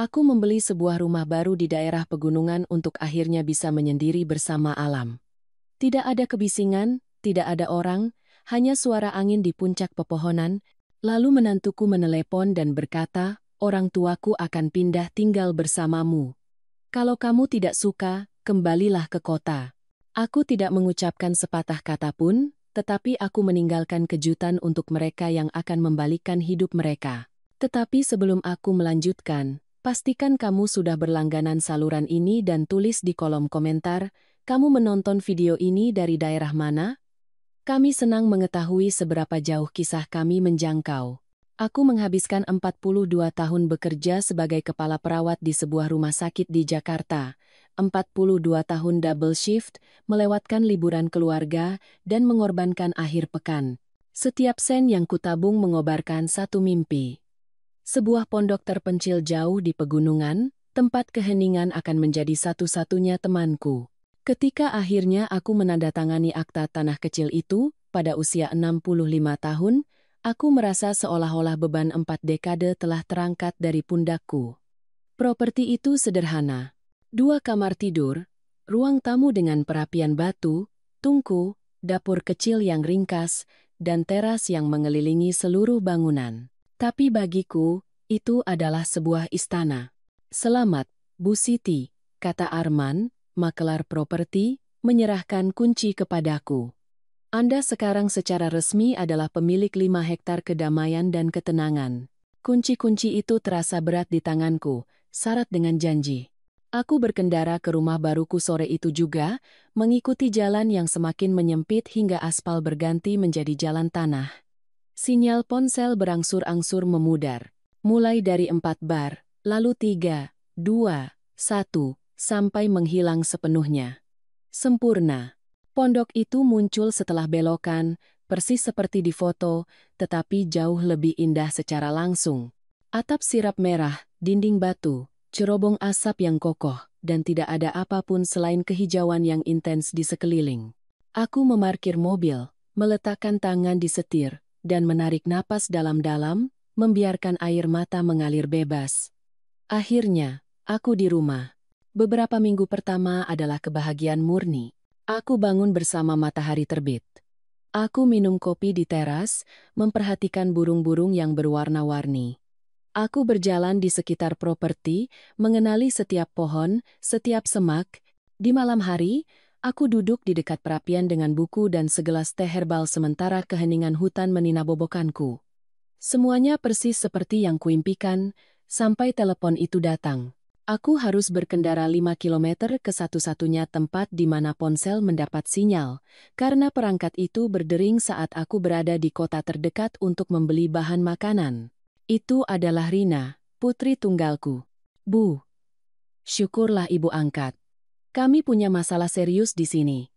Aku membeli sebuah rumah baru di daerah pegunungan untuk akhirnya bisa menyendiri bersama alam. Tidak ada kebisingan, tidak ada orang, hanya suara angin di puncak pepohonan. Lalu menantuku menelepon dan berkata, orang tuaku akan pindah tinggal bersamamu. Kalau kamu tidak suka, kembalilah ke kota. Aku tidak mengucapkan sepatah kata pun, tetapi aku meninggalkan kejutan untuk mereka yang akan membalikkan hidup mereka. Tetapi sebelum aku melanjutkan, pastikan kamu sudah berlangganan saluran ini dan tulis di kolom komentar, kamu menonton video ini dari daerah mana? Kami senang mengetahui seberapa jauh kisah kami menjangkau. Aku menghabiskan 42 tahun bekerja sebagai kepala perawat di sebuah rumah sakit di Jakarta. 42 tahun double shift, melewatkan liburan keluarga, dan mengorbankan akhir pekan. Setiap sen yang kutabung mengobarkan satu mimpi. Sebuah pondok terpencil jauh di pegunungan, tempat keheningan akan menjadi satu-satunya temanku. Ketika akhirnya aku menandatangani akta tanah kecil itu, pada usia 65 tahun, aku merasa seolah-olah beban 4 dekade telah terangkat dari pundakku. Properti itu sederhana. 2 kamar tidur, ruang tamu dengan perapian batu, tungku, dapur kecil yang ringkas, dan teras yang mengelilingi seluruh bangunan. Tapi bagiku, itu adalah sebuah istana. Selamat, Bu Siti, kata Arman, makelar properti, menyerahkan kunci kepadaku. Anda sekarang secara resmi adalah pemilik 5 hektar kedamaian dan ketenangan. Kunci-kunci itu terasa berat di tanganku, syarat dengan janji. Aku berkendara ke rumah baruku sore itu juga, mengikuti jalan yang semakin menyempit hingga aspal berganti menjadi jalan tanah. Sinyal ponsel berangsur-angsur memudar. Mulai dari 4 bar, lalu 3, 2, 1, sampai menghilang sepenuhnya. Sempurna. Pondok itu muncul setelah belokan, persis seperti di foto, tetapi jauh lebih indah secara langsung. Atap sirap merah, dinding batu, cerobong asap yang kokoh, dan tidak ada apapun selain kehijauan yang intens di sekeliling. Aku memarkir mobil, meletakkan tangan di setir, dan menarik napas dalam-dalam, membiarkan air mata mengalir bebas. Akhirnya, aku di rumah. Beberapa minggu pertama adalah kebahagiaan murni. Aku bangun bersama matahari terbit. Aku minum kopi di teras, memperhatikan burung-burung yang berwarna-warni. Aku berjalan di sekitar properti, mengenali setiap pohon, setiap semak. Di malam hari, aku duduk di dekat perapian dengan buku dan segelas teh herbal sementara keheningan hutan meninabobokanku. Semuanya persis seperti yang kuimpikan, sampai telepon itu datang. Aku harus berkendara 5 kilometer ke satu-satunya tempat di mana ponsel mendapat sinyal, karena perangkat itu berdering saat aku berada di kota terdekat untuk membeli bahan makanan. Itu adalah Rina, putri tunggalku. Bu, syukurlah ibu angkat. Kami punya masalah serius di sini.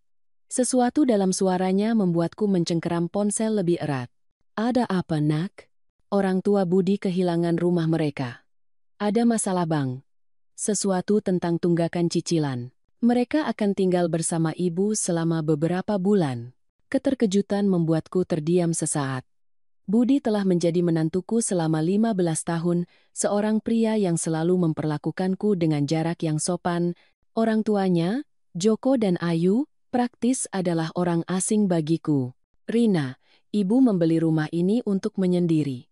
Sesuatu dalam suaranya membuatku mencengkeram ponsel lebih erat. Ada apa, nak? Orang tua Budi kehilangan rumah mereka. Ada masalah, Bang. Sesuatu tentang tunggakan cicilan. Mereka akan tinggal bersama ibu selama beberapa bulan. Keterkejutan membuatku terdiam sesaat. Budi telah menjadi menantuku selama 15 tahun, seorang pria yang selalu memperlakukanku dengan jarak yang sopan. Orang tuanya, Joko dan Ayu, praktis adalah orang asing bagiku. Rina, ibu membeli rumah ini untuk menyendiri.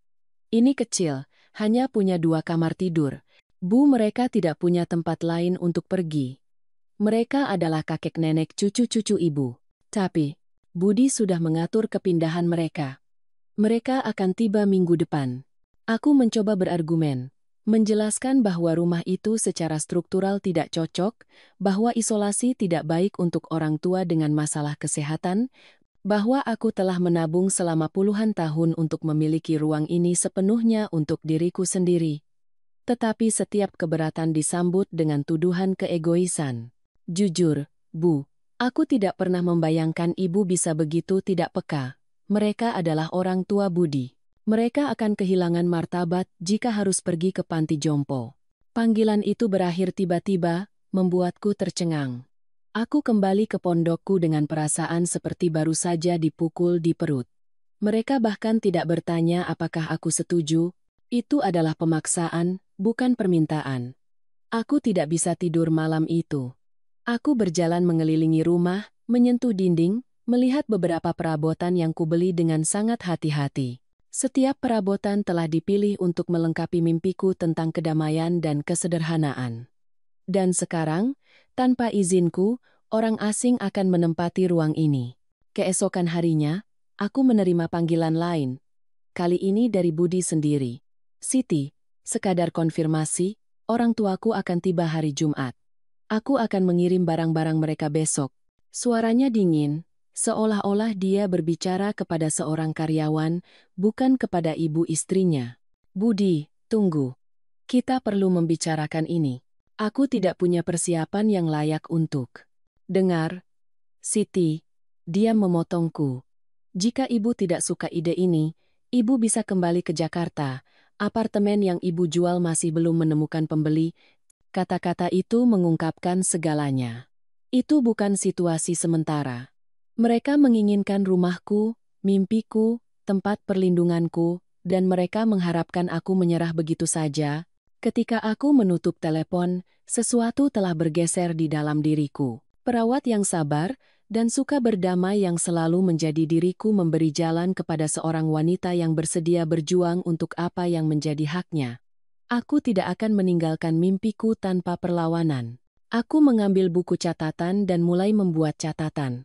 Ini kecil, hanya punya 2 kamar tidur. Bu, mereka tidak punya tempat lain untuk pergi. Mereka adalah kakek nenek cucu-cucu ibu. Tapi, Budi sudah mengatur kepindahan mereka. Mereka akan tiba minggu depan. Aku mencoba berargumen, menjelaskan bahwa rumah itu secara struktural tidak cocok, bahwa isolasi tidak baik untuk orang tua dengan masalah kesehatan, bahwa aku telah menabung selama puluhan tahun untuk memiliki ruang ini sepenuhnya untuk diriku sendiri. Tetapi setiap keberatan disambut dengan tuduhan keegoisan. Jujur, Bu, aku tidak pernah membayangkan ibu bisa begitu tidak peka. Mereka adalah orang tua Budi. Mereka akan kehilangan martabat jika harus pergi ke panti jompo. Panggilan itu berakhir tiba-tiba, membuatku tercengang. Aku kembali ke pondokku dengan perasaan seperti baru saja dipukul di perut. Mereka bahkan tidak bertanya apakah aku setuju. Itu adalah pemaksaan, bukan permintaan. Aku tidak bisa tidur malam itu. Aku berjalan mengelilingi rumah, menyentuh dinding, melihat beberapa perabotan yang kubeli dengan sangat hati-hati. Setiap perabotan telah dipilih untuk melengkapi mimpiku tentang kedamaian dan kesederhanaan. Dan sekarang, tanpa izinku, orang asing akan menempati ruang ini. Keesokan harinya, aku menerima panggilan lain. Kali ini dari Budi sendiri. Siti, sekadar konfirmasi, orang tuaku akan tiba hari Jumat. Aku akan mengirim barang-barang mereka besok. Suaranya dingin, seolah-olah dia berbicara kepada seorang karyawan, bukan kepada ibu istrinya. Budi, tunggu. Kita perlu membicarakan ini. Aku tidak punya persiapan yang layak untuk. Dengar, Siti, dia memotongku. Jika ibu tidak suka ide ini, ibu bisa kembali ke Jakarta. Apartemen yang ibu jual masih belum menemukan pembeli. Kata-kata itu mengungkapkan segalanya. Itu bukan situasi sementara. Mereka menginginkan rumahku, mimpiku, tempat perlindunganku, dan mereka mengharapkan aku menyerah begitu saja. Ketika aku menutup telepon, sesuatu telah bergeser di dalam diriku. Perawat yang sabar dan suka berdamai yang selalu menjadi diriku memberi jalan kepada seorang wanita yang bersedia berjuang untuk apa yang menjadi haknya. Aku tidak akan meninggalkan mimpiku tanpa perlawanan. Aku mengambil buku catatan dan mulai membuat catatan.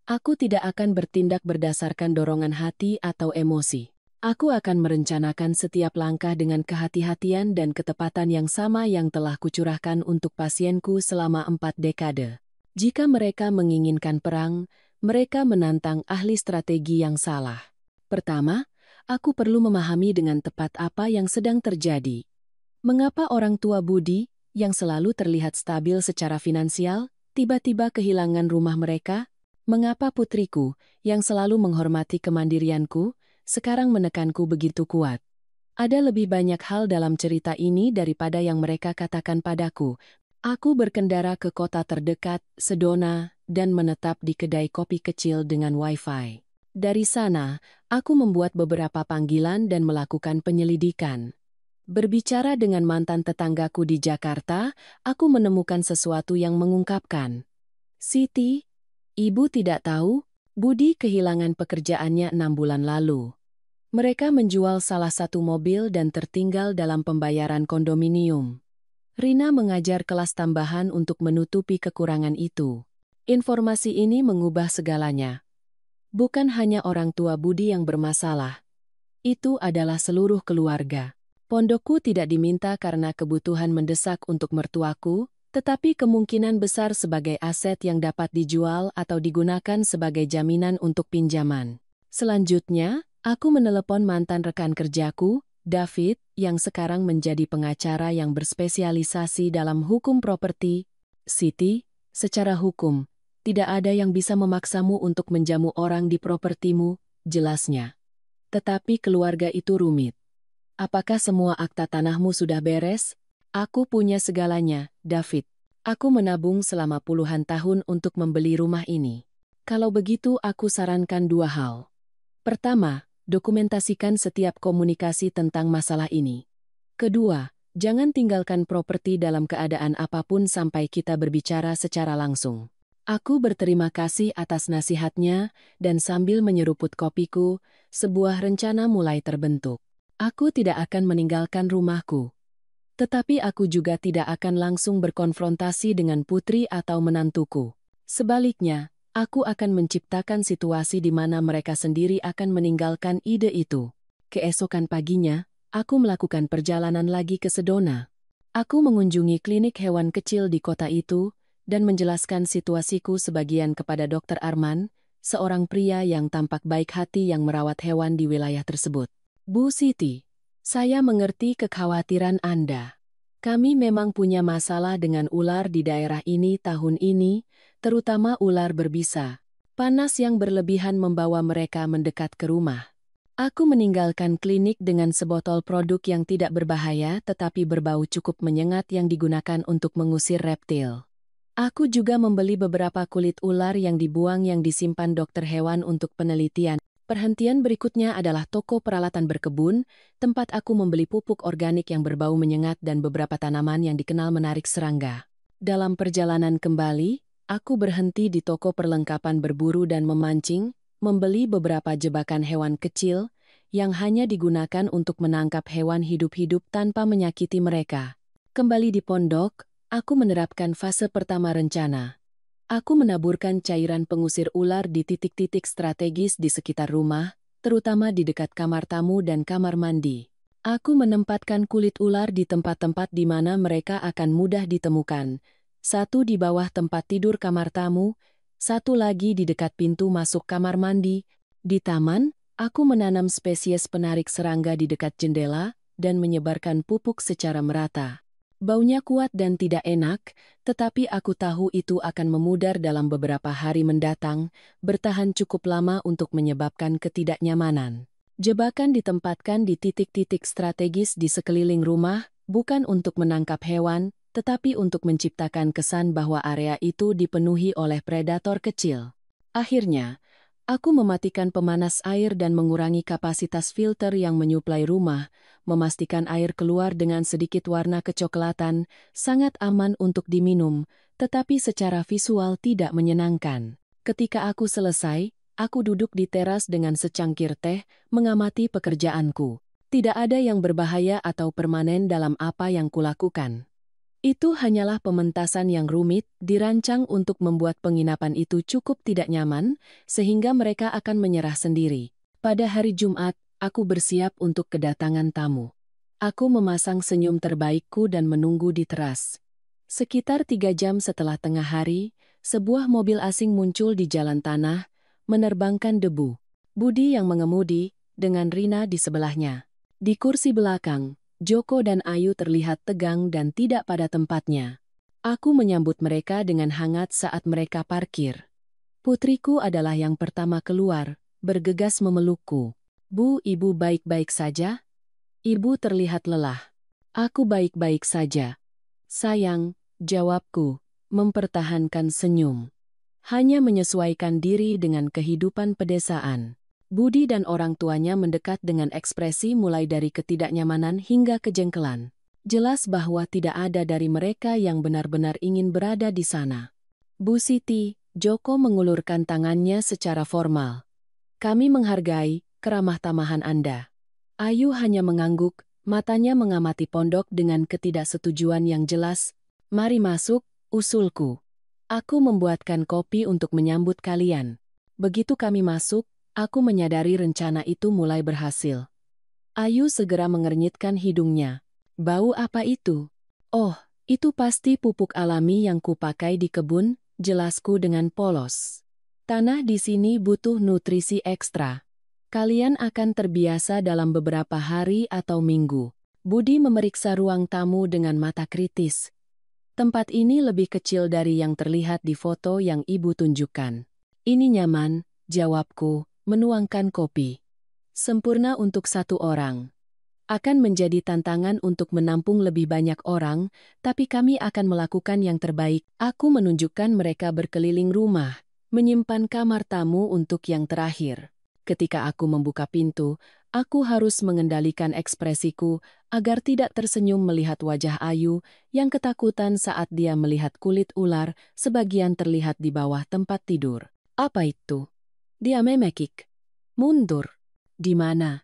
Aku tidak akan bertindak berdasarkan dorongan hati atau emosi. Aku akan merencanakan setiap langkah dengan kehati-hatian dan ketepatan yang sama yang telah kucurahkan untuk pasienku selama 4 dekade. Jika mereka menginginkan perang, mereka menantang ahli strategi yang salah. Pertama, aku perlu memahami dengan tepat apa yang sedang terjadi. Mengapa orang tua Budi, yang selalu terlihat stabil secara finansial, tiba-tiba kehilangan rumah mereka? Mengapa putriku, yang selalu menghormati kemandirianku, sekarang menekanku begitu kuat? Ada lebih banyak hal dalam cerita ini daripada yang mereka katakan padaku. Aku berkendara ke kota terdekat, Sedona, dan menetap di kedai kopi kecil dengan Wi-Fi. Dari sana, aku membuat beberapa panggilan dan melakukan penyelidikan. Berbicara dengan mantan tetanggaku di Jakarta, aku menemukan sesuatu yang mengungkapkan. Siti, ibu tidak tahu, Budi kehilangan pekerjaannya 6 bulan lalu. Mereka menjual salah satu mobil dan tertinggal dalam pembayaran kondominium. Rina mengajar kelas tambahan untuk menutupi kekurangan itu. Informasi ini mengubah segalanya. Bukan hanya orang tua Budi yang bermasalah. Itu adalah seluruh keluarga. Pondokku tidak diminta karena kebutuhan mendesak untuk mertuaku, tetapi kemungkinan besar sebagai aset yang dapat dijual atau digunakan sebagai jaminan untuk pinjaman. Selanjutnya, aku menelepon mantan rekan kerjaku, David, yang sekarang menjadi pengacara yang berspesialisasi dalam hukum properti. Siti, secara hukum, tidak ada yang bisa memaksamu untuk menjamu orang di propertimu, jelasnya. Tetapi keluarga itu rumit. Apakah semua akta tanahmu sudah beres? Aku punya segalanya, David. Aku menabung selama puluhan tahun untuk membeli rumah ini. Kalau begitu aku sarankan 2 hal. Pertama, dokumentasikan setiap komunikasi tentang masalah ini. Kedua, jangan tinggalkan properti dalam keadaan apapun sampai kita berbicara secara langsung. Aku berterima kasih atas nasihatnya, dan sambil menyeruput kopiku, sebuah rencana mulai terbentuk. Aku tidak akan meninggalkan rumahku. Tetapi aku juga tidak akan langsung berkonfrontasi dengan putri atau menantuku. Sebaliknya, aku akan menciptakan situasi di mana mereka sendiri akan meninggalkan ide itu. Keesokan paginya, aku melakukan perjalanan lagi ke Sedona. Aku mengunjungi klinik hewan kecil di kota itu, dan menjelaskan situasiku sebagian kepada Dr. Arman, seorang pria yang tampak baik hati yang merawat hewan di wilayah tersebut. Bu Siti, saya mengerti kekhawatiran Anda. Kami memang punya masalah dengan ular di daerah ini tahun ini, terutama ular berbisa. Panas yang berlebihan membawa mereka mendekat ke rumah. Aku meninggalkan klinik dengan sebotol produk yang tidak berbahaya tetapi berbau cukup menyengat yang digunakan untuk mengusir reptil. Aku juga membeli beberapa kulit ular yang dibuang yang disimpan dokter hewan untuk penelitian. Perhentian berikutnya adalah toko peralatan berkebun, tempat aku membeli pupuk organik yang berbau menyengat dan beberapa tanaman yang dikenal menarik serangga. Dalam perjalanan kembali, aku berhenti di toko perlengkapan berburu dan memancing, membeli beberapa jebakan hewan kecil yang hanya digunakan untuk menangkap hewan hidup-hidup tanpa menyakiti mereka. Kembali di pondok, aku menerapkan fase pertama rencana. Aku menaburkan cairan pengusir ular di titik-titik strategis di sekitar rumah, terutama di dekat kamar tamu dan kamar mandi. Aku menempatkan kulit ular di tempat-tempat di mana mereka akan mudah ditemukan. Satu di bawah tempat tidur kamar tamu, satu lagi di dekat pintu masuk kamar mandi. Di taman, aku menanam spesies penarik serangga di dekat jendela dan menyebarkan pupuk secara merata. Baunya kuat dan tidak enak, tetapi aku tahu itu akan memudar dalam beberapa hari mendatang, bertahan cukup lama untuk menyebabkan ketidaknyamanan. Jebakan ditempatkan di titik-titik strategis di sekeliling rumah, bukan untuk menangkap hewan, tetapi untuk menciptakan kesan bahwa area itu dipenuhi oleh predator kecil. Akhirnya, aku mematikan pemanas air dan mengurangi kapasitas filter yang menyuplai rumah, memastikan air keluar dengan sedikit warna kecoklatan, sangat aman untuk diminum, tetapi secara visual tidak menyenangkan. Ketika aku selesai, aku duduk di teras dengan secangkir teh, mengamati pekerjaanku. Tidak ada yang berbahaya atau permanen dalam apa yang kulakukan. Itu hanyalah pementasan yang rumit, dirancang untuk membuat penginapan itu cukup tidak nyaman, sehingga mereka akan menyerah sendiri. Pada hari Jumat, aku bersiap untuk kedatangan tamu. Aku memasang senyum terbaikku dan menunggu di teras. Sekitar 3 jam setelah tengah hari, sebuah mobil asing muncul di jalan tanah, menerbangkan debu. Budi yang mengemudi, dengan Rina di sebelahnya. Di kursi belakang, Joko dan Ayu terlihat tegang dan tidak pada tempatnya. Aku menyambut mereka dengan hangat saat mereka parkir. Putriku adalah yang pertama keluar, bergegas memelukku. Bu, ibu baik-baik saja? Ibu terlihat lelah. Aku baik-baik saja. Sayang, jawabku, mempertahankan senyum. Hanya menyesuaikan diri dengan kehidupan pedesaan. Budi dan orang tuanya mendekat dengan ekspresi mulai dari ketidaknyamanan hingga kejengkelan. Jelas bahwa tidak ada dari mereka yang benar-benar ingin berada di sana. Bu Siti, Joko mengulurkan tangannya secara formal. Kami menghargai keramah tamahan Anda. Ayu hanya mengangguk, matanya mengamati pondok dengan ketidaksetujuan yang jelas. Mari masuk, usulku. Aku membuatkan kopi untuk menyambut kalian. Begitu kami masuk, aku menyadari rencana itu mulai berhasil. Ayu segera mengernyitkan hidungnya. Bau apa itu? Oh, itu pasti pupuk alami yang kupakai di kebun, jelasku dengan polos. Tanah di sini butuh nutrisi ekstra. Kalian akan terbiasa dalam beberapa hari atau minggu. Budi memeriksa ruang tamu dengan mata kritis. Tempat ini lebih kecil dari yang terlihat di foto yang ibu tunjukkan. Ini nyaman, jawabku, menuangkan kopi. Sempurna untuk satu orang. Akan menjadi tantangan untuk menampung lebih banyak orang, tapi kami akan melakukan yang terbaik. Aku menunjukkan mereka berkeliling rumah, menyimpan kamar tamu untuk yang terakhir. Ketika aku membuka pintu, aku harus mengendalikan ekspresiku agar tidak tersenyum melihat wajah Ayu yang ketakutan saat dia melihat kulit ular sebagian terlihat di bawah tempat tidur. Apa itu? Dia memekik. Mundur. Di mana?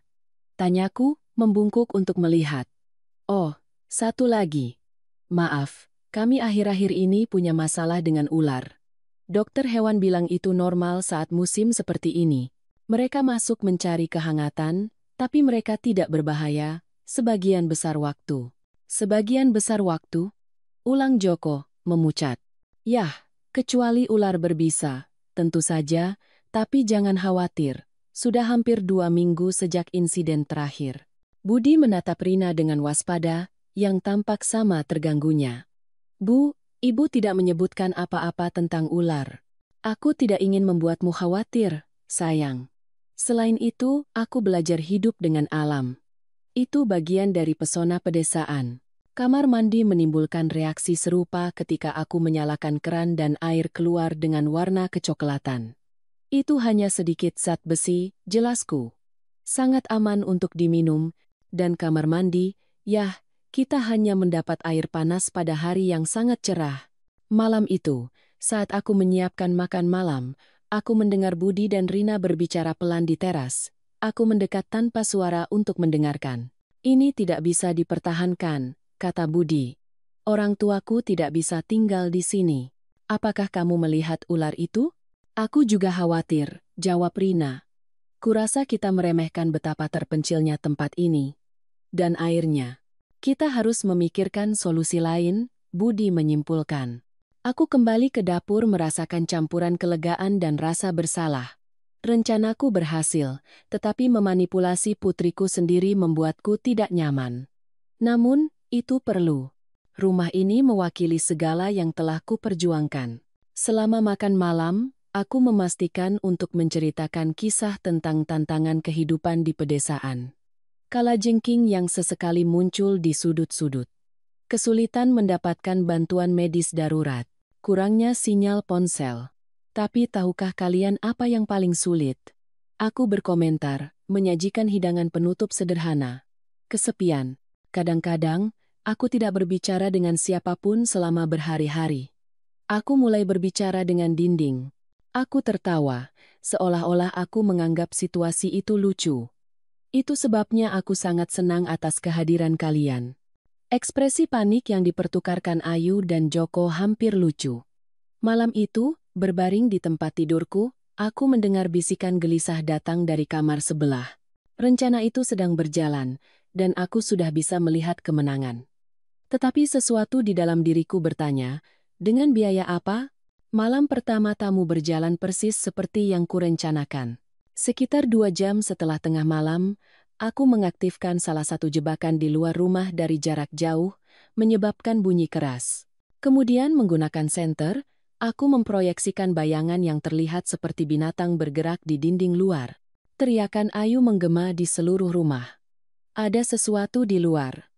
Tanyaku, membungkuk untuk melihat. Oh, satu lagi. Maaf, kami akhir-akhir ini punya masalah dengan ular. Dokter hewan bilang itu normal saat musim seperti ini. Mereka masuk mencari kehangatan, tapi mereka tidak berbahaya, sebagian besar waktu. Sebagian besar waktu? Ulang Joko, memucat. Yah, kecuali ular berbisa, tentu saja, tapi jangan khawatir. Sudah hampir 2 minggu sejak insiden terakhir. Budi menatap Rina dengan waspada, yang tampak sama terganggunya. Bu, ibu tidak menyebutkan apa-apa tentang ular. Aku tidak ingin membuatmu khawatir, sayang. Selain itu, aku belajar hidup dengan alam. Itu bagian dari pesona pedesaan. Kamar mandi menimbulkan reaksi serupa ketika aku menyalakan keran dan air keluar dengan warna kecoklatan. Itu hanya sedikit zat besi, jelasku. Sangat aman untuk diminum, dan kamar mandi, yah, kita hanya mendapat air panas pada hari yang sangat cerah. Malam itu, saat aku menyiapkan makan malam, aku mendengar Budi dan Rina berbicara pelan di teras. Aku mendekat tanpa suara untuk mendengarkan. Ini tidak bisa dipertahankan, kata Budi. Orang tuaku tidak bisa tinggal di sini. Apakah kamu melihat ular itu? Aku juga khawatir, jawab Rina. Kurasa kita meremehkan betapa terpencilnya tempat ini. Dan airnya. Kita harus memikirkan solusi lain, Budi menyimpulkan. Aku kembali ke dapur merasakan campuran kelegaan dan rasa bersalah. Rencanaku berhasil, tetapi memanipulasi putriku sendiri membuatku tidak nyaman. Namun, itu perlu. Rumah ini mewakili segala yang telah kuperjuangkan. Selama makan malam, aku memastikan untuk menceritakan kisah tentang tantangan kehidupan di pedesaan. Kalajengking yang sesekali muncul di sudut-sudut. Kesulitan mendapatkan bantuan medis darurat. Kurangnya sinyal ponsel. Tapi tahukah kalian apa yang paling sulit? Aku berkomentar, menyajikan hidangan penutup sederhana. Kesepian. Kadang-kadang, aku tidak berbicara dengan siapapun selama berhari-hari. Aku mulai berbicara dengan dinding. Aku tertawa, seolah-olah aku menganggap situasi itu lucu. Itu sebabnya aku sangat senang atas kehadiran kalian. Ekspresi panik yang dipertukarkan Ayu dan Joko hampir lucu. Malam itu, berbaring di tempat tidurku, aku mendengar bisikan gelisah datang dari kamar sebelah. Rencana itu sedang berjalan, dan aku sudah bisa melihat kemenangan. Tetapi sesuatu di dalam diriku bertanya, dengan biaya apa? Malam pertama tamu berjalan persis seperti yang kurencanakan. Sekitar 2 jam setelah tengah malam, aku mengaktifkan salah satu jebakan di luar rumah dari jarak jauh, menyebabkan bunyi keras. Kemudian menggunakan senter, aku memproyeksikan bayangan yang terlihat seperti binatang bergerak di dinding luar. Teriakan Ayu menggema di seluruh rumah. Ada sesuatu di luar.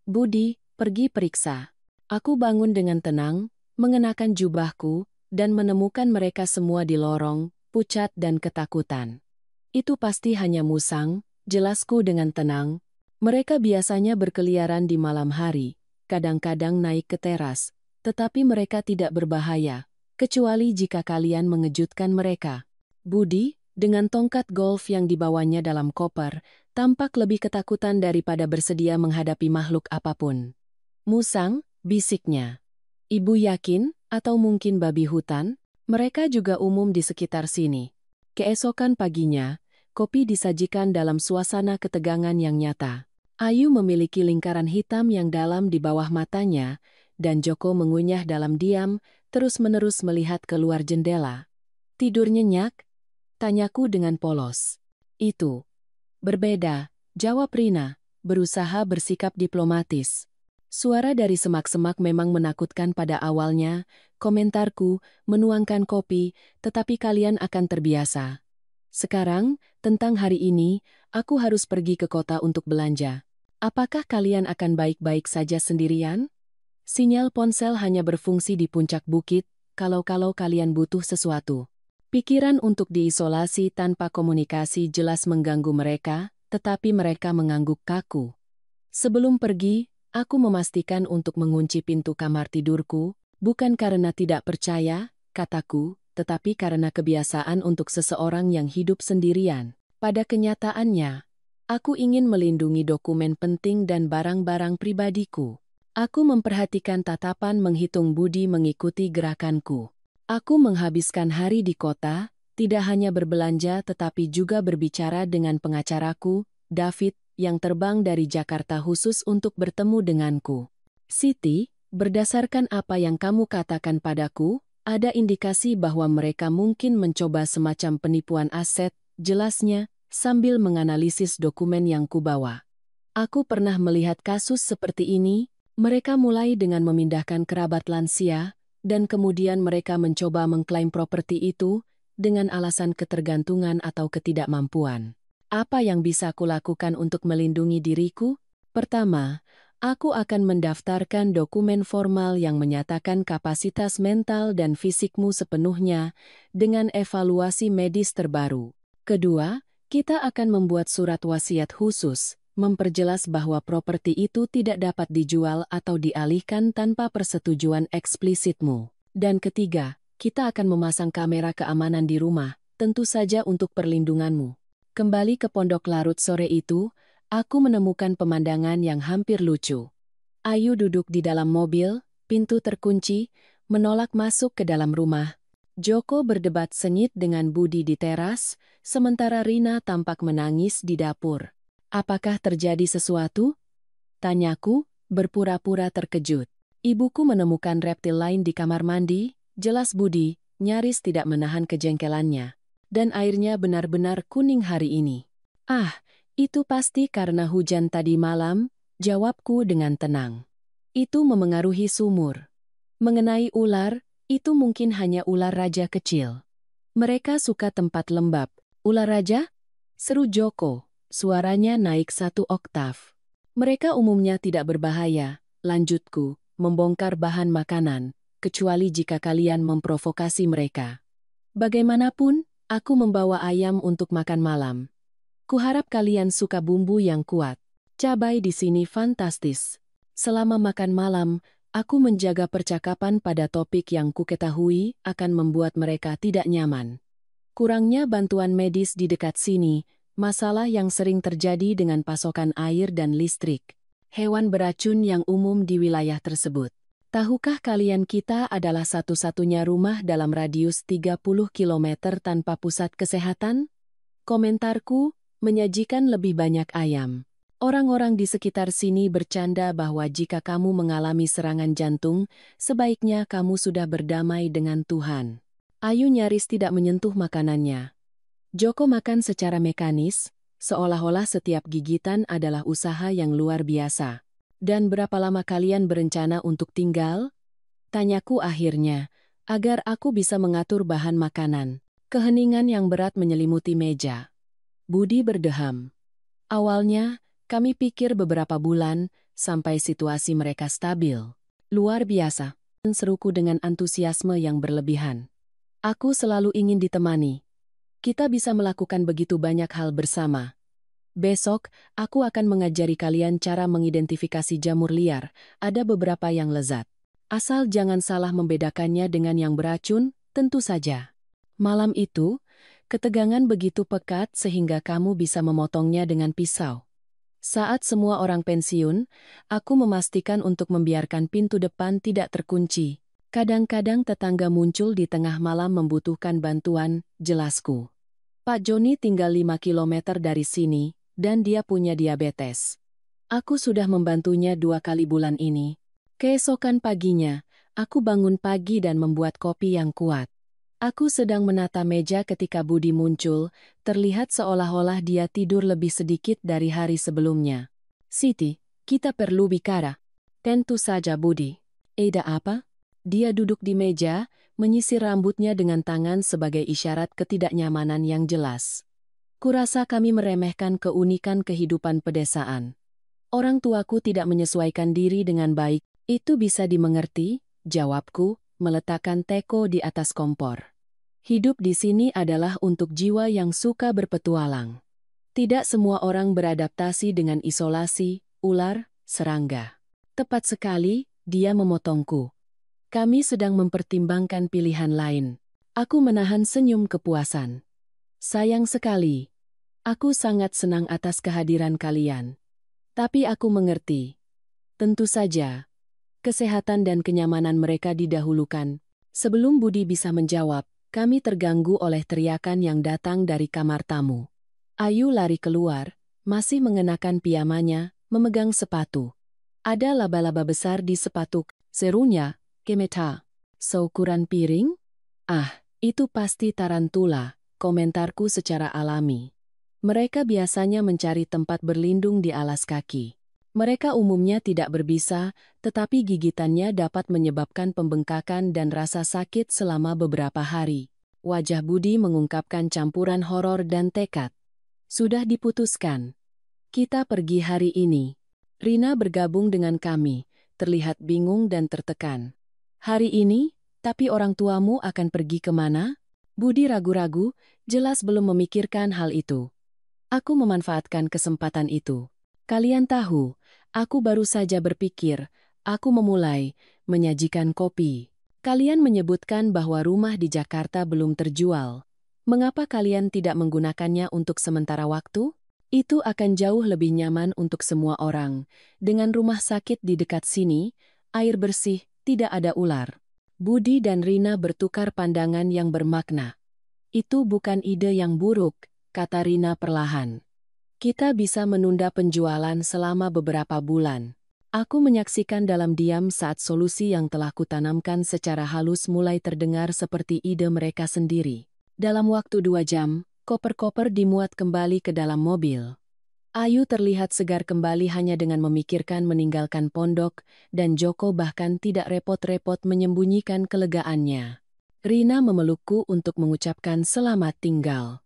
Budi, pergi periksa. Aku bangun dengan tenang, mengenakan jubahku, dan menemukan mereka semua di lorong, pucat dan ketakutan. Itu pasti hanya musang, jelasku dengan tenang. Mereka biasanya berkeliaran di malam hari, kadang-kadang naik ke teras, tetapi mereka tidak berbahaya, kecuali jika kalian mengejutkan mereka. Budi, dengan tongkat golf yang dibawanya dalam koper, tampak lebih ketakutan daripada bersedia menghadapi makhluk apapun. Musang, bisiknya. Ibu yakin, atau mungkin babi hutan? Mereka juga umum di sekitar sini. Keesokan paginya, kopi disajikan dalam suasana ketegangan yang nyata. Ayu memiliki lingkaran hitam yang dalam di bawah matanya, dan Joko mengunyah dalam diam, terus-menerus melihat keluar jendela. Tidur nyenyak? Tanyaku dengan polos. Itu. Berbeda, jawab Rina, berusaha bersikap diplomatis. Suara dari semak-semak memang menakutkan pada awalnya, komentarku, menuangkan kopi, tetapi kalian akan terbiasa. Sekarang, tentang hari ini, aku harus pergi ke kota untuk belanja. Apakah kalian akan baik-baik saja sendirian? Sinyal ponsel hanya berfungsi di puncak bukit, kalau-kalau kalian butuh sesuatu. Pikiran untuk diisolasi tanpa komunikasi jelas mengganggu mereka, tetapi mereka mengangguk kaku. Sebelum pergi, aku memastikan untuk mengunci pintu kamar tidurku, bukan karena tidak percaya, kataku, tetapi karena kebiasaan untuk seseorang yang hidup sendirian. Pada kenyataannya, aku ingin melindungi dokumen penting dan barang-barang pribadiku. Aku memperhatikan tatapan menghitung Budi mengikuti gerakanku. Aku menghabiskan hari di kota, tidak hanya berbelanja tetapi juga berbicara dengan pengacaraku, David, yang terbang dari Jakarta khusus untuk bertemu denganku. Siti, berdasarkan apa yang kamu katakan padaku, ada indikasi bahwa mereka mungkin mencoba semacam penipuan aset, jelasnya, sambil menganalisis dokumen yang kubawa. Aku pernah melihat kasus seperti ini, mereka mulai dengan memindahkan kerabat lansia, dan kemudian mereka mencoba mengklaim properti itu, dengan alasan ketergantungan atau ketidakmampuan. Apa yang bisa kulakukan untuk melindungi diriku? Pertama, Aku akan mendaftarkan dokumen formal yang menyatakan kapasitas mental dan fisikmu sepenuhnya dengan evaluasi medis terbaru. Kedua, kita akan membuat surat wasiat khusus, memperjelas bahwa properti itu tidak dapat dijual atau dialihkan tanpa persetujuan eksplisitmu. Dan ketiga, kita akan memasang kamera keamanan di rumah, tentu saja untuk perlindunganmu. Kembali ke pondok larut sore itu, aku menemukan pemandangan yang hampir lucu. Ayu duduk di dalam mobil, pintu terkunci, menolak masuk ke dalam rumah. Joko berdebat sengit dengan Budi di teras, sementara Rina tampak menangis di dapur. Apakah terjadi sesuatu? Tanyaku, berpura-pura terkejut. Ibuku menemukan reptil lain di kamar mandi, jelas Budi, nyaris tidak menahan kejengkelannya. Dan airnya benar-benar kuning hari ini. Ah, itu pasti karena hujan tadi malam, jawabku dengan tenang. Itu memengaruhi sumur. Mengenai ular, itu mungkin hanya ular raja kecil. Mereka suka tempat lembab. Ular raja? Seru Joko, suaranya naik 1 oktav. Mereka umumnya tidak berbahaya, lanjutku, membongkar bahan makanan, kecuali jika kalian memprovokasi mereka. Bagaimanapun, aku membawa ayam untuk makan malam. Kuharap kalian suka bumbu yang kuat. Cabai di sini fantastis. Selama makan malam, aku menjaga percakapan pada topik yang kuketahui akan membuat mereka tidak nyaman. Kurangnya bantuan medis di dekat sini, masalah yang sering terjadi dengan pasokan air dan listrik. Hewan beracun yang umum di wilayah tersebut. Tahukah kalian kita adalah satu-satunya rumah dalam radius 30 km tanpa pusat kesehatan? Komentarku, menyajikan lebih banyak ayam. Orang-orang di sekitar sini bercanda bahwa jika kamu mengalami serangan jantung, sebaiknya kamu sudah berdamai dengan Tuhan. Ayu nyaris tidak menyentuh makanannya. Joko makan secara mekanis, seolah-olah setiap gigitan adalah usaha yang luar biasa. Dan berapa lama kalian berencana untuk tinggal? Tanyaku akhirnya, agar aku bisa mengatur bahan makanan. Keheningan yang berat menyelimuti meja. Budi berdeham. Awalnya, kami pikir beberapa bulan, sampai situasi mereka stabil. Luar biasa, seruku dengan antusiasme yang berlebihan. Aku selalu ingin ditemani. Kita bisa melakukan begitu banyak hal bersama. Besok, aku akan mengajari kalian cara mengidentifikasi jamur liar, ada beberapa yang lezat. Asal jangan salah membedakannya dengan yang beracun, tentu saja. Malam itu, ketegangan begitu pekat sehingga kamu bisa memotongnya dengan pisau. Saat semua orang pensiun, aku memastikan untuk membiarkan pintu depan tidak terkunci. Kadang-kadang tetangga muncul di tengah malam membutuhkan bantuan, jelasku. Pak Joni tinggal 5 km dari sini, dan dia punya diabetes. Aku sudah membantunya 2 kali bulan ini. Keesokan paginya, aku bangun pagi dan membuat kopi yang kuat. Aku sedang menata meja ketika Budi muncul, terlihat seolah-olah dia tidur lebih sedikit dari hari sebelumnya. Siti, kita perlu bicara. Tentu saja Budi. Ada apa? Dia duduk di meja, menyisir rambutnya dengan tangan sebagai isyarat ketidaknyamanan yang jelas. Kurasa kami meremehkan keunikan kehidupan pedesaan. Orang tuaku tidak menyesuaikan diri dengan baik, itu bisa dimengerti, jawabku, meletakkan teko di atas kompor. Hidup di sini adalah untuk jiwa yang suka berpetualang. Tidak semua orang beradaptasi dengan isolasi, ular, serangga. Tepat sekali, dia memotongku. Kami sedang mempertimbangkan pilihan lain. Aku menahan senyum kepuasan. Sayang sekali. Aku sangat senang atas kehadiran kalian. Tapi aku mengerti. Tentu saja. Kesehatan dan kenyamanan mereka didahulukan. Sebelum Budi bisa menjawab, kami terganggu oleh teriakan yang datang dari kamar tamu. Ayu lari keluar, masih mengenakan piyamanya, memegang sepatu. Ada laba-laba besar di sepatu, serunya, Kemeta. Seukuran piring? Ah, itu pasti tarantula, komentarku secara alami. Mereka biasanya mencari tempat berlindung di alas kaki. Mereka umumnya tidak berbisa, tetapi gigitannya dapat menyebabkan pembengkakan dan rasa sakit selama beberapa hari. Wajah Budi mengungkapkan campuran horor dan tekad. Sudah diputuskan. Kita pergi hari ini. Rina bergabung dengan kami, terlihat bingung dan tertekan. Hari ini, tapi orang tuamu akan pergi kemana? Budi ragu-ragu, jelas belum memikirkan hal itu. Aku memanfaatkan kesempatan itu. Kalian tahu, aku baru saja berpikir, aku memulai menyajikan kopi. Kalian menyebutkan bahwa rumah di Jakarta belum terjual. Mengapa kalian tidak menggunakannya untuk sementara waktu? Itu akan jauh lebih nyaman untuk semua orang. Dengan rumah sakit di dekat sini, air bersih, tidak ada ular. Budi dan Rina bertukar pandangan yang bermakna. Itu bukan ide yang buruk, kata Rina perlahan. Kita bisa menunda penjualan selama beberapa bulan. Aku menyaksikan dalam diam saat solusi yang telah kutanamkan secara halus mulai terdengar seperti ide mereka sendiri. Dalam waktu 2 jam, koper-koper dimuat kembali ke dalam mobil. Ayu terlihat segar kembali hanya dengan memikirkan meninggalkan pondok, dan Joko bahkan tidak repot-repot menyembunyikan kelegaannya. Rina memelukku untuk mengucapkan selamat tinggal.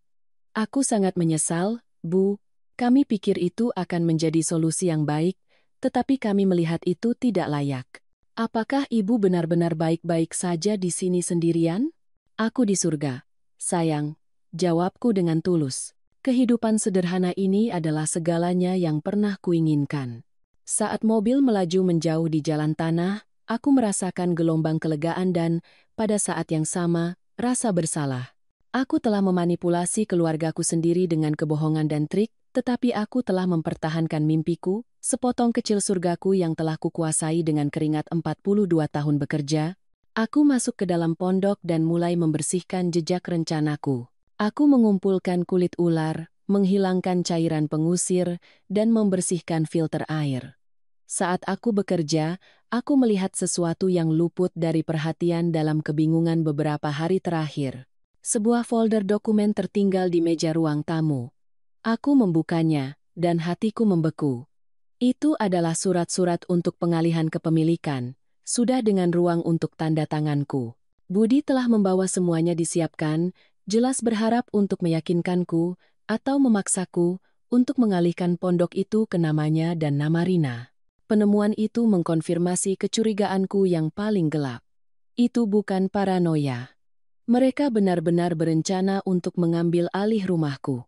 Aku sangat menyesal, Bu. Kami pikir itu akan menjadi solusi yang baik, tetapi kami melihat itu tidak layak. Apakah Ibu benar-benar baik-baik saja di sini sendirian? Aku di surga. Sayang, jawabku dengan tulus. Kehidupan sederhana ini adalah segalanya yang pernah kuinginkan. Saat mobil melaju menjauh di jalan tanah, aku merasakan gelombang kelegaan dan, pada saat yang sama, rasa bersalah. Aku telah memanipulasi keluargaku sendiri dengan kebohongan dan trik, tetapi aku telah mempertahankan mimpiku, sepotong kecil surgaku yang telah kukuasai dengan keringat 42 tahun bekerja. Aku masuk ke dalam pondok dan mulai membersihkan jejak rencanaku. Aku mengumpulkan kulit ular, menghilangkan cairan pengusir, dan membersihkan filter air. Saat aku bekerja, aku melihat sesuatu yang luput dari perhatian dalam kebingungan beberapa hari terakhir. Sebuah folder dokumen tertinggal di meja ruang tamu. Aku membukanya, dan hatiku membeku. Itu adalah surat-surat untuk pengalihan kepemilikan, sudah dengan ruang untuk tanda tanganku. Budi telah membawa semuanya disiapkan, jelas berharap untuk meyakinkanku, atau memaksaku, untuk mengalihkan pondok itu ke namanya dan nama Rina. Penemuan itu mengkonfirmasi kecurigaanku yang paling gelap. Itu bukan paranoia. Mereka benar-benar berencana untuk mengambil alih rumahku.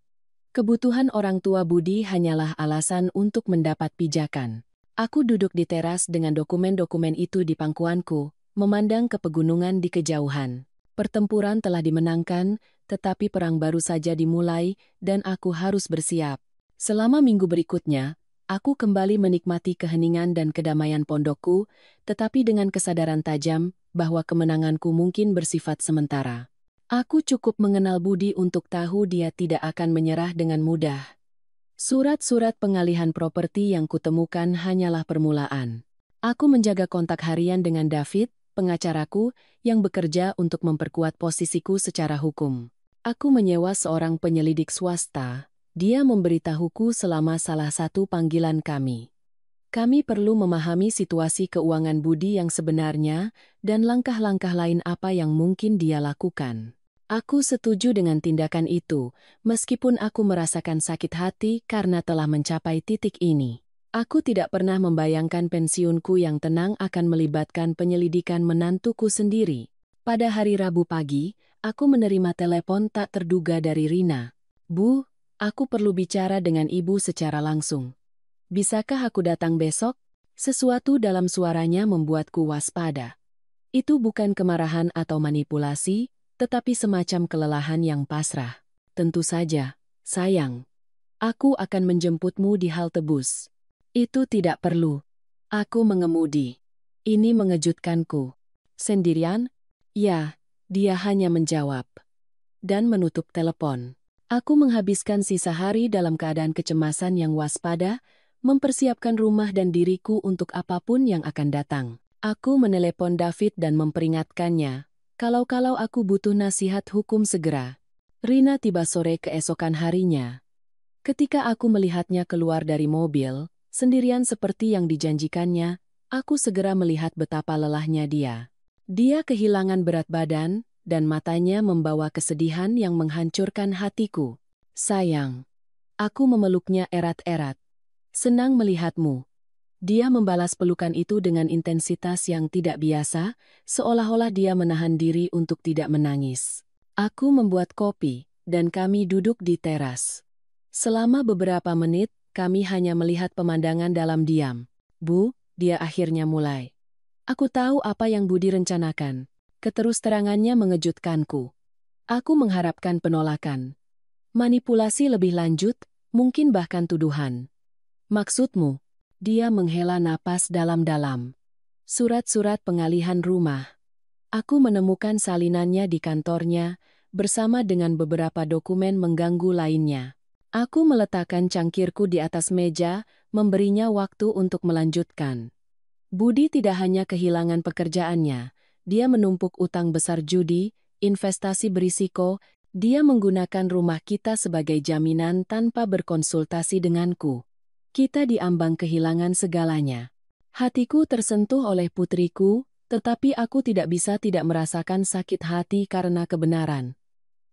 Kebutuhan orang tua Budi hanyalah alasan untuk mendapat pijakan. Aku duduk di teras dengan dokumen-dokumen itu di pangkuanku, memandang ke pegunungan di kejauhan. Pertempuran telah dimenangkan, tetapi perang baru saja dimulai, dan aku harus bersiap. Selama minggu berikutnya, aku kembali menikmati keheningan dan kedamaian pondokku, tetapi dengan kesadaran tajam bahwa kemenanganku mungkin bersifat sementara. Aku cukup mengenal Budi untuk tahu dia tidak akan menyerah dengan mudah. Surat-surat pengalihan properti yang kutemukan hanyalah permulaan. Aku menjaga kontak harian dengan David, pengacaraku, yang bekerja untuk memperkuat posisiku secara hukum. Aku menyewa seorang penyelidik swasta. Dia memberitahuku selama salah satu panggilan kami. Kami perlu memahami situasi keuangan Budi yang sebenarnya dan langkah-langkah lain apa yang mungkin dia lakukan. Aku setuju dengan tindakan itu, meskipun aku merasakan sakit hati karena telah mencapai titik ini. Aku tidak pernah membayangkan pensiunku yang tenang akan melibatkan penyelidikan menantuku sendiri. Pada hari Rabu pagi, aku menerima telepon tak terduga dari Rina. Bu, aku perlu bicara dengan ibu secara langsung. Bisakah aku datang besok? Sesuatu dalam suaranya membuatku waspada. Itu bukan kemarahan atau manipulasi, tetapi semacam kelelahan yang pasrah. Tentu saja, sayang. Aku akan menjemputmu di halte bus. Itu tidak perlu. Aku mengemudi. Ini mengejutkanku. Sendirian? Ya, dia hanya menjawab. Dan menutup telepon. Aku menghabiskan sisa hari dalam keadaan kecemasan yang waspada, mempersiapkan rumah dan diriku untuk apapun yang akan datang. Aku menelepon David dan memperingatkannya, kalau aku butuh nasihat hukum segera. Rina tiba sore keesokan harinya. Ketika aku melihatnya keluar dari mobil, sendirian seperti yang dijanjikannya, aku segera melihat betapa lelahnya dia. Dia kehilangan berat badan, dan matanya membawa kesedihan yang menghancurkan hatiku. Sayang. Aku memeluknya erat-erat. Senang melihatmu. Dia membalas pelukan itu dengan intensitas yang tidak biasa, seolah-olah dia menahan diri untuk tidak menangis. Aku membuat kopi, dan kami duduk di teras. Selama beberapa menit, kami hanya melihat pemandangan dalam diam. Bu, dia akhirnya mulai. Aku tahu apa yang Budi rencanakan. Keterus-terangannya mengejutkanku. Aku mengharapkan penolakan. Manipulasi lebih lanjut, mungkin bahkan tuduhan. Maksudmu? Dia menghela napas dalam-dalam. Surat-surat pengalihan rumah. Aku menemukan salinannya di kantornya, bersama dengan beberapa dokumen mengganggu lainnya. Aku meletakkan cangkirku di atas meja, memberinya waktu untuk melanjutkan. Budi tidak hanya kehilangan pekerjaannya, dia menumpuk utang besar judi, investasi berisiko, dia menggunakan rumah kita sebagai jaminan tanpa berkonsultasi denganku. Kita diambang kehilangan segalanya. Hatiku tersentuh oleh putriku, tetapi aku tidak bisa tidak merasakan sakit hati karena kebenaran.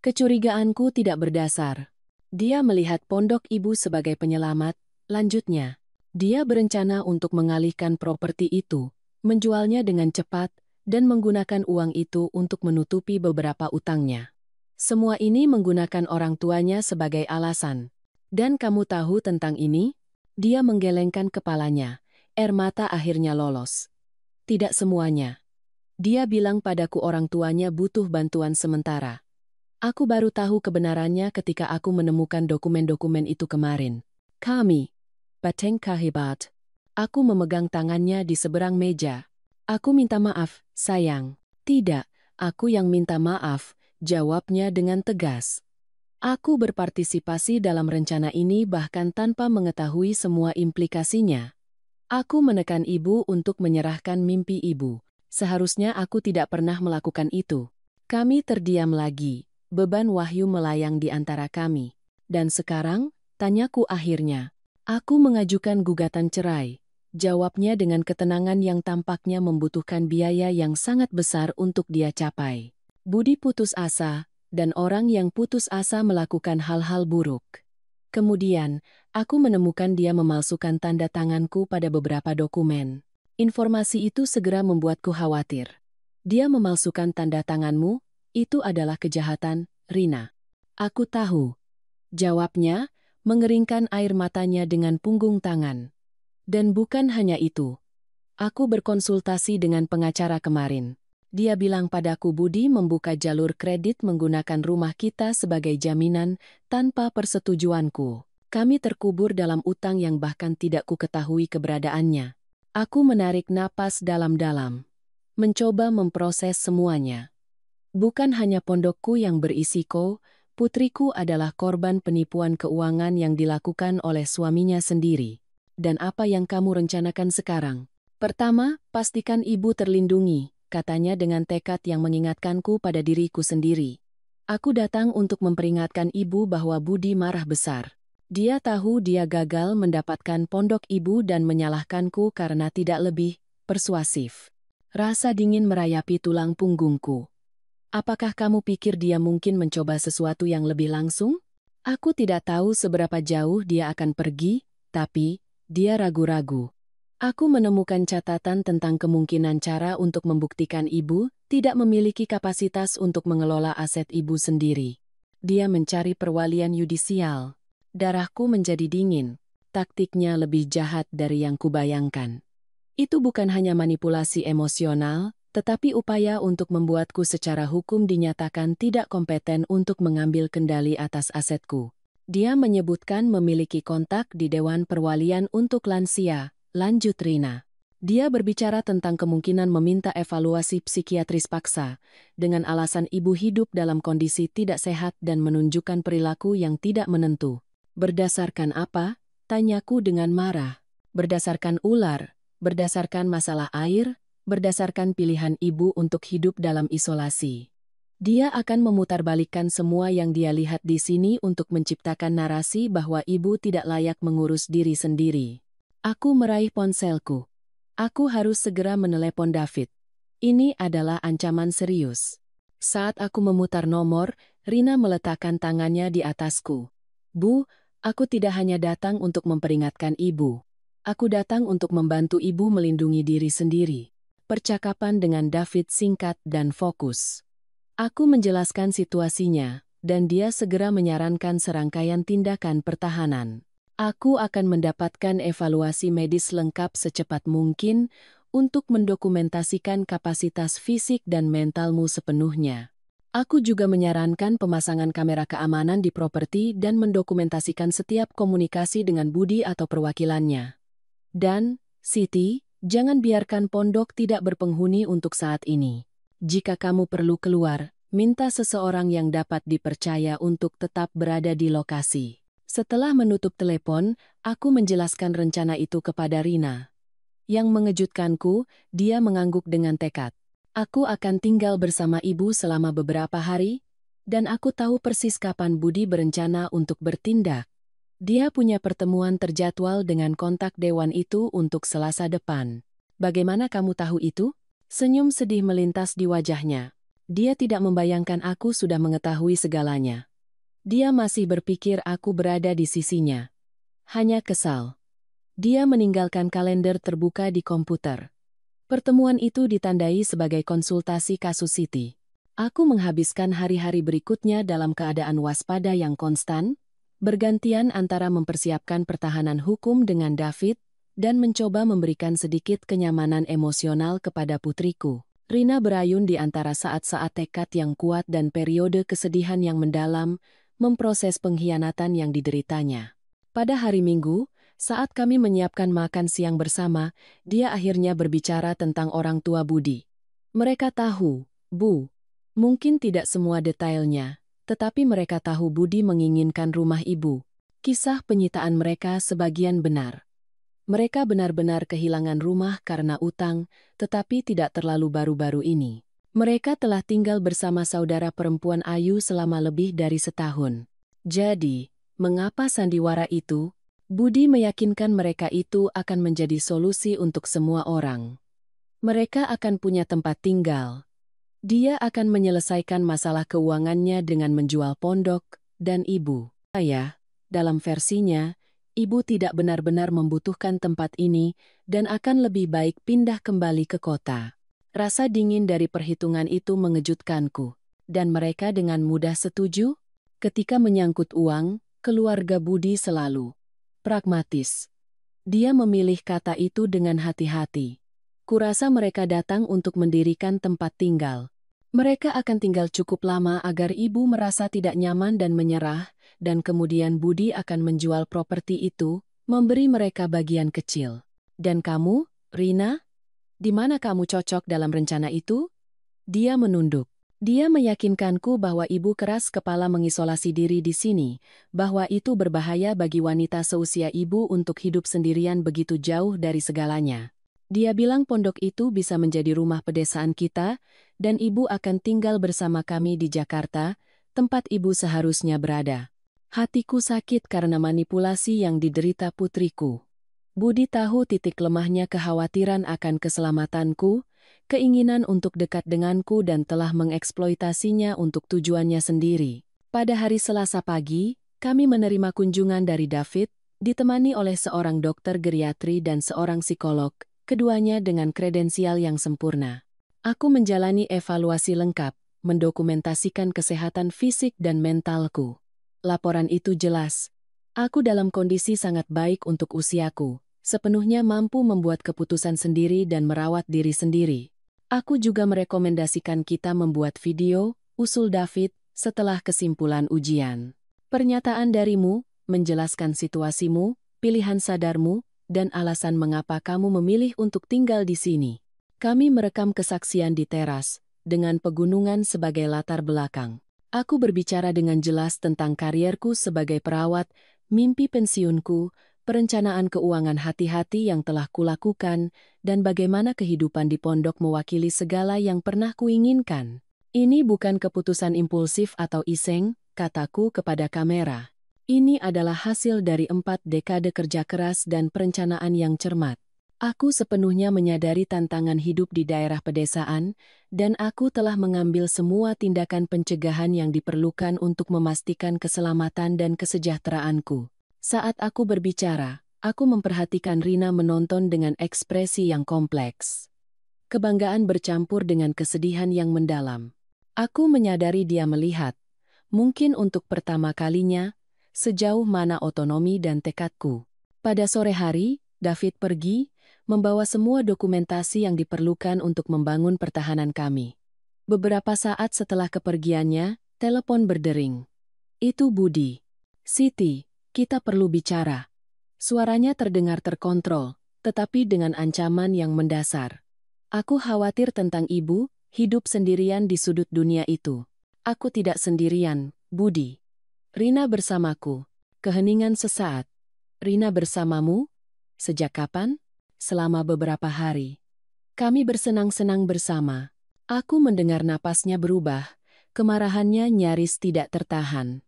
Kecurigaanku tidak berdasar. Dia melihat pondok ibu sebagai penyelamat, lanjutnya. Dia berencana untuk mengalihkan properti itu, menjualnya dengan cepat, dan menggunakan uang itu untuk menutupi beberapa utangnya. Semua ini menggunakan orang tuanya sebagai alasan. Dan kamu tahu tentang ini? Dia menggelengkan kepalanya. Air mata akhirnya lolos. Tidak semuanya. Dia bilang padaku orang tuanya butuh bantuan sementara. Aku baru tahu kebenarannya ketika aku menemukan dokumen-dokumen itu kemarin. Kami. Bateng kahibat. Aku memegang tangannya di seberang meja. Aku minta maaf, sayang. Tidak, aku yang minta maaf, jawabnya dengan tegas. Aku berpartisipasi dalam rencana ini bahkan tanpa mengetahui semua implikasinya. Aku menekan ibu untuk menyerahkan mimpi ibu. Seharusnya aku tidak pernah melakukan itu. Kami terdiam lagi, beban wahyu melayang di antara kami. Dan sekarang, tanyaku akhirnya. Aku mengajukan gugatan cerai. Jawabnya dengan ketenangan yang tampaknya membutuhkan biaya yang sangat besar untuk dia capai. Budi putus asa, dan orang yang putus asa melakukan hal-hal buruk. Kemudian, aku menemukan dia memalsukan tanda tanganku pada beberapa dokumen. Informasi itu segera membuatku khawatir. Dia memalsukan tanda tanganmu, itu adalah kejahatan, Rina. Aku tahu. Jawabnya, mengeringkan air matanya dengan punggung tangan. Dan bukan hanya itu. Aku berkonsultasi dengan pengacara kemarin. Dia bilang padaku Budi membuka jalur kredit menggunakan rumah kita sebagai jaminan tanpa persetujuanku. Kami terkubur dalam utang yang bahkan tidak ku ketahui keberadaannya. Aku menarik napas dalam-dalam. Mencoba memproses semuanya. Bukan hanya pondokku yang berisiko, putriku adalah korban penipuan keuangan yang dilakukan oleh suaminya sendiri. Dan apa yang kamu rencanakan sekarang? Pertama, pastikan ibu terlindungi, katanya dengan tekad yang mengingatkanku pada diriku sendiri. Aku datang untuk memperingatkan ibu bahwa Budi marah besar. Dia tahu dia gagal mendapatkan pondok ibu dan menyalahkanku karena tidak lebih persuasif. Rasa dingin merayapi tulang punggungku. Apakah kamu pikir dia mungkin mencoba sesuatu yang lebih langsung? Aku tidak tahu seberapa jauh dia akan pergi, tapi dia ragu-ragu. Aku menemukan catatan tentang kemungkinan cara untuk membuktikan ibu tidak memiliki kapasitas untuk mengelola aset ibu sendiri. Dia mencari perwalian yudisial. Darahku menjadi dingin. Taktiknya lebih jahat dari yang kubayangkan. Itu bukan hanya manipulasi emosional, tetapi upaya untuk membuatku secara hukum dinyatakan tidak kompeten untuk mengambil kendali atas asetku. Dia menyebutkan memiliki kontak di Dewan Perwalian untuk Lansia, lanjut Rina. Dia berbicara tentang kemungkinan meminta evaluasi psikiatris paksa, dengan alasan ibu hidup dalam kondisi tidak sehat dan menunjukkan perilaku yang tidak menentu. Berdasarkan apa? Tanyaku dengan marah. Berdasarkan ular, berdasarkan masalah air, berdasarkan pilihan ibu untuk hidup dalam isolasi. Dia akan memutarbalikkan semua yang dia lihat di sini untuk menciptakan narasi bahwa ibu tidak layak mengurus diri sendiri. Aku meraih ponselku. Aku harus segera menelepon David. Ini adalah ancaman serius. Saat aku memutar nomor, Rina meletakkan tangannya di atasku. Bu, aku tidak hanya datang untuk memperingatkan ibu. Aku datang untuk membantu ibu melindungi diri sendiri. Percakapan dengan David singkat dan fokus. Aku menjelaskan situasinya, dan dia segera menyarankan serangkaian tindakan pertahanan. Aku akan mendapatkan evaluasi medis lengkap secepat mungkin untuk mendokumentasikan kapasitas fisik dan mentalmu sepenuhnya. Aku juga menyarankan pemasangan kamera keamanan di properti dan mendokumentasikan setiap komunikasi dengan Budi atau perwakilannya. Dan, Siti, jangan biarkan pondok tidak berpenghuni untuk saat ini. Jika kamu perlu keluar, minta seseorang yang dapat dipercaya untuk tetap berada di lokasi. Setelah menutup telepon, aku menjelaskan rencana itu kepada Rina. Yang mengejutkanku, dia mengangguk dengan tekad. Aku akan tinggal bersama ibu selama beberapa hari, dan aku tahu persis kapan Budi berencana untuk bertindak. Dia punya pertemuan terjadwal dengan kontak dewan itu untuk Selasa depan. Bagaimana kamu tahu itu? Senyum sedih melintas di wajahnya. Dia tidak membayangkan aku sudah mengetahui segalanya. Dia masih berpikir aku berada di sisinya. Hanya kesal. Dia meninggalkan kalender terbuka di komputer. Pertemuan itu ditandai sebagai konsultasi kasus Siti. Aku menghabiskan hari-hari berikutnya dalam keadaan waspada yang konstan, bergantian antara mempersiapkan pertahanan hukum dengan David, dan mencoba memberikan sedikit kenyamanan emosional kepada putriku. Rina berayun di antara saat-saat tekad yang kuat dan periode kesedihan yang mendalam, memproses pengkhianatan yang dideritanya. Pada hari Minggu, saat kami menyiapkan makan siang bersama, dia akhirnya berbicara tentang orang tua Budi. Mereka tahu, Bu. Mungkin tidak semua detailnya, tetapi mereka tahu Budi menginginkan rumah ibu. Kisah penyitaan mereka sebagian benar. Mereka benar-benar kehilangan rumah karena utang, tetapi tidak terlalu baru-baru ini. Mereka telah tinggal bersama saudara perempuan Ayu selama lebih dari setahun. Jadi, mengapa sandiwara itu? Budi meyakinkan mereka itu akan menjadi solusi untuk semua orang. Mereka akan punya tempat tinggal. Dia akan menyelesaikan masalah keuangannya dengan menjual pondok dan ibu. Dalam versinya, ibu tidak benar-benar membutuhkan tempat ini dan akan lebih baik pindah kembali ke kota. Rasa dingin dari perhitungan itu mengejutkanku, dan mereka dengan mudah setuju. Ketika menyangkut uang, keluarga Budi selalu pragmatis. Dia memilih kata itu dengan hati-hati. Kurasa mereka datang untuk mendirikan tempat tinggal. Mereka akan tinggal cukup lama agar ibu merasa tidak nyaman dan menyerah, dan kemudian Budi akan menjual properti itu, memberi mereka bagian kecil. Dan kamu, Rina? Di mana kamu cocok dalam rencana itu? Dia menunduk. Dia meyakinkanku bahwa ibu keras kepala mengisolasi diri di sini, bahwa itu berbahaya bagi wanita seusia ibu untuk hidup sendirian begitu jauh dari segalanya. Dia bilang pondok itu bisa menjadi rumah pedesaan kita, dan ibu akan tinggal bersama kami di Jakarta, tempat ibu seharusnya berada. Hatiku sakit karena manipulasi yang diderita putriku. Budi tahu titik lemahnya kekhawatiran akan keselamatanku, keinginan untuk dekat denganku dan telah mengeksploitasinya untuk tujuannya sendiri. Pada hari Selasa pagi, kami menerima kunjungan dari David, ditemani oleh seorang dokter geriatri dan seorang psikolog, keduanya dengan kredensial yang sempurna. Aku menjalani evaluasi lengkap, mendokumentasikan kesehatan fisik dan mentalku. Laporan itu jelas. Aku dalam kondisi sangat baik untuk usiaku, sepenuhnya mampu membuat keputusan sendiri dan merawat diri sendiri. Aku juga merekomendasikan kita membuat video, usul David, setelah kesimpulan ujian. Pernyataan darimu, menjelaskan situasimu, pilihan sadarmu, dan alasan mengapa kamu memilih untuk tinggal di sini. Kami merekam kesaksian di teras, dengan pegunungan sebagai latar belakang. Aku berbicara dengan jelas tentang karierku sebagai perawat, mimpi pensiunku, perencanaan keuangan hati-hati yang telah kulakukan, dan bagaimana kehidupan di pondok mewakili segala yang pernah kuinginkan. Ini bukan keputusan impulsif atau iseng, kataku kepada kamera. Ini adalah hasil dari 4 dekade kerja keras dan perencanaan yang cermat. Aku sepenuhnya menyadari tantangan hidup di daerah pedesaan, dan aku telah mengambil semua tindakan pencegahan yang diperlukan untuk memastikan keselamatan dan kesejahteraanku. Saat aku berbicara, Aku memperhatikan Rina menonton dengan ekspresi yang kompleks. Kebanggaan bercampur dengan kesedihan yang mendalam. Aku menyadari dia melihat, mungkin untuk pertama kalinya, sejauh mana otonomi dan tekadku. Pada sore hari, David pergi, membawa semua dokumentasi yang diperlukan untuk membangun pertahanan kami. Beberapa saat setelah kepergiannya, telepon berdering. Itu Budi. Siti, kita perlu bicara. Suaranya terdengar terkontrol, tetapi dengan ancaman yang mendasar. Aku khawatir tentang ibu, hidup sendirian di sudut dunia itu. Aku tidak sendirian, Budi. Rina bersamaku. Keheningan sesaat. Rina bersamamu? Sejak kapan? Selama beberapa hari. Kami bersenang-senang bersama. Aku mendengar napasnya berubah, kemarahannya nyaris tidak tertahan.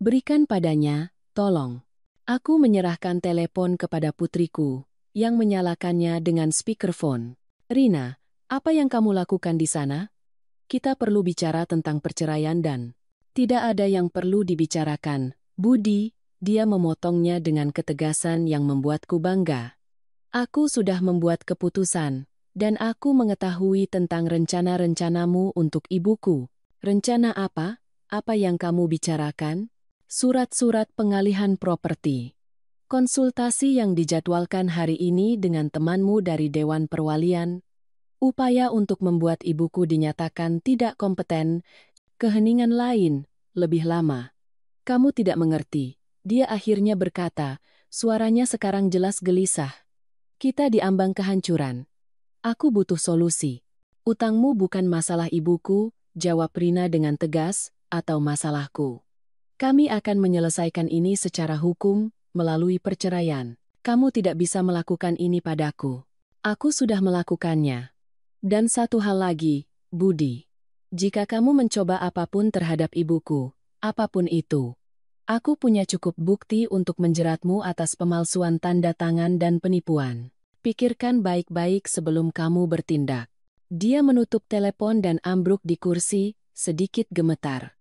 Berikan padanya, tolong. Aku menyerahkan telepon kepada putriku, yang menyalakannya dengan speakerphone. Rina, apa yang kamu lakukan di sana? Kita perlu bicara tentang perceraian dan... Tidak ada yang perlu dibicarakan, Budi, dia memotongnya dengan ketegasan yang membuatku bangga. Aku sudah membuat keputusan, dan aku mengetahui tentang rencana-rencanamu untuk ibuku. Rencana apa? Apa yang kamu bicarakan? Surat-surat pengalihan properti. Konsultasi yang dijadwalkan hari ini dengan temanmu dari Dewan Perwalian. Upaya untuk membuat ibuku dinyatakan tidak kompeten. Keheningan lain, lebih lama. Kamu tidak mengerti. Dia akhirnya berkata, suaranya sekarang jelas gelisah. Kita diambang kehancuran. Aku butuh solusi. Utangmu bukan masalah ibuku, jawab Rina dengan tegas, atau masalahku. Kami akan menyelesaikan ini secara hukum, melalui perceraian. Kamu tidak bisa melakukan ini padaku. Aku sudah melakukannya. Dan satu hal lagi, Budi. Jika kamu mencoba apapun terhadap ibuku, apapun itu, aku punya cukup bukti untuk menjeratmu atas pemalsuan tanda tangan dan penipuan. Pikirkan baik-baik sebelum kamu bertindak. Dia menutup telepon dan ambruk di kursi, sedikit gemetar.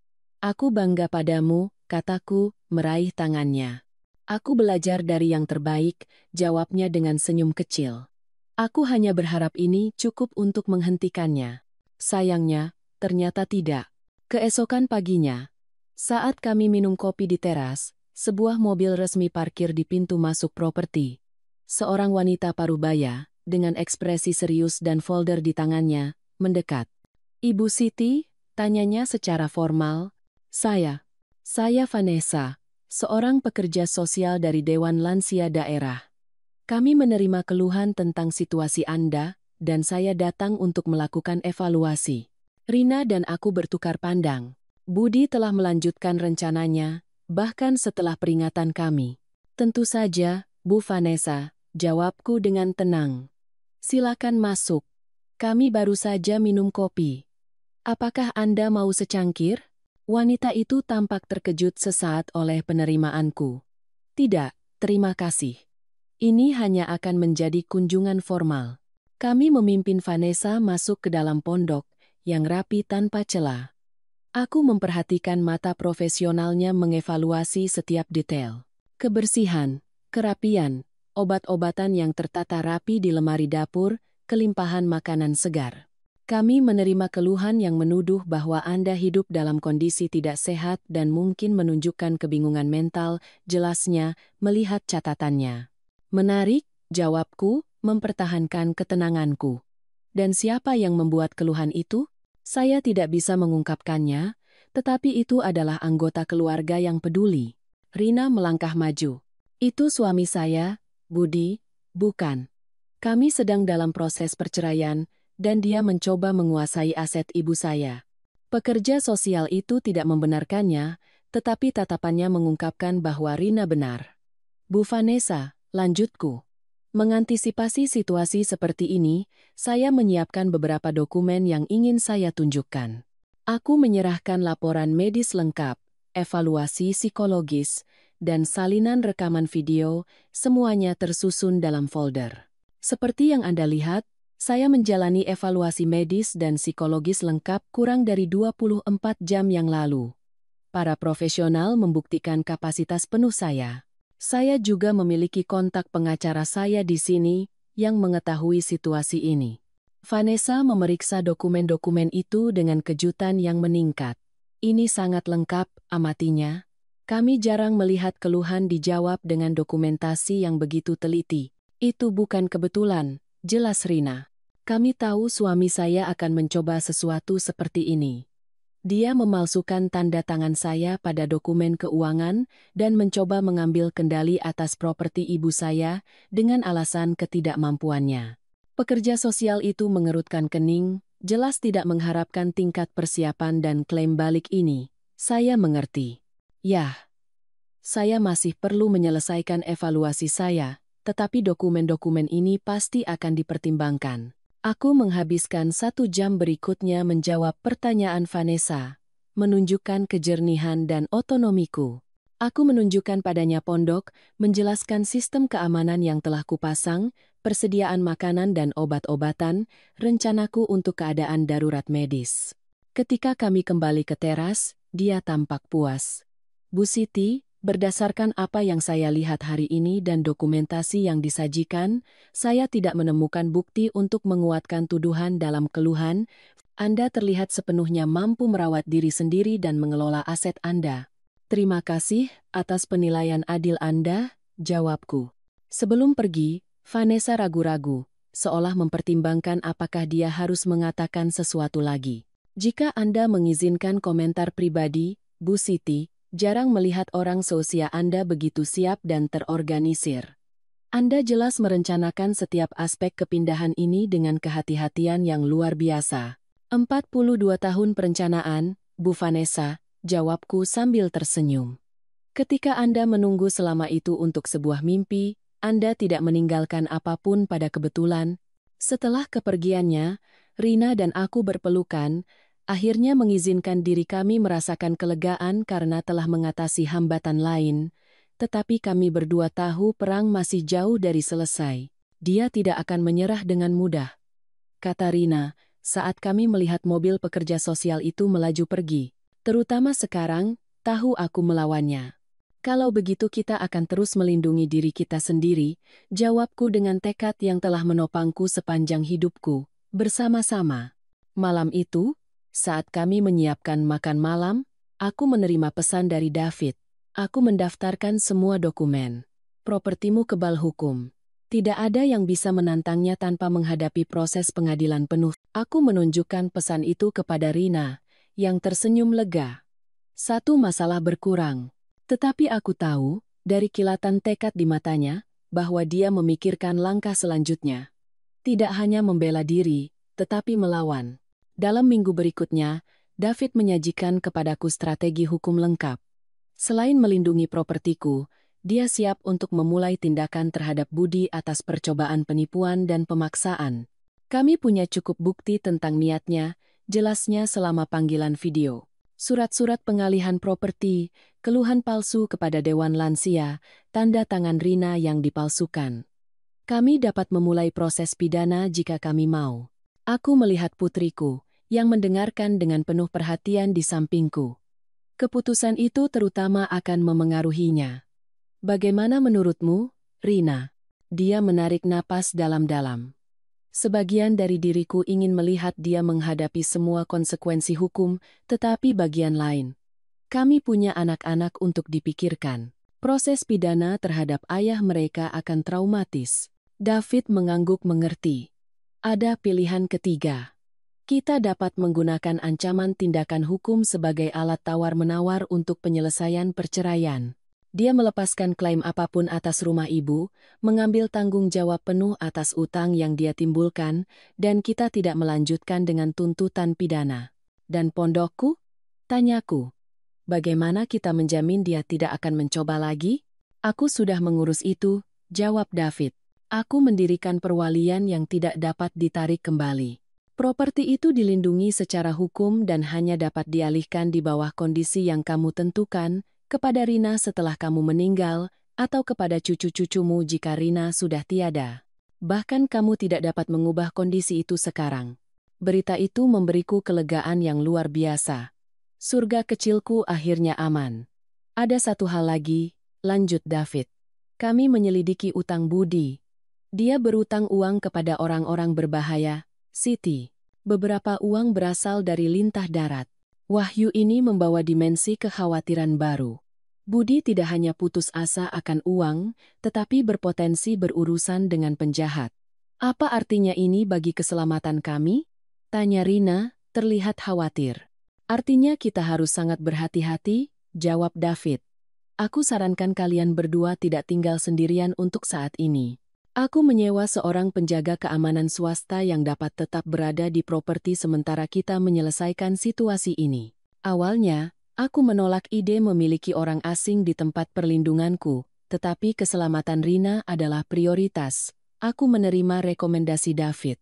Aku bangga padamu, kataku, meraih tangannya. Aku belajar dari yang terbaik, jawabnya dengan senyum kecil. Aku hanya berharap ini cukup untuk menghentikannya. Sayangnya, ternyata tidak. Keesokan paginya, saat kami minum kopi di teras, sebuah mobil resmi parkir di pintu masuk properti. Seorang wanita parubaya, dengan ekspresi serius dan folder di tangannya, mendekat. Ibu Siti, tanyanya secara formal. Saya Vanessa, seorang pekerja sosial dari Dewan Lansia Daerah. Kami menerima keluhan tentang situasi Anda, dan saya datang untuk melakukan evaluasi. Rina dan aku bertukar pandang. Budi telah melanjutkan rencananya, bahkan setelah peringatan kami. Tentu saja, Bu Vanessa, jawabku dengan tenang. Silakan masuk. Kami baru saja minum kopi. Apakah Anda mau secangkir? Wanita itu tampak terkejut sesaat oleh penerimaanku. Tidak, terima kasih. Ini hanya akan menjadi kunjungan formal. Kami memimpin Vanessa masuk ke dalam pondok, yang rapi tanpa celah. Aku memperhatikan mata profesionalnya mengevaluasi setiap detail. Kebersihan, kerapian, obat-obatan yang tertata rapi di lemari dapur, kelimpahan makanan segar. Kami menerima keluhan yang menuduh bahwa Anda hidup dalam kondisi tidak sehat dan mungkin menunjukkan kebingungan mental, jelasnya, melihat catatannya. Menarik, jawabku, mempertahankan ketenanganku. Dan siapa yang membuat keluhan itu? Saya tidak bisa mengungkapkannya, tetapi itu adalah anggota keluarga yang peduli. Rina melangkah maju. Itu suami saya, Budi, bukan. Kami sedang dalam proses perceraian, dan dia mencoba menguasai aset ibu saya. Pekerja sosial itu tidak membenarkannya, tetapi tatapannya mengungkapkan bahwa Rina benar. Bu Vanessa, lanjutku. Mengantisipasi situasi seperti ini, saya menyiapkan beberapa dokumen yang ingin saya tunjukkan. Aku menyerahkan laporan medis lengkap, evaluasi psikologis, dan salinan rekaman video, semuanya tersusun dalam folder. Seperti yang Anda lihat, saya menjalani evaluasi medis dan psikologis lengkap kurang dari 24 jam yang lalu. Para profesional membuktikan kapasitas penuh saya. Saya juga memiliki kontak pengacara saya di sini yang mengetahui situasi ini. Vanessa memeriksa dokumen-dokumen itu dengan kejutan yang meningkat. Ini sangat lengkap, amatinya. Kami jarang melihat keluhan dijawab dengan dokumentasi yang begitu teliti. Itu bukan kebetulan, jelas Rina. Kami tahu suami saya akan mencoba sesuatu seperti ini. Dia memalsukan tanda tangan saya pada dokumen keuangan dan mencoba mengambil kendali atas properti ibu saya dengan alasan ketidakmampuannya. Pekerja sosial itu mengerutkan kening, jelas tidak mengharapkan tingkat persiapan dan klaim balik ini. Saya mengerti. Yah, saya masih perlu menyelesaikan evaluasi saya, tetapi dokumen-dokumen ini pasti akan dipertimbangkan. Aku menghabiskan 1 jam berikutnya menjawab pertanyaan Vanessa, menunjukkan kejernihan dan otonomiku. Aku menunjukkan padanya pondok, menjelaskan sistem keamanan yang telah kupasang, persediaan makanan dan obat-obatan, rencanaku untuk keadaan darurat medis. Ketika kami kembali ke teras, dia tampak puas. Bu Siti, berdasarkan apa yang saya lihat hari ini dan dokumentasi yang disajikan, saya tidak menemukan bukti untuk menguatkan tuduhan dalam keluhan. Anda terlihat sepenuhnya mampu merawat diri sendiri dan mengelola aset Anda. Terima kasih atas penilaian adil Anda, jawabku. Sebelum pergi, Vanessa ragu-ragu, seolah mempertimbangkan apakah dia harus mengatakan sesuatu lagi. Jika Anda mengizinkan komentar pribadi, Bu Siti, jarang melihat orang seusia Anda begitu siap dan terorganisir. Anda jelas merencanakan setiap aspek kepindahan ini dengan kehati-hatian yang luar biasa. 42 tahun perencanaan, Bu Vanessa, jawabku sambil tersenyum. Ketika Anda menunggu selama itu untuk sebuah mimpi, Anda tidak meninggalkan apapun pada kebetulan. Setelah kepergiannya, Rina dan aku berpelukan, akhirnya mengizinkan diri kami merasakan kelegaan karena telah mengatasi hambatan lain, tetapi kami berdua tahu perang masih jauh dari selesai. Dia tidak akan menyerah dengan mudah, kata Rina, saat kami melihat mobil pekerja sosial itu melaju pergi. Terutama sekarang, tahu aku melawannya. Kalau begitu kita akan terus melindungi diri kita sendiri, jawabku dengan tekad yang telah menopangku sepanjang hidupku, bersama-sama. Malam itu, saat kami menyiapkan makan malam, aku menerima pesan dari David. Aku mendaftarkan semua dokumen. Propertimu kebal hukum. Tidak ada yang bisa menantangnya tanpa menghadapi proses pengadilan penuh. Aku menunjukkan pesan itu kepada Rina, yang tersenyum lega. Satu masalah berkurang. Tetapi aku tahu, dari kilatan tekad di matanya, bahwa dia memikirkan langkah selanjutnya. Tidak hanya membela diri, tetapi melawan. Dalam minggu berikutnya, David menyajikan kepadaku strategi hukum lengkap. Selain melindungi propertiku, dia siap untuk memulai tindakan terhadap Budi atas percobaan penipuan dan pemaksaan. Kami punya cukup bukti tentang niatnya, jelasnya selama panggilan video. Surat-surat pengalihan properti, keluhan palsu kepada Dewan Lansia, tanda tangan Rina yang dipalsukan. Kami dapat memulai proses pidana jika kami mau. Aku melihat putriku, yang mendengarkan dengan penuh perhatian di sampingku. Keputusan itu terutama akan memengaruhinya. Bagaimana menurutmu, Rina? Dia menarik napas dalam-dalam. Sebagian dari diriku ingin melihat dia menghadapi semua konsekuensi hukum, tetapi bagian lain. Kami punya anak-anak untuk dipikirkan. Proses pidana terhadap ayah mereka akan traumatis. David mengangguk mengerti. Ada pilihan ketiga. Kita dapat menggunakan ancaman tindakan hukum sebagai alat tawar-menawar untuk penyelesaian perceraian. Dia melepaskan klaim apapun atas rumah ibu, mengambil tanggung jawab penuh atas utang yang dia timbulkan, dan kita tidak melanjutkan dengan tuntutan pidana. Dan pondokku? Tanyaku. Bagaimana kita menjamin dia tidak akan mencoba lagi? Aku sudah mengurus itu, jawab David. Aku mendirikan perwalian yang tidak dapat ditarik kembali. Properti itu dilindungi secara hukum dan hanya dapat dialihkan di bawah kondisi yang kamu tentukan, kepada Rina setelah kamu meninggal, atau kepada cucu-cucumu jika Rina sudah tiada. Bahkan kamu tidak dapat mengubah kondisi itu sekarang. Berita itu memberiku kelegaan yang luar biasa. Surga kecilku akhirnya aman. Ada satu hal lagi, lanjut David. Kami menyelidiki utang budi. Dia berutang uang kepada orang-orang berbahaya, Siti. Beberapa uang berasal dari lintah darat. Wahyu ini membawa dimensi kekhawatiran baru. Budi tidak hanya putus asa akan uang, tetapi berpotensi berurusan dengan penjahat. Apa artinya ini bagi keselamatan kami? Tanya Rina, terlihat khawatir. Artinya kita harus sangat berhati-hati, jawab David. Aku sarankan kalian berdua tidak tinggal sendirian untuk saat ini. Aku menyewa seorang penjaga keamanan swasta yang dapat tetap berada di properti sementara kita menyelesaikan situasi ini. Awalnya, aku menolak ide memiliki orang asing di tempat perlindunganku, tetapi keselamatan Rina adalah prioritas. Aku menerima rekomendasi David.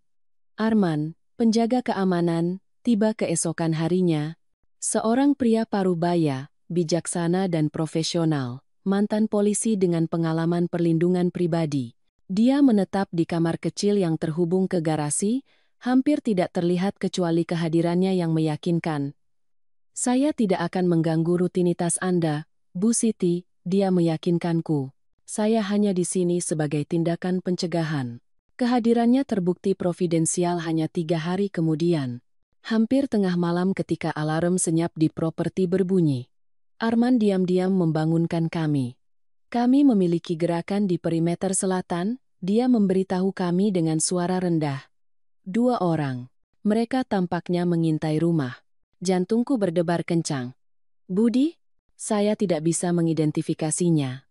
Arman, penjaga keamanan, tiba keesokan harinya. Seorang pria parubaya, bijaksana dan profesional, mantan polisi dengan pengalaman perlindungan pribadi. Dia menetap di kamar kecil yang terhubung ke garasi, hampir tidak terlihat kecuali kehadirannya yang meyakinkan. Saya tidak akan mengganggu rutinitas Anda, Bu Siti, dia meyakinkanku. Saya hanya di sini sebagai tindakan pencegahan. Kehadirannya terbukti providensial hanya 3 hari kemudian. Hampir tengah malam ketika alarm senyap di properti berbunyi. Arman diam-diam membangunkan kami. Kami memiliki gerakan di perimeter selatan, dia memberitahu kami dengan suara rendah. 2 orang. Mereka tampaknya mengintai rumah. Jantungku berdebar kencang. Budi? Saya tidak bisa mengidentifikasinya.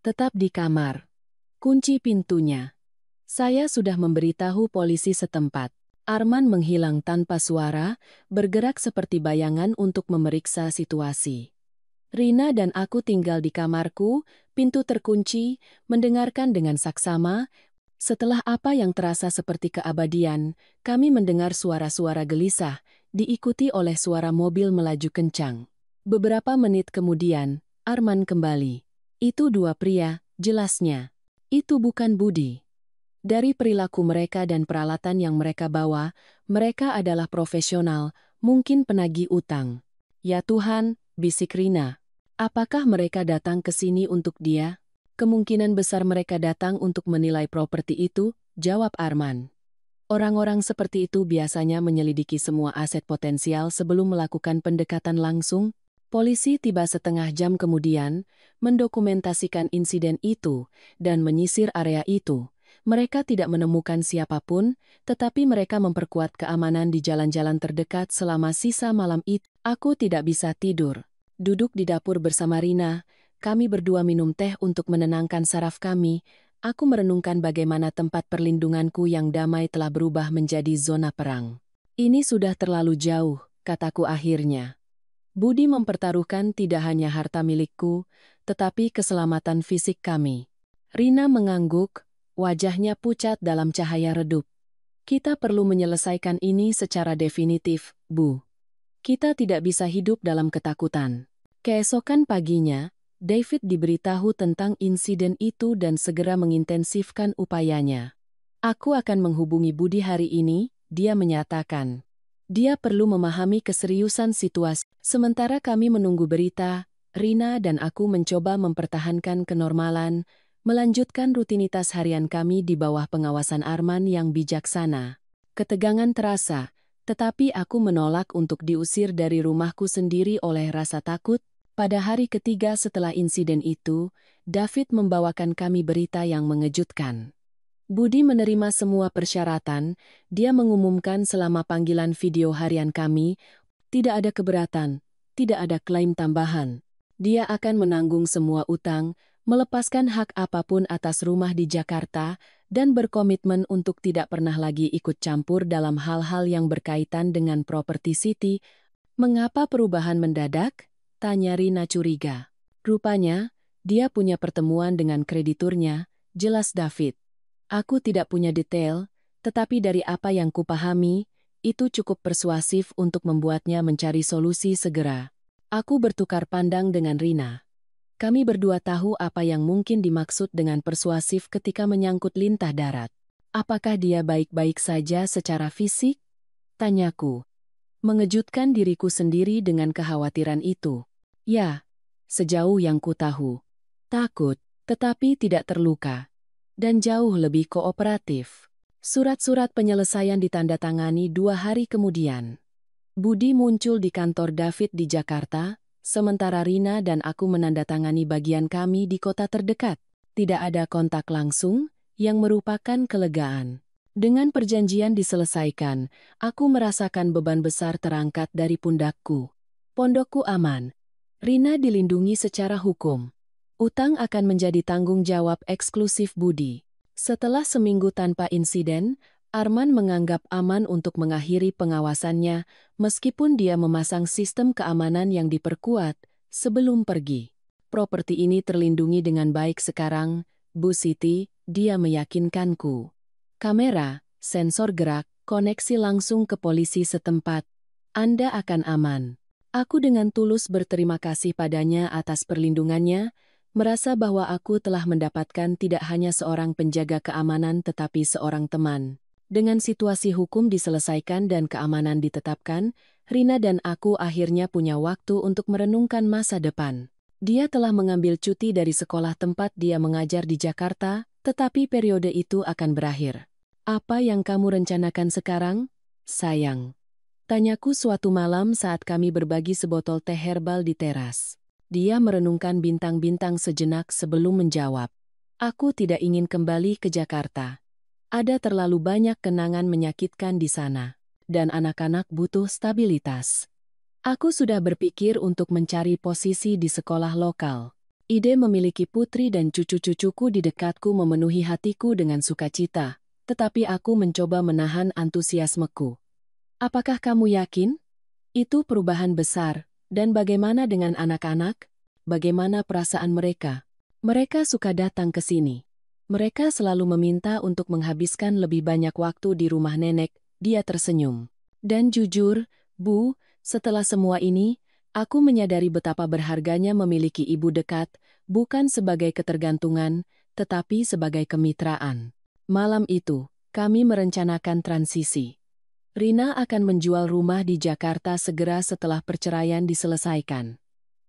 Tetap di kamar. Kunci pintunya. Saya sudah memberitahu polisi setempat. Arman menghilang tanpa suara, bergerak seperti bayangan untuk memeriksa situasi. Rina dan aku tinggal di kamarku, pintu terkunci, mendengarkan dengan saksama. Setelah apa yang terasa seperti keabadian, kami mendengar suara-suara gelisah, diikuti oleh suara mobil melaju kencang. Beberapa menit kemudian, Arman kembali. Itu 2 pria, jelasnya. Itu bukan Budi. Dari perilaku mereka dan peralatan yang mereka bawa, mereka adalah profesional, mungkin penagih utang. Ya Tuhan, bisik Rina. Apakah mereka datang ke sini untuk dia? Kemungkinan besar mereka datang untuk menilai properti itu, jawab Arman. Orang-orang seperti itu biasanya menyelidiki semua aset potensial sebelum melakukan pendekatan langsung. Polisi tiba setengah jam kemudian, mendokumentasikan insiden itu, dan menyisir area itu. Mereka tidak menemukan siapapun, tetapi mereka memperkuat keamanan di jalan-jalan terdekat selama sisa malam itu. Aku tidak bisa tidur. Duduk di dapur bersama Rina, kami berdua minum teh untuk menenangkan saraf kami. Aku merenungkan bagaimana tempat perlindunganku yang damai telah berubah menjadi zona perang. Ini sudah terlalu jauh, kataku akhirnya. Budi mempertaruhkan tidak hanya harta milikku, tetapi keselamatan fisik kami. Rina mengangguk, wajahnya pucat dalam cahaya redup. Kita perlu menyelesaikan ini secara definitif, Bu. Kita tidak bisa hidup dalam ketakutan. Keesokan paginya, David diberitahu tentang insiden itu dan segera mengintensifkan upayanya. Aku akan menghubungi Budi hari ini, dia menyatakan. Dia perlu memahami keseriusan situasi. Sementara kami menunggu berita, Rina dan aku mencoba mempertahankan kenormalan, melanjutkan rutinitas harian kami di bawah pengawasan Arman yang bijaksana. Ketegangan terasa, tetapi aku menolak untuk diusir dari rumahku sendiri oleh rasa takut. Pada hari ketiga setelah insiden itu, David membawakan kami berita yang mengejutkan. Budi menerima semua persyaratan, dia mengumumkan selama panggilan video harian kami, tidak ada keberatan, tidak ada klaim tambahan. Dia akan menanggung semua utang, melepaskan hak apapun atas rumah di Jakarta, dan berkomitmen untuk tidak pernah lagi ikut campur dalam hal-hal yang berkaitan dengan properti Siti. Mengapa perubahan mendadak? Tanya Rina curiga. Rupanya, dia punya pertemuan dengan krediturnya, jelas David. Aku tidak punya detail, tetapi dari apa yang kupahami, itu cukup persuasif untuk membuatnya mencari solusi segera. Aku bertukar pandang dengan Rina. Kami berdua tahu apa yang mungkin dimaksud dengan persuasif ketika menyangkut lintah darat. Apakah dia baik-baik saja secara fisik? Tanyaku. Mengejutkan diriku sendiri dengan kekhawatiran itu. Ya, sejauh yang ku tahu. Takut. tetapi tidak terluka, dan jauh lebih kooperatif. Surat-surat penyelesaian ditandatangani 2 hari kemudian. Budi muncul di kantor David di Jakarta, sementara Rina dan aku menandatangani bagian kami di kota terdekat. Tidak ada kontak langsung, yang merupakan kelegaan. Dengan perjanjian diselesaikan, aku merasakan beban besar terangkat dari pundakku. Pondokku aman. Rina dilindungi secara hukum. Utang akan menjadi tanggung jawab eksklusif Budi. Setelah seminggu tanpa insiden, Arman menganggap aman untuk mengakhiri pengawasannya, meskipun dia memasang sistem keamanan yang diperkuat sebelum pergi. Properti ini terlindungi dengan baik sekarang, Bu Siti, dia meyakinkanku. Kamera, sensor gerak, koneksi langsung ke polisi setempat. Anda akan aman. Aku dengan tulus berterima kasih padanya atas perlindungannya, merasa bahwa aku telah mendapatkan tidak hanya seorang penjaga keamanan tetapi seorang teman. Dengan situasi hukum diselesaikan dan keamanan ditetapkan, Rina dan aku akhirnya punya waktu untuk merenungkan masa depan. Dia telah mengambil cuti dari sekolah tempat dia mengajar di Jakarta, tetapi periode itu akan berakhir. Apa yang kamu rencanakan sekarang, sayang? Tanyaku suatu malam saat kami berbagi sebotol teh herbal di teras. Dia merenungkan bintang-bintang sejenak sebelum menjawab. Aku tidak ingin kembali ke Jakarta. Ada terlalu banyak kenangan menyakitkan di sana. Dan anak-anak butuh stabilitas. Aku sudah berpikir untuk mencari posisi di sekolah lokal. Ide memiliki putri dan cucu-cucuku di dekatku memenuhi hatiku dengan sukacita, tetapi aku mencoba menahan antusiasmeku. Apakah kamu yakin? Itu perubahan besar. Dan bagaimana dengan anak-anak? Bagaimana perasaan mereka? Mereka suka datang ke sini. Mereka selalu meminta untuk menghabiskan lebih banyak waktu di rumah nenek, dia tersenyum. Dan jujur, Bu, setelah semua ini, aku menyadari betapa berharganya memiliki ibu dekat, bukan sebagai ketergantungan, tetapi sebagai kemitraan. Malam itu, kami merencanakan transisi. Rina akan menjual rumah di Jakarta segera setelah perceraian diselesaikan.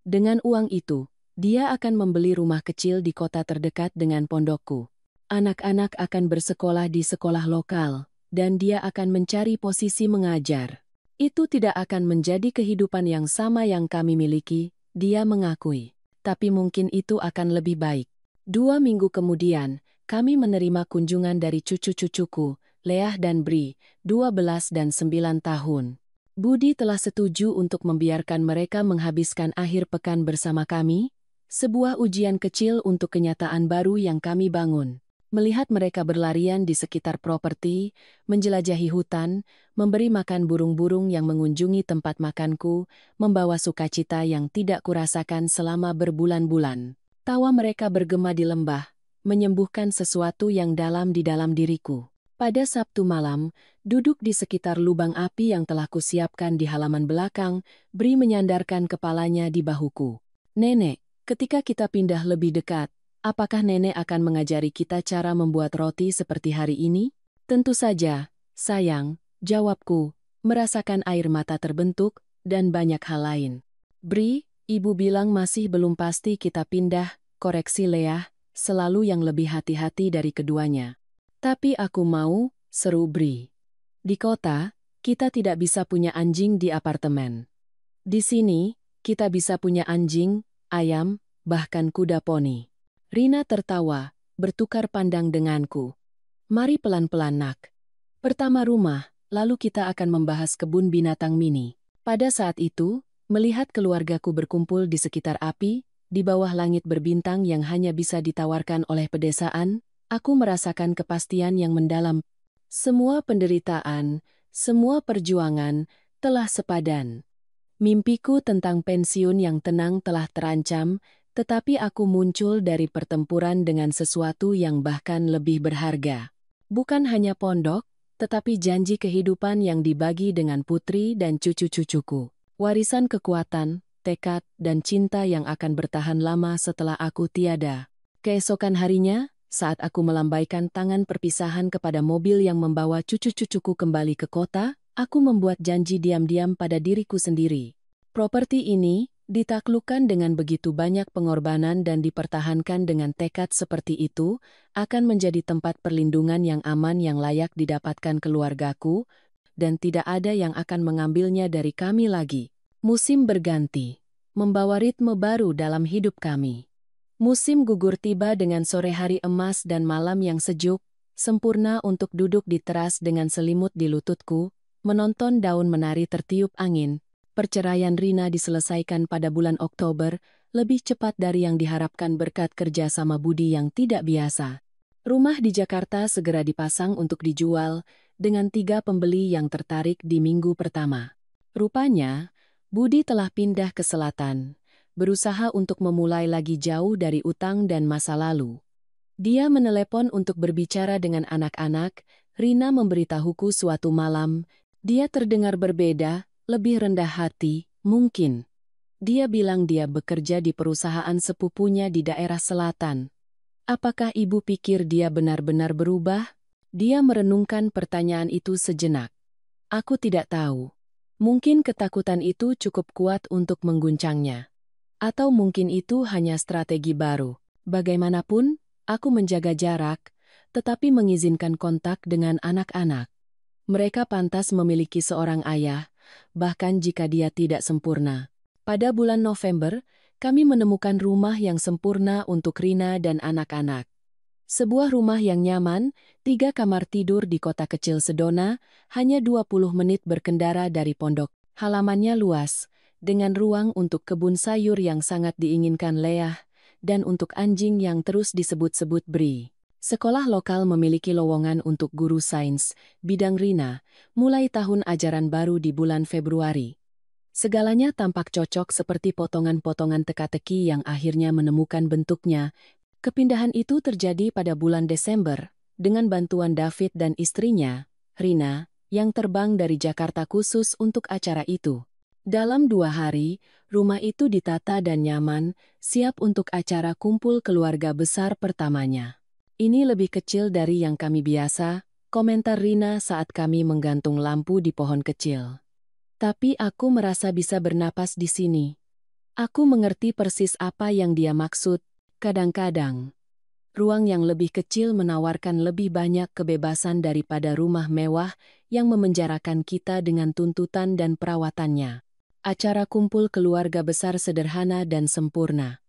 Dengan uang itu, dia akan membeli rumah kecil di kota terdekat dengan pondokku. Anak-anak akan bersekolah di sekolah lokal, dan dia akan mencari posisi mengajar. Itu tidak akan menjadi kehidupan yang sama yang kami miliki, dia mengakui. Tapi mungkin itu akan lebih baik. 2 minggu kemudian, kami menerima kunjungan dari cucu-cucuku, Leah dan Bri, 12 dan 9 tahun. Budi telah setuju untuk membiarkan mereka menghabiskan akhir pekan bersama kami, sebuah ujian kecil untuk kenyataan baru yang kami bangun. Melihat mereka berlarian di sekitar properti, menjelajahi hutan, memberi makan burung-burung yang mengunjungi tempat makanku, membawa sukacita yang tidak kurasakan selama berbulan-bulan. Tawa mereka bergema di lembah, menyembuhkan sesuatu yang dalam di dalam diriku. Pada Sabtu malam, duduk di sekitar lubang api yang telah kusiapkan di halaman belakang, Bri menyandarkan kepalanya di bahuku. Nenek, ketika kita pindah lebih dekat, apakah nenek akan mengajari kita cara membuat roti seperti hari ini? Tentu saja, sayang, jawabku, merasakan air mata terbentuk, dan banyak hal lain. Bri, ibu bilang masih belum pasti kita pindah, koreksi Leah, selalu yang lebih hati-hati dari keduanya. Tapi aku mau, seru Bri. Di kota, kita tidak bisa punya anjing di apartemen. Di sini, kita bisa punya anjing, ayam, bahkan kuda poni. Rina tertawa, bertukar pandang denganku. Mari pelan-pelan nak. Pertama rumah, lalu kita akan membahas kebun binatang mini. Pada saat itu, melihat keluargaku berkumpul di sekitar api, di bawah langit berbintang yang hanya bisa ditawarkan oleh pedesaan, aku merasakan kepastian yang mendalam. Semua penderitaan, semua perjuangan, telah sepadan. Mimpiku tentang pensiun yang tenang telah terancam, tetapi aku muncul dari pertempuran dengan sesuatu yang bahkan lebih berharga. Bukan hanya pondok, tetapi janji kehidupan yang dibagi dengan putri dan cucu-cucuku. Warisan kekuatan, tekad, dan cinta yang akan bertahan lama setelah aku tiada. Keesokan harinya, saat aku melambaikan tangan perpisahan kepada mobil yang membawa cucu-cucuku kembali ke kota, aku membuat janji diam-diam pada diriku sendiri. Properti ini, Ditaklukkan dengan begitu banyak pengorbanan dan dipertahankan dengan tekad seperti itu, akan menjadi tempat perlindungan yang aman yang layak didapatkan keluargaku, dan tidak ada yang akan mengambilnya dari kami lagi. Musim berganti, membawa ritme baru dalam hidup kami. Musim gugur tiba dengan sore hari emas dan malam yang sejuk, sempurna untuk duduk di teras dengan selimut di lututku, menonton daun menari tertiup angin. Perceraian Rina diselesaikan pada bulan Oktober, lebih cepat dari yang diharapkan berkat kerja sama Budi yang tidak biasa. Rumah di Jakarta segera dipasang untuk dijual, dengan 3 pembeli yang tertarik di minggu pertama. Rupanya, Budi telah pindah ke selatan, berusaha untuk memulai lagi jauh dari utang dan masa lalu. Dia menelepon untuk berbicara dengan anak-anak. Rina memberitahuku suatu malam, dia terdengar berbeda, lebih rendah hati, mungkin. Dia bilang dia bekerja di perusahaan sepupunya di daerah selatan. Apakah ibu pikir dia benar-benar berubah? Dia merenungkan pertanyaan itu sejenak. Aku tidak tahu. Mungkin ketakutan itu cukup kuat untuk mengguncangnya. Atau mungkin itu hanya strategi baru. Bagaimanapun, aku menjaga jarak, tetapi mengizinkan kontak dengan anak-anak. Mereka pantas memiliki seorang ayah, bahkan jika dia tidak sempurna. Pada bulan November, kami menemukan rumah yang sempurna untuk Rina dan anak-anak. Sebuah rumah yang nyaman, 3 kamar tidur di kota kecil Sedona, hanya 20 menit berkendara dari pondok. Halamannya luas, dengan ruang untuk kebun sayur yang sangat diinginkan Leah, dan untuk anjing yang terus disebut-sebut Bri. Sekolah lokal memiliki lowongan untuk guru sains, bidang Rina, mulai tahun ajaran baru di bulan Februari. Segalanya tampak cocok seperti potongan-potongan teka-teki yang akhirnya menemukan bentuknya. Kepindahan itu terjadi pada bulan Desember, dengan bantuan David dan istrinya, Rina, yang terbang dari Jakarta khusus untuk acara itu. Dalam 2 hari, rumah itu ditata dan nyaman, siap untuk acara kumpul keluarga besar pertamanya. Ini lebih kecil dari yang kami biasa, komentar Rina saat kami menggantung lampu di pohon kecil. Tapi aku merasa bisa bernapas di sini. Aku mengerti persis apa yang dia maksud. Kadang-kadang, ruang yang lebih kecil menawarkan lebih banyak kebebasan daripada rumah mewah yang memenjarakan kita dengan tuntutan dan perawatannya. Acara kumpul keluarga besar sederhana dan sempurna.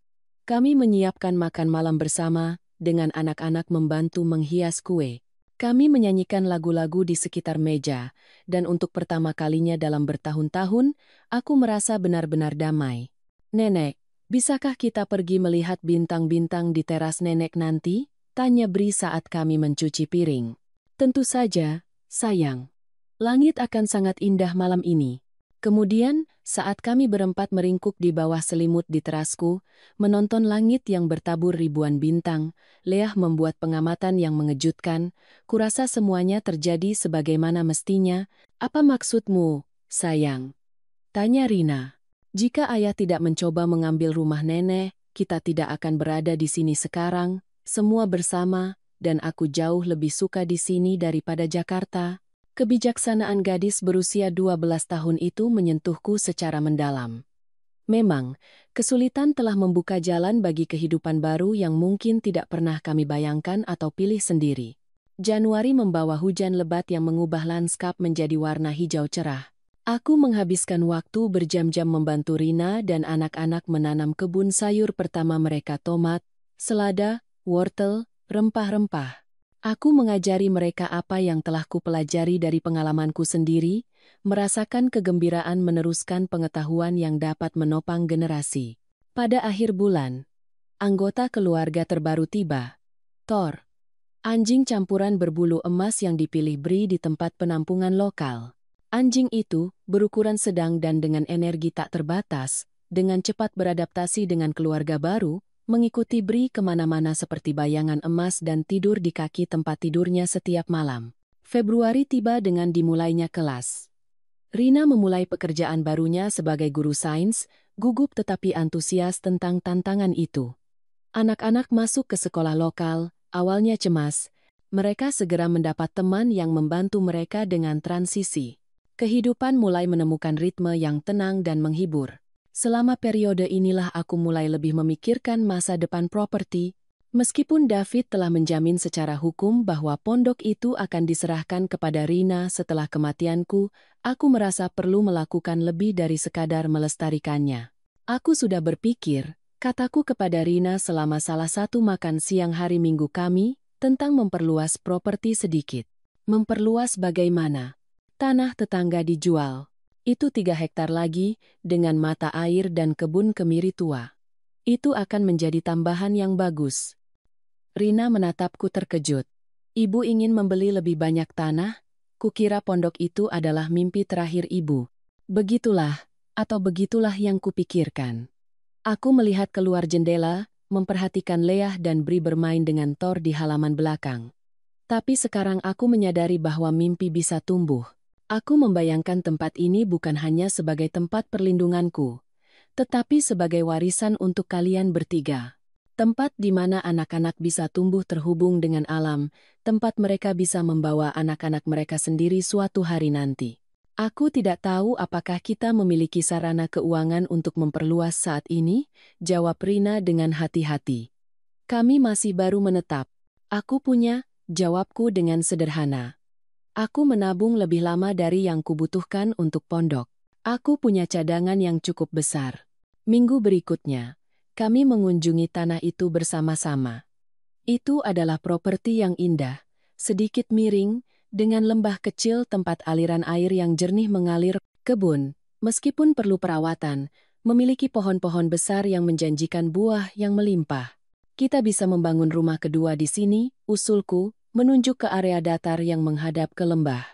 Kami menyiapkan makan malam bersama, dengan anak-anak membantu menghias kue. Kami menyanyikan lagu-lagu di sekitar meja, dan untuk pertama kalinya dalam bertahun-tahun, aku merasa benar-benar damai. Nenek, bisakah kita pergi melihat bintang-bintang di teras nenek nanti? Tanya Bri saat kami mencuci piring. Tentu saja, sayang. Langit akan sangat indah malam ini. Kemudian, saat kami berempat meringkuk di bawah selimut di terasku, menonton langit yang bertabur ribuan bintang, Leah membuat pengamatan yang mengejutkan. Kurasa semuanya terjadi sebagaimana mestinya. Apa maksudmu, sayang? Tanya Rina. Jika ayah tidak mencoba mengambil rumah nenek, kita tidak akan berada di sini sekarang, semua bersama, dan aku jauh lebih suka di sini daripada Jakarta. Kebijaksanaan gadis berusia 12 tahun itu menyentuhku secara mendalam. Memang, kesulitan telah membuka jalan bagi kehidupan baru yang mungkin tidak pernah kami bayangkan atau pilih sendiri. Januari membawa hujan lebat yang mengubah lanskap menjadi warna hijau cerah. Aku menghabiskan waktu berjam-jam membantu Rina dan anak-anak menanam kebun sayur pertama mereka: tomat, selada, wortel, rempah-rempah. Aku mengajari mereka apa yang telah kupelajari dari pengalamanku sendiri, merasakan kegembiraan meneruskan pengetahuan yang dapat menopang generasi. Pada akhir bulan, anggota keluarga terbaru tiba. Thor, anjing campuran berbulu emas yang dipilih Bri di tempat penampungan lokal. Anjing itu berukuran sedang dan dengan energi tak terbatas, dengan cepat beradaptasi dengan keluarga baru, mengikuti Bri kemana-mana seperti bayangan emas dan tidur di kaki tempat tidurnya setiap malam. Februari tiba dengan dimulainya kelas. Rina memulai pekerjaan barunya sebagai guru sains, gugup tetapi antusias tentang tantangan itu. Anak-anak masuk ke sekolah lokal, awalnya cemas. Mereka segera mendapat teman yang membantu mereka dengan transisi. Kehidupan mulai menemukan ritme yang tenang dan menghibur. Selama periode inilah aku mulai lebih memikirkan masa depan properti. Meskipun David telah menjamin secara hukum bahwa pondok itu akan diserahkan kepada Rina setelah kematianku, aku merasa perlu melakukan lebih dari sekadar melestarikannya. Aku sudah berpikir, kataku kepada Rina selama salah satu makan siang hari Minggu kami, tentang memperluas properti sedikit. Memperluas bagaimana? Tanah tetangga dijual. Itu 3 hektar lagi, dengan mata air dan kebun kemiri tua. Itu akan menjadi tambahan yang bagus. Rina menatapku terkejut. Ibu ingin membeli lebih banyak tanah? Kukira pondok itu adalah mimpi terakhir ibu. Begitulah yang kupikirkan. Aku melihat keluar jendela, memperhatikan Leah dan Bri bermain dengan Thor di halaman belakang. Tapi sekarang aku menyadari bahwa mimpi bisa tumbuh. Aku membayangkan tempat ini bukan hanya sebagai tempat perlindunganku, tetapi sebagai warisan untuk kalian bertiga. Tempat di mana anak-anak bisa tumbuh terhubung dengan alam, tempat mereka bisa membawa anak-anak mereka sendiri suatu hari nanti. Aku tidak tahu apakah kita memiliki sarana keuangan untuk memperluas saat ini, jawab Rina dengan hati-hati. Kami masih baru menetap. Aku punya, jawabku dengan sederhana. Aku menabung lebih lama dari yang kubutuhkan untuk pondok. Aku punya cadangan yang cukup besar. Minggu berikutnya, kami mengunjungi tanah itu bersama-sama. Itu adalah properti yang indah, sedikit miring, dengan lembah kecil tempat aliran air yang jernih mengalir, kebun, meskipun perlu perawatan, memiliki pohon-pohon besar yang menjanjikan buah yang melimpah. Kita bisa membangun rumah kedua di sini, usulku, menunjuk ke area datar yang menghadap ke lembah.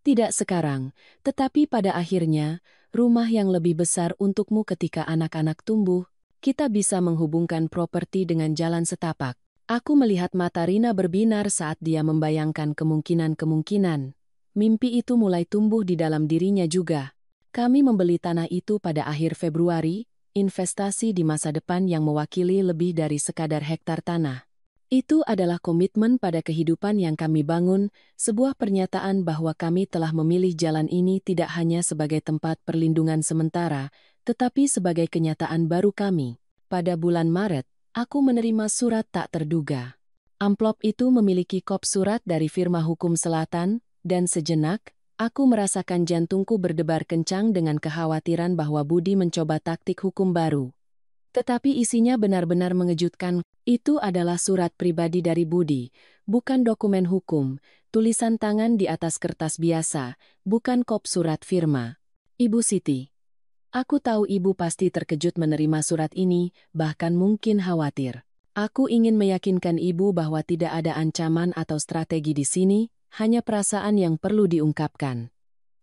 Tidak sekarang, tetapi pada akhirnya, rumah yang lebih besar untukmu ketika anak-anak tumbuh. Kita bisa menghubungkan properti dengan jalan setapak. Aku melihat mata Rina berbinar saat dia membayangkan kemungkinan-kemungkinan. Mimpi itu mulai tumbuh di dalam dirinya juga. Kami membeli tanah itu pada akhir Februari, investasi di masa depan yang mewakili lebih dari sekadar hektar tanah. Itu adalah komitmen pada kehidupan yang kami bangun, sebuah pernyataan bahwa kami telah memilih jalan ini tidak hanya sebagai tempat perlindungan sementara, tetapi sebagai kenyataan baru kami. Pada bulan Maret, aku menerima surat tak terduga. Amplop itu memiliki kop surat dari firma hukum selatan, dan sejenak, aku merasakan jantungku berdebar kencang dengan kekhawatiran bahwa Budi mencoba taktik hukum baru. Tetapi isinya benar-benar mengejutkan. Itu adalah surat pribadi dari Budi, bukan dokumen hukum, tulisan tangan di atas kertas biasa, bukan kop surat firma. Ibu Siti. Aku tahu ibu pasti terkejut menerima surat ini, bahkan mungkin khawatir. Aku ingin meyakinkan ibu bahwa tidak ada ancaman atau strategi di sini, hanya perasaan yang perlu diungkapkan.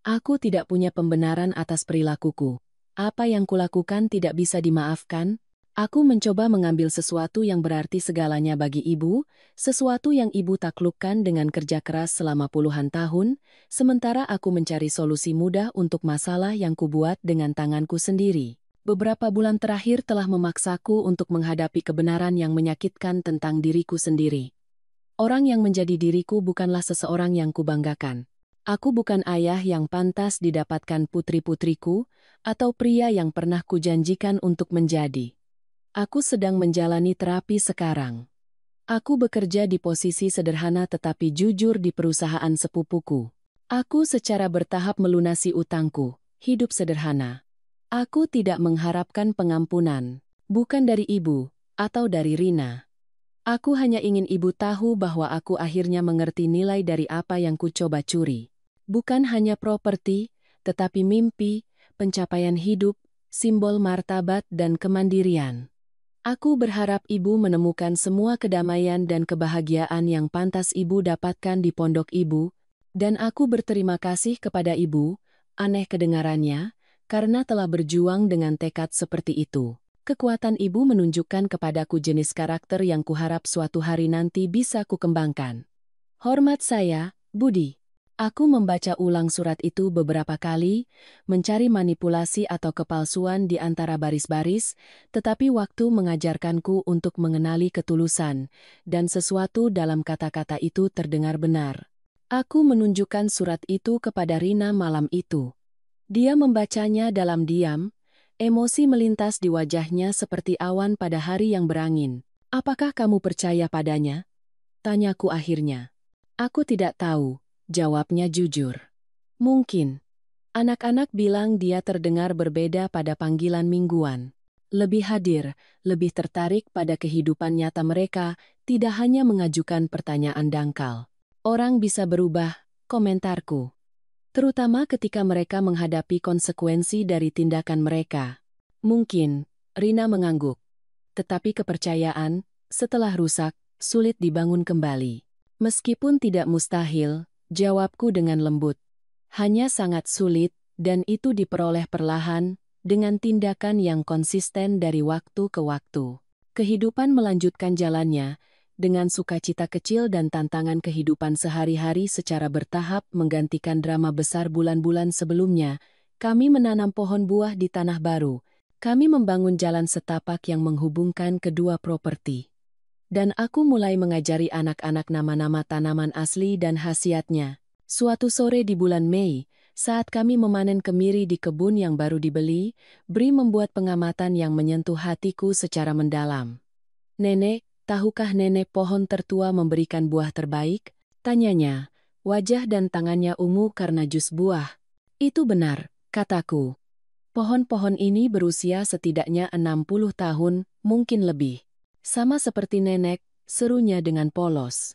Aku tidak punya pembenaran atas perilakuku. Apa yang kulakukan tidak bisa dimaafkan. Aku mencoba mengambil sesuatu yang berarti segalanya bagi ibu, sesuatu yang ibu taklukkan dengan kerja keras selama puluhan tahun, sementara aku mencari solusi mudah untuk masalah yang kubuat dengan tanganku sendiri. Beberapa bulan terakhir telah memaksaku untuk menghadapi kebenaran yang menyakitkan tentang diriku sendiri. Orang yang menjadi diriku bukanlah seseorang yang kubanggakan. Aku bukan ayah yang pantas didapatkan putri-putriku, atau pria yang pernah kujanjikan untuk menjadi. Aku sedang menjalani terapi sekarang. Aku bekerja di posisi sederhana tetapi jujur di perusahaan sepupuku. Aku secara bertahap melunasi utangku, hidup sederhana. Aku tidak mengharapkan pengampunan, bukan dari ibu, atau dari Rina. Aku hanya ingin ibu tahu bahwa aku akhirnya mengerti nilai dari apa yang kucoba curi. Bukan hanya properti, tetapi mimpi, pencapaian hidup, simbol martabat dan kemandirian. Aku berharap ibu menemukan semua kedamaian dan kebahagiaan yang pantas ibu dapatkan di pondok ibu, dan aku berterima kasih kepada ibu, aneh kedengarannya, karena telah berjuang dengan tekad seperti itu. Kekuatan ibu menunjukkan kepadaku jenis karakter yang kuharap suatu hari nanti bisa kukembangkan. Hormat saya, Budi. Aku membaca ulang surat itu beberapa kali, mencari manipulasi atau kepalsuan di antara baris-baris, tetapi waktu mengajarkanku untuk mengenali ketulusan, dan sesuatu dalam kata-kata itu terdengar benar. Aku menunjukkan surat itu kepada Rina malam itu. Dia membacanya dalam diam, Emosi melintas di wajahnya seperti awan pada hari yang berangin. Apakah kamu percaya padanya? Tanyaku akhirnya. Aku tidak tahu, jawabnya jujur. Mungkin. Anak-anak bilang dia terdengar berbeda pada panggilan mingguan. Lebih hadir, lebih tertarik pada kehidupan nyata mereka, tidak hanya mengajukan pertanyaan dangkal. Orang bisa berubah, komentarku. Terutama ketika mereka menghadapi konsekuensi dari tindakan mereka. Mungkin, Rina mengangguk. Tetapi kepercayaan, setelah rusak, sulit dibangun kembali. Meskipun tidak mustahil, jawabku dengan lembut. Hanya sangat sulit, dan itu diperoleh perlahan, dengan tindakan yang konsisten dari waktu ke waktu. Kehidupan melanjutkan jalannya, dengan sukacita kecil dan tantangan kehidupan sehari-hari secara bertahap menggantikan drama besar bulan-bulan sebelumnya. Kami menanam pohon buah di tanah baru. Kami membangun jalan setapak yang menghubungkan kedua properti. Dan aku mulai mengajari anak-anak nama-nama tanaman asli dan khasiatnya. Suatu sore di bulan Mei, saat kami memanen kemiri di kebun yang baru dibeli, Bri membuat pengamatan yang menyentuh hatiku secara mendalam. "Nenek, tahukah nenek pohon tertua memberikan buah terbaik?" Tanyanya. Wajah dan tangannya ungu karena jus buah. "Itu benar," kataku. "Pohon-pohon ini berusia setidaknya 60 tahun, mungkin lebih. Sama seperti nenek," serunya dengan polos.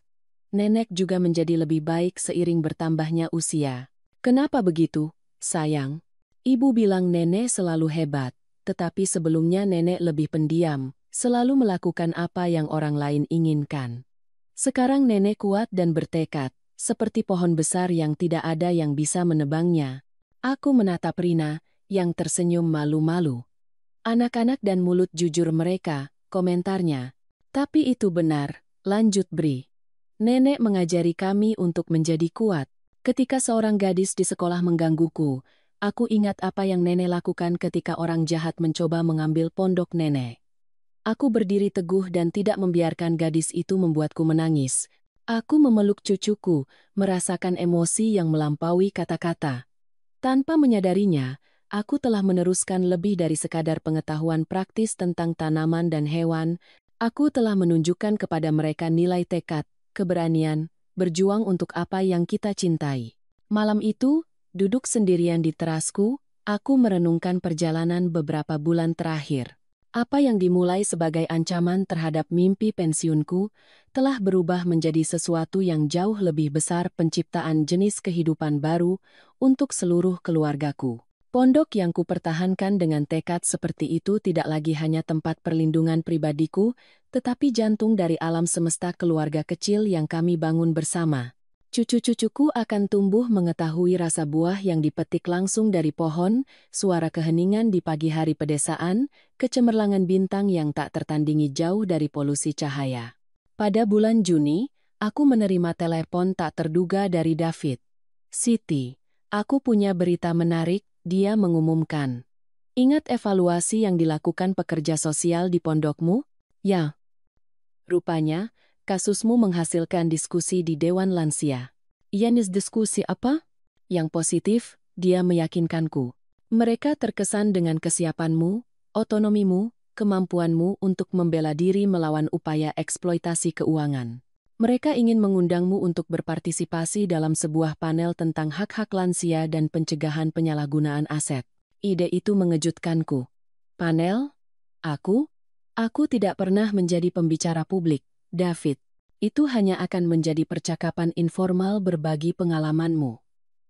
"Nenek juga menjadi lebih baik seiring bertambahnya usia." "Kenapa begitu, sayang?" Ibu bilang nenek selalu hebat, tetapi sebelumnya nenek lebih pendiam, selalu melakukan apa yang orang lain inginkan. Sekarang nenek kuat dan bertekad, seperti pohon besar yang tidak ada yang bisa menebangnya. Aku menatap Rina, yang tersenyum malu-malu. "Anak-anak dan mulut jujur mereka," komentarnya. "Tapi itu benar," lanjut Bri. "Nenek mengajari kami untuk menjadi kuat. Ketika seorang gadis di sekolah menggangguku, aku ingat apa yang nenek lakukan ketika orang jahat mencoba mengambil pondok nenek. Aku berdiri teguh dan tidak membiarkan gadis itu membuatku menangis. Aku memeluk cucuku, merasakan emosi yang melampaui kata-kata. Tanpa menyadarinya, aku telah meneruskan lebih dari sekadar pengetahuan praktis tentang tanaman dan hewan. Aku telah menunjukkan kepada mereka nilai tekad, keberanian, berjuang untuk apa yang kita cintai." Malam itu, duduk sendirian di terasku, aku merenungkan perjalanan beberapa bulan terakhir. Apa yang dimulai sebagai ancaman terhadap mimpi pensiunku, telah berubah menjadi sesuatu yang jauh lebih besar, penciptaan jenis kehidupan baru untuk seluruh keluargaku. Pondok yang kupertahankan dengan tekad seperti itu tidak lagi hanya tempat perlindungan pribadiku, tetapi jantung dari alam semesta keluarga kecil yang kami bangun bersama. Cucu-cucuku akan tumbuh mengetahui rasa buah yang dipetik langsung dari pohon, suara keheningan di pagi hari pedesaan, kecemerlangan bintang yang tak tertandingi jauh dari polusi cahaya. Pada bulan Juni, aku menerima telepon tak terduga dari David. "Siti, aku punya berita menarik," dia mengumumkan. "Ingat evaluasi yang dilakukan pekerja sosial di pondokmu?" "Ya." "Rupanya, kasusmu menghasilkan diskusi di Dewan Lansia." "Yanis, diskusi apa?" "Yang positif," dia meyakinkanku. "Mereka terkesan dengan kesiapanmu, otonomimu, kemampuanmu untuk membela diri melawan upaya eksploitasi keuangan. Mereka ingin mengundangmu untuk berpartisipasi dalam sebuah panel tentang hak-hak lansia dan pencegahan penyalahgunaan aset." Ide itu mengejutkanku. "Panel? Aku? Aku tidak pernah menjadi pembicara publik, David. Itu hanya akan menjadi percakapan informal berbagi pengalamanmu.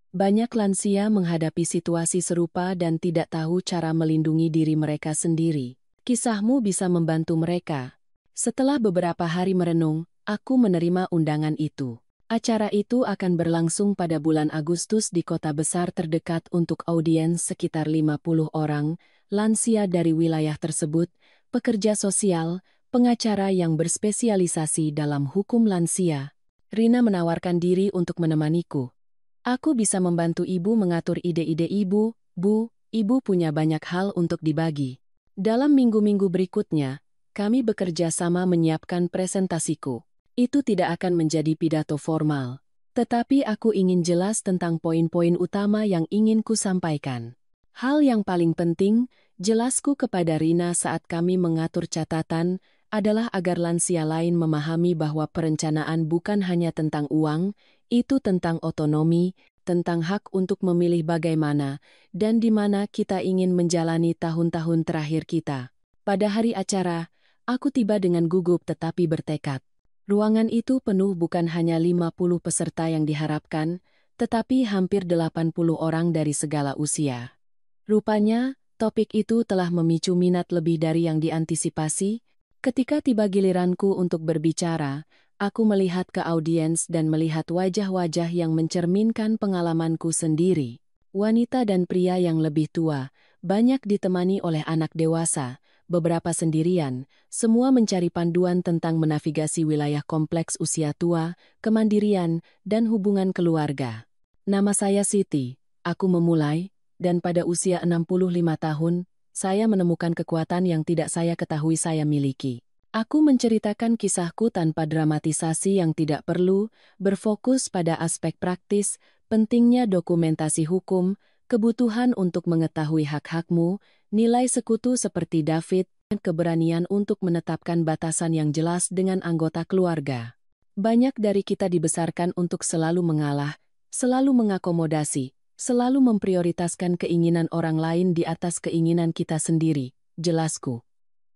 Banyak lansia menghadapi situasi serupa dan tidak tahu cara melindungi diri mereka sendiri. Kisahmu bisa membantu mereka." Setelah beberapa hari merenung, aku menerima undangan itu. Acara itu akan berlangsung pada bulan Agustus di kota besar terdekat untuk audiens sekitar 50 orang, lansia dari wilayah tersebut, pekerja sosial, pengacara yang berspesialisasi dalam hukum lansia. Rina menawarkan diri untuk menemaniku. "Aku bisa membantu ibu mengatur ide-ide ibu, Bu. Ibu punya banyak hal untuk dibagi." Dalam minggu-minggu berikutnya, kami bekerja sama menyiapkan presentasiku. Itu tidak akan menjadi pidato formal, tetapi aku ingin jelas tentang poin-poin utama yang ingin ku sampaikan. Hal yang paling penting, Jelasku kepada Rina saat kami mengatur catatan adalah agar lansia lain memahami bahwa perencanaan bukan hanya tentang uang, itu tentang otonomi, tentang hak untuk memilih bagaimana dan di mana kita ingin menjalani tahun-tahun terakhir kita. Pada hari acara, aku tiba dengan gugup tetapi bertekad. Ruangan itu penuh bukan hanya 50 peserta yang diharapkan, tetapi hampir 80 orang dari segala usia. Rupanya, topik itu telah memicu minat lebih dari yang diantisipasi. Ketika tiba giliranku untuk berbicara, aku melihat ke audiens dan melihat wajah-wajah yang mencerminkan pengalamanku sendiri. Wanita dan pria yang lebih tua, banyak ditemani oleh anak dewasa, beberapa sendirian, semua mencari panduan tentang menavigasi wilayah kompleks usia tua, kemandirian, dan hubungan keluarga. Nama saya Siti, aku memulai, dan pada usia 65 tahun, saya menemukan kekuatan yang tidak saya ketahui saya miliki. Aku menceritakan kisahku tanpa dramatisasi yang tidak perlu, berfokus pada aspek praktis, pentingnya dokumentasi hukum, kebutuhan untuk mengetahui hak-hakmu, nilai sekutu seperti David, dan keberanian untuk menetapkan batasan yang jelas dengan anggota keluarga. Banyak dari kita dibesarkan untuk selalu mengalah, selalu mengakomodasi, selalu memprioritaskan keinginan orang lain di atas keinginan kita sendiri, jelasku.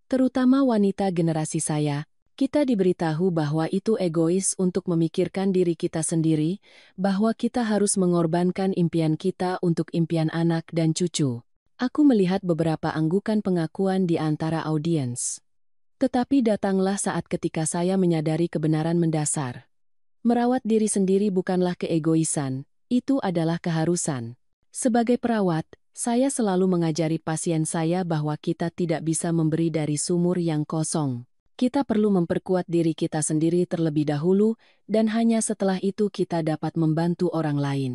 Terutama wanita generasi saya, kita diberitahu bahwa itu egois untuk memikirkan diri kita sendiri, bahwa kita harus mengorbankan impian kita untuk impian anak dan cucu. Aku melihat beberapa anggukan pengakuan di antara audiens. Tetapi datanglah saat ketika saya menyadari kebenaran mendasar. Merawat diri sendiri bukanlah keegoisan, itu adalah keharusan. Sebagai perawat, saya selalu mengajari pasien saya bahwa kita tidak bisa memberi dari sumur yang kosong. Kita perlu memperkuat diri kita sendiri terlebih dahulu, dan hanya setelah itu kita dapat membantu orang lain.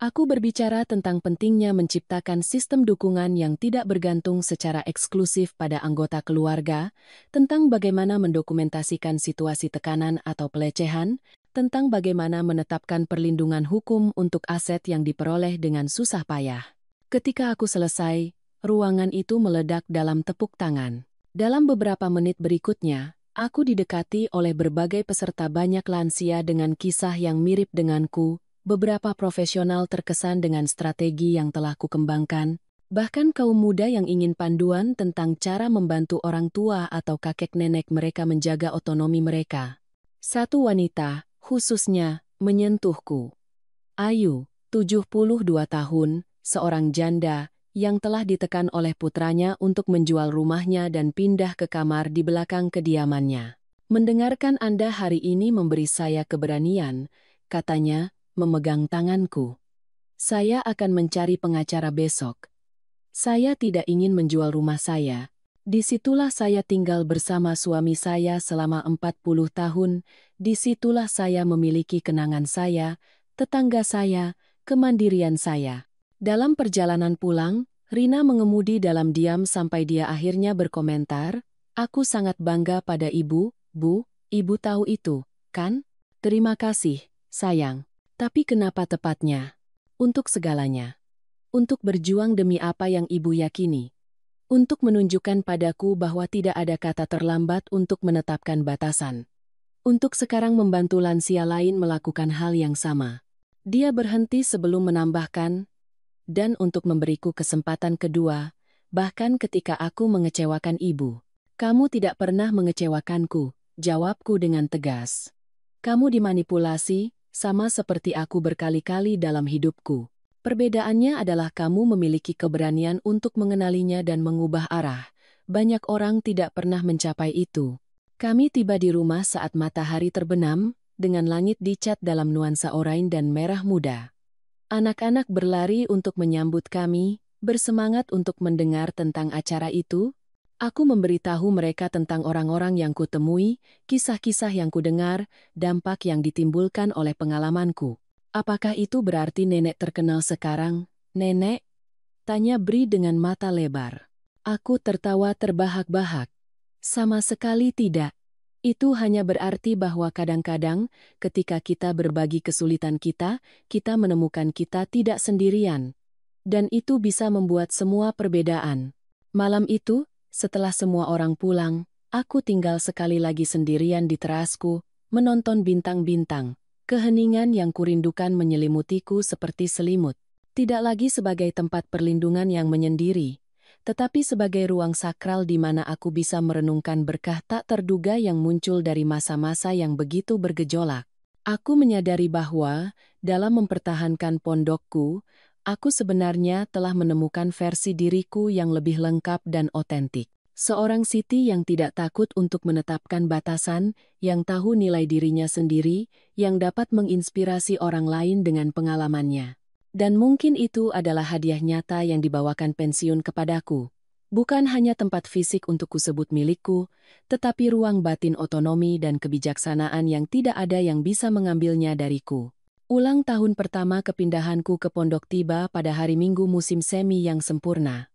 Aku berbicara tentang pentingnya menciptakan sistem dukungan yang tidak bergantung secara eksklusif pada anggota keluarga, tentang bagaimana mendokumentasikan situasi tekanan atau pelecehan, tentang bagaimana menetapkan perlindungan hukum untuk aset yang diperoleh dengan susah payah. Ketika aku selesai, ruangan itu meledak dalam tepuk tangan. Dalam beberapa menit berikutnya, aku didekati oleh berbagai peserta banyak lansia dengan kisah yang mirip denganku, beberapa profesional terkesan dengan strategi yang telah kukembangkan, bahkan kaum muda yang ingin panduan tentang cara membantu orang tua atau kakek nenek mereka menjaga otonomi mereka. Satu wanita, khususnya, menyentuhku. Ayu, 72 tahun, seorang janda, yang telah ditekan oleh putranya untuk menjual rumahnya dan pindah ke kamar di belakang kediamannya. Mendengarkan Anda hari ini memberi saya keberanian, katanya, memegang tanganku. Saya akan mencari pengacara besok. Saya tidak ingin menjual rumah saya. Disitulah saya tinggal bersama suami saya selama 40 tahun, disitulah saya memiliki kenangan saya, tetangga saya, kemandirian saya. Dalam perjalanan pulang, Rina mengemudi dalam diam sampai dia akhirnya berkomentar, "Aku sangat bangga pada ibu, Bu, ibu tahu itu, kan? Terima kasih, sayang. Tapi kenapa tepatnya? Untuk segalanya. Untuk berjuang demi apa yang ibu yakini. Untuk menunjukkan padaku bahwa tidak ada kata terlambat untuk menetapkan batasan. Untuk sekarang membantu lansia lain melakukan hal yang sama." Dia berhenti sebelum menambahkan, "Dan untuk memberiku kesempatan kedua, bahkan ketika aku mengecewakan ibu." "Kamu tidak pernah mengecewakanku," jawabku dengan tegas. "Kamu dimanipulasi, sama seperti aku berkali-kali dalam hidupku. Perbedaannya adalah kamu memiliki keberanian untuk mengenalinya dan mengubah arah. Banyak orang tidak pernah mencapai itu." Kami tiba di rumah saat matahari terbenam, dengan langit dicat dalam nuansa oranye dan merah muda. Anak-anak berlari untuk menyambut kami, bersemangat untuk mendengar tentang acara itu. Aku memberitahu mereka tentang orang-orang yang kutemui, kisah-kisah yang kudengar, dampak yang ditimbulkan oleh pengalamanku. "Apakah itu berarti nenek terkenal sekarang, Nenek?" tanya Bri dengan mata lebar. Aku tertawa terbahak-bahak. "Sama sekali tidak. Itu hanya berarti bahwa kadang-kadang, ketika kita berbagi kesulitan kita menemukan kita tidak sendirian. Dan itu bisa membuat semua perbedaan." Malam itu, setelah semua orang pulang, aku tinggal sekali lagi sendirian di terasku, menonton bintang-bintang. Keheningan yang kurindukan menyelimutiku seperti selimut. Tidak lagi sebagai tempat perlindungan yang menyendiri, tetapi sebagai ruang sakral di mana aku bisa merenungkan berkah tak terduga yang muncul dari masa-masa yang begitu bergejolak. Aku menyadari bahwa, dalam mempertahankan pondokku, aku sebenarnya telah menemukan versi diriku yang lebih lengkap dan otentik. Seorang Siti yang tidak takut untuk menetapkan batasan, yang tahu nilai dirinya sendiri, yang dapat menginspirasi orang lain dengan pengalamannya. Dan mungkin itu adalah hadiah nyata yang dibawakan pensiun kepadaku. Bukan hanya tempat fisik untuk kusebut milikku, tetapi ruang batin otonomi dan kebijaksanaan yang tidak ada yang bisa mengambilnya dariku. Ulang tahun pertama kepindahanku ke pondok tiba pada hari Minggu musim semi yang sempurna.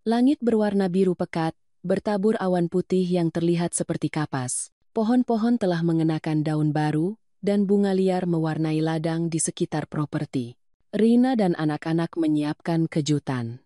Langit berwarna biru pekat, bertabur awan putih yang terlihat seperti kapas. Pohon-pohon telah mengenakan daun baru, dan bunga liar mewarnai ladang di sekitar properti. Rina dan anak-anak menyiapkan kejutan.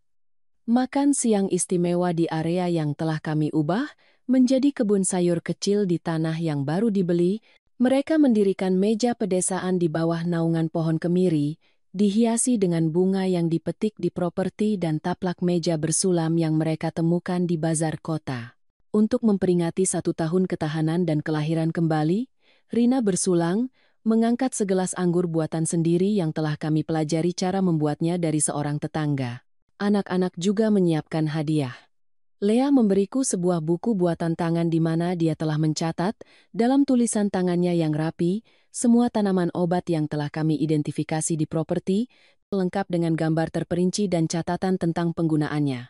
Makan siang istimewa di area yang telah kami ubah menjadi kebun sayur kecil di tanah yang baru dibeli. Mereka mendirikan meja pedesaan di bawah naungan pohon kemiri, dihiasi dengan bunga yang dipetik di properti dan taplak meja bersulam yang mereka temukan di bazar kota. Untuk memperingati 1 tahun ketahanan dan kelahiran kembali, Rina bersulang, mengangkat segelas anggur buatan sendiri yang telah kami pelajari cara membuatnya dari seorang tetangga. Anak-anak juga menyiapkan hadiah. Lea memberiku sebuah buku buatan tangan di mana dia telah mencatat, dalam tulisan tangannya yang rapi, semua tanaman obat yang telah kami identifikasi di properti, lengkap dengan gambar terperinci dan catatan tentang penggunaannya.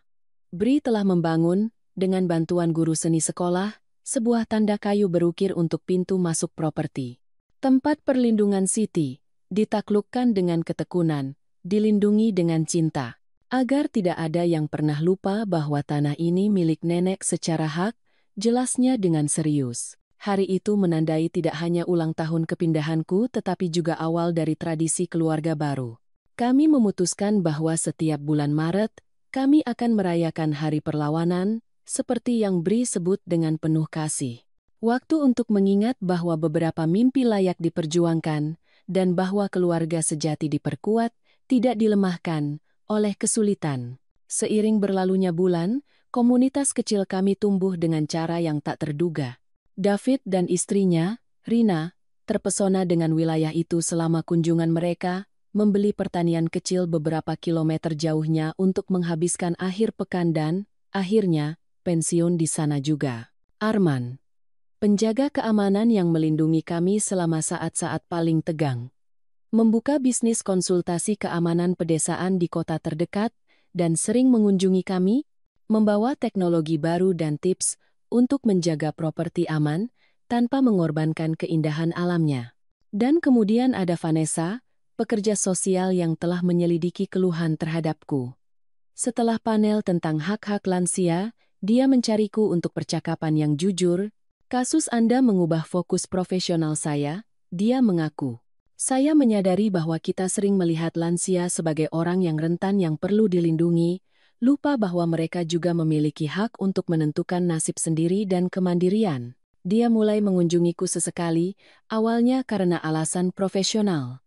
Bri telah membangun, dengan bantuan guru seni sekolah, sebuah tanda kayu berukir untuk pintu masuk properti. Tempat perlindungan Siti, ditaklukkan dengan ketekunan, dilindungi dengan cinta. Agar tidak ada yang pernah lupa bahwa tanah ini milik nenek secara hak, jelasnya dengan serius. Hari itu menandai tidak hanya ulang tahun kepindahanku tetapi juga awal dari tradisi keluarga baru. Kami memutuskan bahwa setiap bulan Maret, kami akan merayakan Hari Perlawanan, seperti yang Bri sebut dengan penuh kasih. Waktu untuk mengingat bahwa beberapa mimpi layak diperjuangkan, dan bahwa keluarga sejati diperkuat, tidak dilemahkan oleh kesulitan. Seiring berlalunya bulan, komunitas kecil kami tumbuh dengan cara yang tak terduga. David dan istrinya, Rina, terpesona dengan wilayah itu selama kunjungan mereka, membeli pertanian kecil beberapa kilometer jauhnya untuk menghabiskan akhir pekan dan, akhirnya, pensiun di sana juga. Arman, penjaga keamanan yang melindungi kami selama saat-saat paling tegang, membuka bisnis konsultasi keamanan pedesaan di kota terdekat, dan sering mengunjungi kami, membawa teknologi baru dan tips untuk menjaga properti aman, tanpa mengorbankan keindahan alamnya. Dan kemudian ada Vanessa, pekerja sosial yang telah menyelidiki keluhan terhadapku. Setelah panel tentang hak-hak lansia, dia mencariku untuk percakapan yang jujur. Kasus Anda mengubah fokus profesional saya, dia mengaku. Saya menyadari bahwa kita sering melihat lansia sebagai orang yang rentan yang perlu dilindungi, lupa bahwa mereka juga memiliki hak untuk menentukan nasib sendiri dan kemandirian. Dia mulai mengunjungiku sesekali, awalnya karena alasan profesional.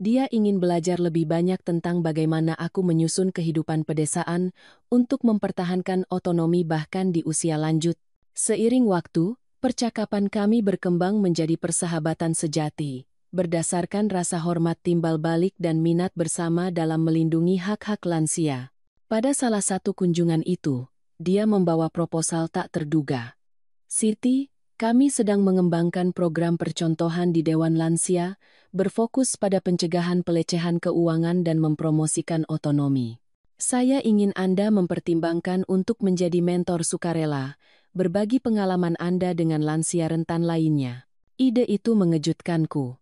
Dia ingin belajar lebih banyak tentang bagaimana aku menyusun kehidupan pedesaan untuk mempertahankan otonomi bahkan di usia lanjut. Seiring waktu, percakapan kami berkembang menjadi persahabatan sejati, berdasarkan rasa hormat timbal balik dan minat bersama dalam melindungi hak-hak lansia. Pada salah satu kunjungan itu, dia membawa proposal tak terduga. Siti, kami sedang mengembangkan program percontohan di Dewan Lansia, berfokus pada pencegahan pelecehan keuangan dan mempromosikan otonomi. Saya ingin Anda mempertimbangkan untuk menjadi mentor sukarela, berbagi pengalaman Anda dengan lansia rentan lainnya. Ide itu mengejutkanku.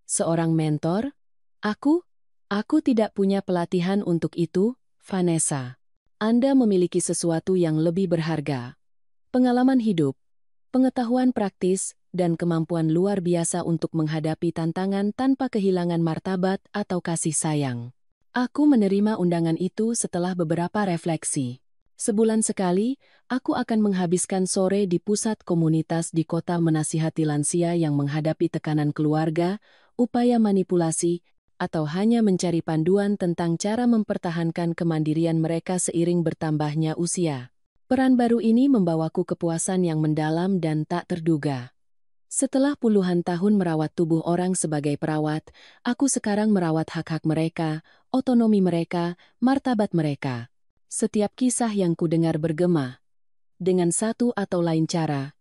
Seorang mentor? Aku? Aku tidak punya pelatihan untuk itu, Vanessa. Anda memiliki sesuatu yang lebih berharga. Pengalaman hidup, pengetahuan praktis, dan kemampuan luar biasa untuk menghadapi tantangan tanpa kehilangan martabat atau kasih sayang. Aku menerima undangan itu setelah beberapa refleksi. Sebulan sekali, aku akan menghabiskan sore di pusat komunitas di kota menasihati lansia yang menghadapi tekanan keluarga, upaya manipulasi, atau hanya mencari panduan tentang cara mempertahankan kemandirian mereka seiring bertambahnya usia. Peran baru ini membawaku kepuasan yang mendalam dan tak terduga. Setelah puluhan tahun merawat tubuh orang sebagai perawat, aku sekarang merawat hak-hak mereka, otonomi mereka, martabat mereka. Setiap kisah yang kudengar bergema, dengan satu atau lain cara,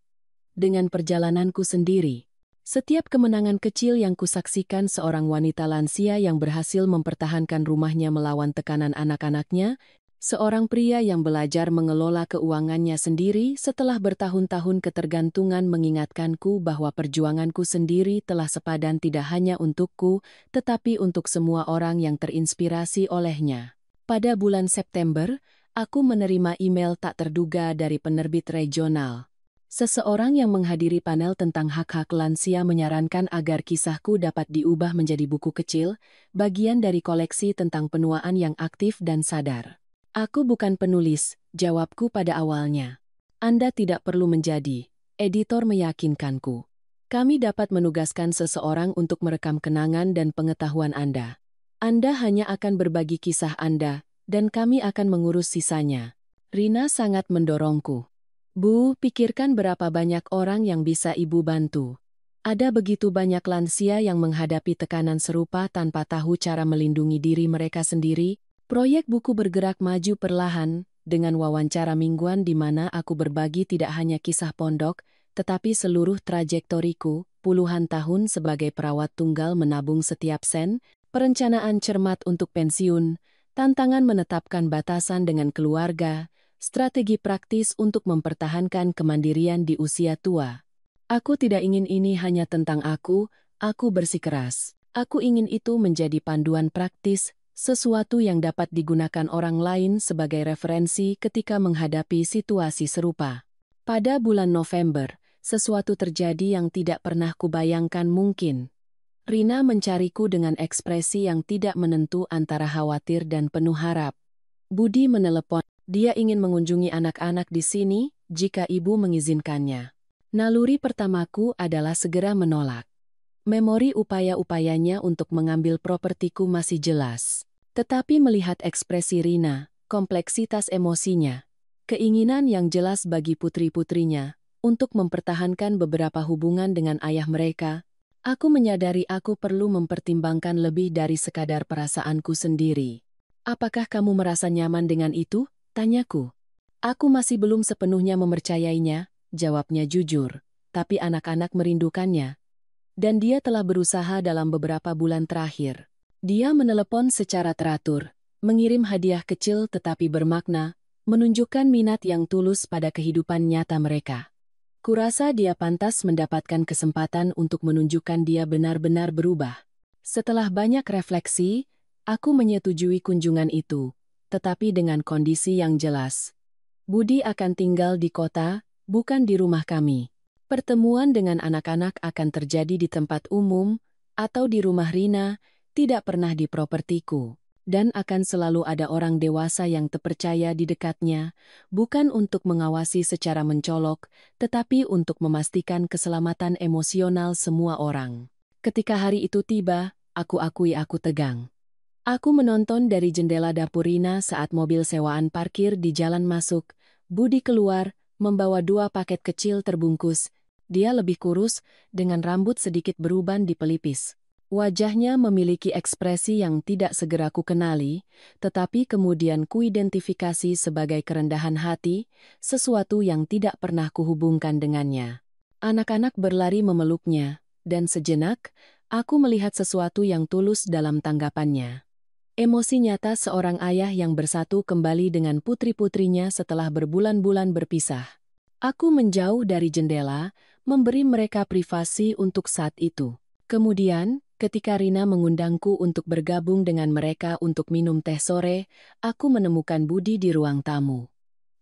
dengan perjalananku sendiri. Setiap kemenangan kecil yang kusaksikan seorang wanita lansia yang berhasil mempertahankan rumahnya melawan tekanan anak-anaknya, seorang pria yang belajar mengelola keuangannya sendiri setelah bertahun-tahun ketergantungan mengingatkanku bahwa perjuanganku sendiri telah sepadan tidak hanya untukku, tetapi untuk semua orang yang terinspirasi olehnya. Pada bulan September, aku menerima email tak terduga dari penerbit regional. Seseorang yang menghadiri panel tentang hak-hak lansia menyarankan agar kisahku dapat diubah menjadi buku kecil, bagian dari koleksi tentang penuaan yang aktif dan sadar. Aku bukan penulis, jawabku pada awalnya. Anda tidak perlu menjadi. Editor meyakinkanku. Kami dapat menugaskan seseorang untuk merekam kenangan dan pengetahuan Anda. Anda hanya akan berbagi kisah Anda, dan kami akan mengurus sisanya. Rina sangat mendorongku. Bu, pikirkan berapa banyak orang yang bisa Ibu bantu. Ada begitu banyak lansia yang menghadapi tekanan serupa tanpa tahu cara melindungi diri mereka sendiri. Proyek buku bergerak maju perlahan, dengan wawancara mingguan di mana aku berbagi tidak hanya kisah pondok, tetapi seluruh trajektoriku, puluhan tahun sebagai perawat tunggal menabung setiap sen, perencanaan cermat untuk pensiun, tantangan menetapkan batasan dengan keluarga, strategi praktis untuk mempertahankan kemandirian di usia tua. Aku tidak ingin ini hanya tentang aku bersikeras. Aku ingin itu menjadi panduan praktis, sesuatu yang dapat digunakan orang lain sebagai referensi ketika menghadapi situasi serupa. Pada bulan November, sesuatu terjadi yang tidak pernah kubayangkan mungkin. Rina mencariku dengan ekspresi yang tidak menentu antara khawatir dan penuh harap. Budi menelepon. Dia ingin mengunjungi anak-anak di sini, jika ibu mengizinkannya. Naluri pertamaku adalah segera menolak. Memori upaya-upayanya untuk mengambil propertiku masih jelas. Tetapi melihat ekspresi Rina, kompleksitas emosinya, keinginan yang jelas bagi putri-putrinya, untuk mempertahankan beberapa hubungan dengan ayah mereka, aku menyadari aku perlu mempertimbangkan lebih dari sekadar perasaanku sendiri. Apakah kamu merasa nyaman dengan itu? Tanyaku. Aku masih belum sepenuhnya mempercayainya, jawabnya jujur, tapi anak-anak merindukannya. Dan dia telah berusaha dalam beberapa bulan terakhir. Dia menelepon secara teratur, mengirim hadiah kecil tetapi bermakna, menunjukkan minat yang tulus pada kehidupan nyata mereka. Kurasa dia pantas mendapatkan kesempatan untuk menunjukkan dia benar-benar berubah. Setelah banyak refleksi, aku menyetujui kunjungan itu, tetapi dengan kondisi yang jelas. Budi akan tinggal di kota, bukan di rumah kami. Pertemuan dengan anak-anak akan terjadi di tempat umum, atau di rumah Rina, tidak pernah di propertiku. Dan akan selalu ada orang dewasa yang terpercaya di dekatnya, bukan untuk mengawasi secara mencolok, tetapi untuk memastikan keselamatan emosional semua orang. Ketika hari itu tiba, aku akui aku tegang. Aku menonton dari jendela dapur Rina saat mobil sewaan parkir di jalan masuk. Budi keluar, membawa 2 paket kecil terbungkus. Dia lebih kurus, dengan rambut sedikit beruban di pelipis. Wajahnya memiliki ekspresi yang tidak segera kukenali, tetapi kemudian kuidentifikasi sebagai kerendahan hati, sesuatu yang tidak pernah kuhubungkan dengannya. Anak-anak berlari memeluknya, dan sejenak, aku melihat sesuatu yang tulus dalam tanggapannya. Emosi nyata seorang ayah yang bersatu kembali dengan putri-putrinya setelah berbulan-bulan berpisah. Aku menjauh dari jendela, memberi mereka privasi untuk saat itu. Kemudian, ketika Rina mengundangku untuk bergabung dengan mereka untuk minum teh sore, aku menemukan Budi di ruang tamu.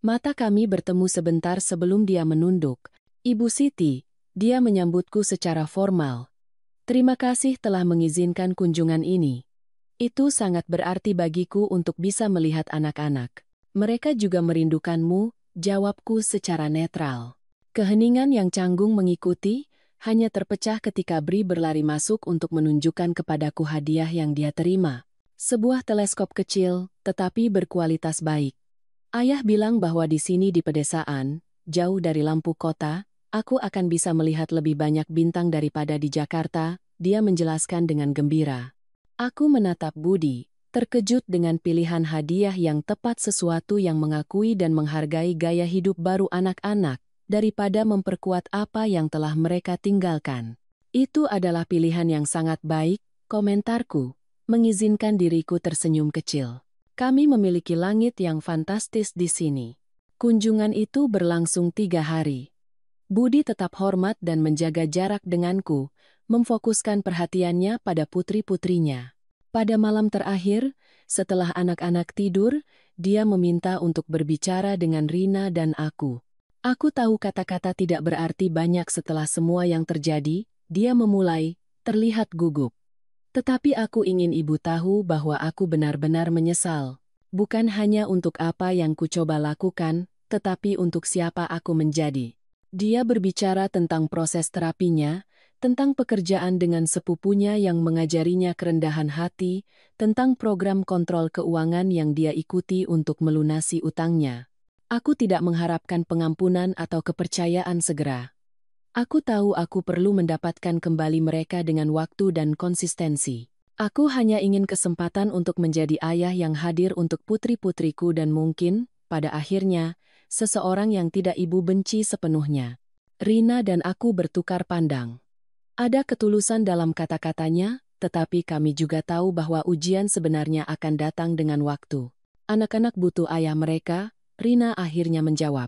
Mata kami bertemu sebentar sebelum dia menunduk. Ibu Siti, dia menyambutku secara formal. Terima kasih telah mengizinkan kunjungan ini. Itu sangat berarti bagiku untuk bisa melihat anak-anak. Mereka juga merindukanmu, jawabku secara netral. Keheningan yang canggung mengikuti, hanya terpecah ketika Bri berlari masuk untuk menunjukkan kepadaku hadiah yang dia terima. Sebuah teleskop kecil, tetapi berkualitas baik. Ayah bilang bahwa di sini di pedesaan, jauh dari lampu kota, aku akan bisa melihat lebih banyak bintang daripada di Jakarta, dia menjelaskan dengan gembira. Aku menatap Budi, terkejut dengan pilihan hadiah yang tepat, sesuatu yang mengakui dan menghargai gaya hidup baru anak-anak, daripada memperkuat apa yang telah mereka tinggalkan. Itu adalah pilihan yang sangat baik, komentarku, mengizinkan diriku tersenyum kecil. Kami memiliki langit yang fantastis di sini. Kunjungan itu berlangsung 3 hari. Budi tetap hormat dan menjaga jarak denganku, memfokuskan perhatiannya pada putri-putrinya. Pada malam terakhir, setelah anak-anak tidur, dia meminta untuk berbicara dengan Rina dan aku. Aku tahu kata-kata tidak berarti banyak setelah semua yang terjadi, dia memulai, terlihat gugup. Tetapi aku ingin ibu tahu bahwa aku benar-benar menyesal. Bukan hanya untuk apa yang kucoba lakukan, tetapi untuk siapa aku menjadi. Dia berbicara tentang proses terapinya, tentang pekerjaan dengan sepupunya yang mengajarinya kerendahan hati, tentang program kontrol keuangan yang dia ikuti untuk melunasi utangnya. Aku tidak mengharapkan pengampunan atau kepercayaan segera. Aku tahu aku perlu mendapatkan kembali mereka dengan waktu dan konsistensi. Aku hanya ingin kesempatan untuk menjadi ayah yang hadir untuk putri-putriku dan mungkin, pada akhirnya, seseorang yang tidak ibu benci sepenuhnya. Rina dan aku bertukar pandang. Ada ketulusan dalam kata-katanya, tetapi kami juga tahu bahwa ujian sebenarnya akan datang dengan waktu. Anak-anak butuh ayah mereka, Rina akhirnya menjawab.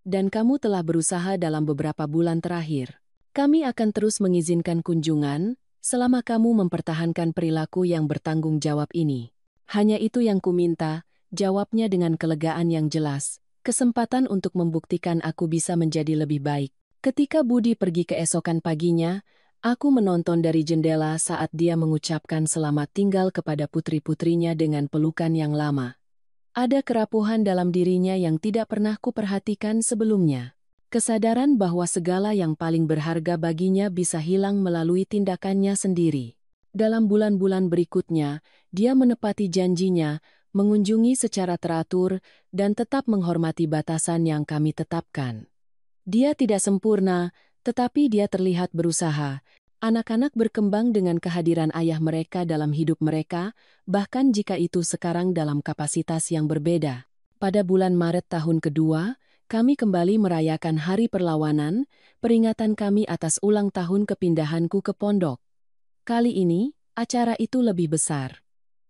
Dan kamu telah berusaha dalam beberapa bulan terakhir. Kami akan terus mengizinkan kunjungan, selama kamu mempertahankan perilaku yang bertanggung jawab ini. Hanya itu yang kuminta, jawabnya dengan kelegaan yang jelas. Kesempatan untuk membuktikan aku bisa menjadi lebih baik. Ketika Budi pergi keesokan paginya, aku menonton dari jendela saat dia mengucapkan selamat tinggal kepada putri-putrinya dengan pelukan yang lama. Ada kerapuhan dalam dirinya yang tidak pernah kuperhatikan sebelumnya. Kesadaran bahwa segala yang paling berharga baginya bisa hilang melalui tindakannya sendiri. Dalam bulan-bulan berikutnya, dia menepati janjinya, mengunjungi secara teratur, dan tetap menghormati batasan yang kami tetapkan. Dia tidak sempurna, tetapi dia terlihat berusaha. Anak-anak berkembang dengan kehadiran ayah mereka dalam hidup mereka, bahkan jika itu sekarang dalam kapasitas yang berbeda. Pada bulan Maret tahun kedua, kami kembali merayakan Hari Perlawanan, peringatan kami atas ulang tahun kepindahanku ke pondok. Kali ini, acara itu lebih besar.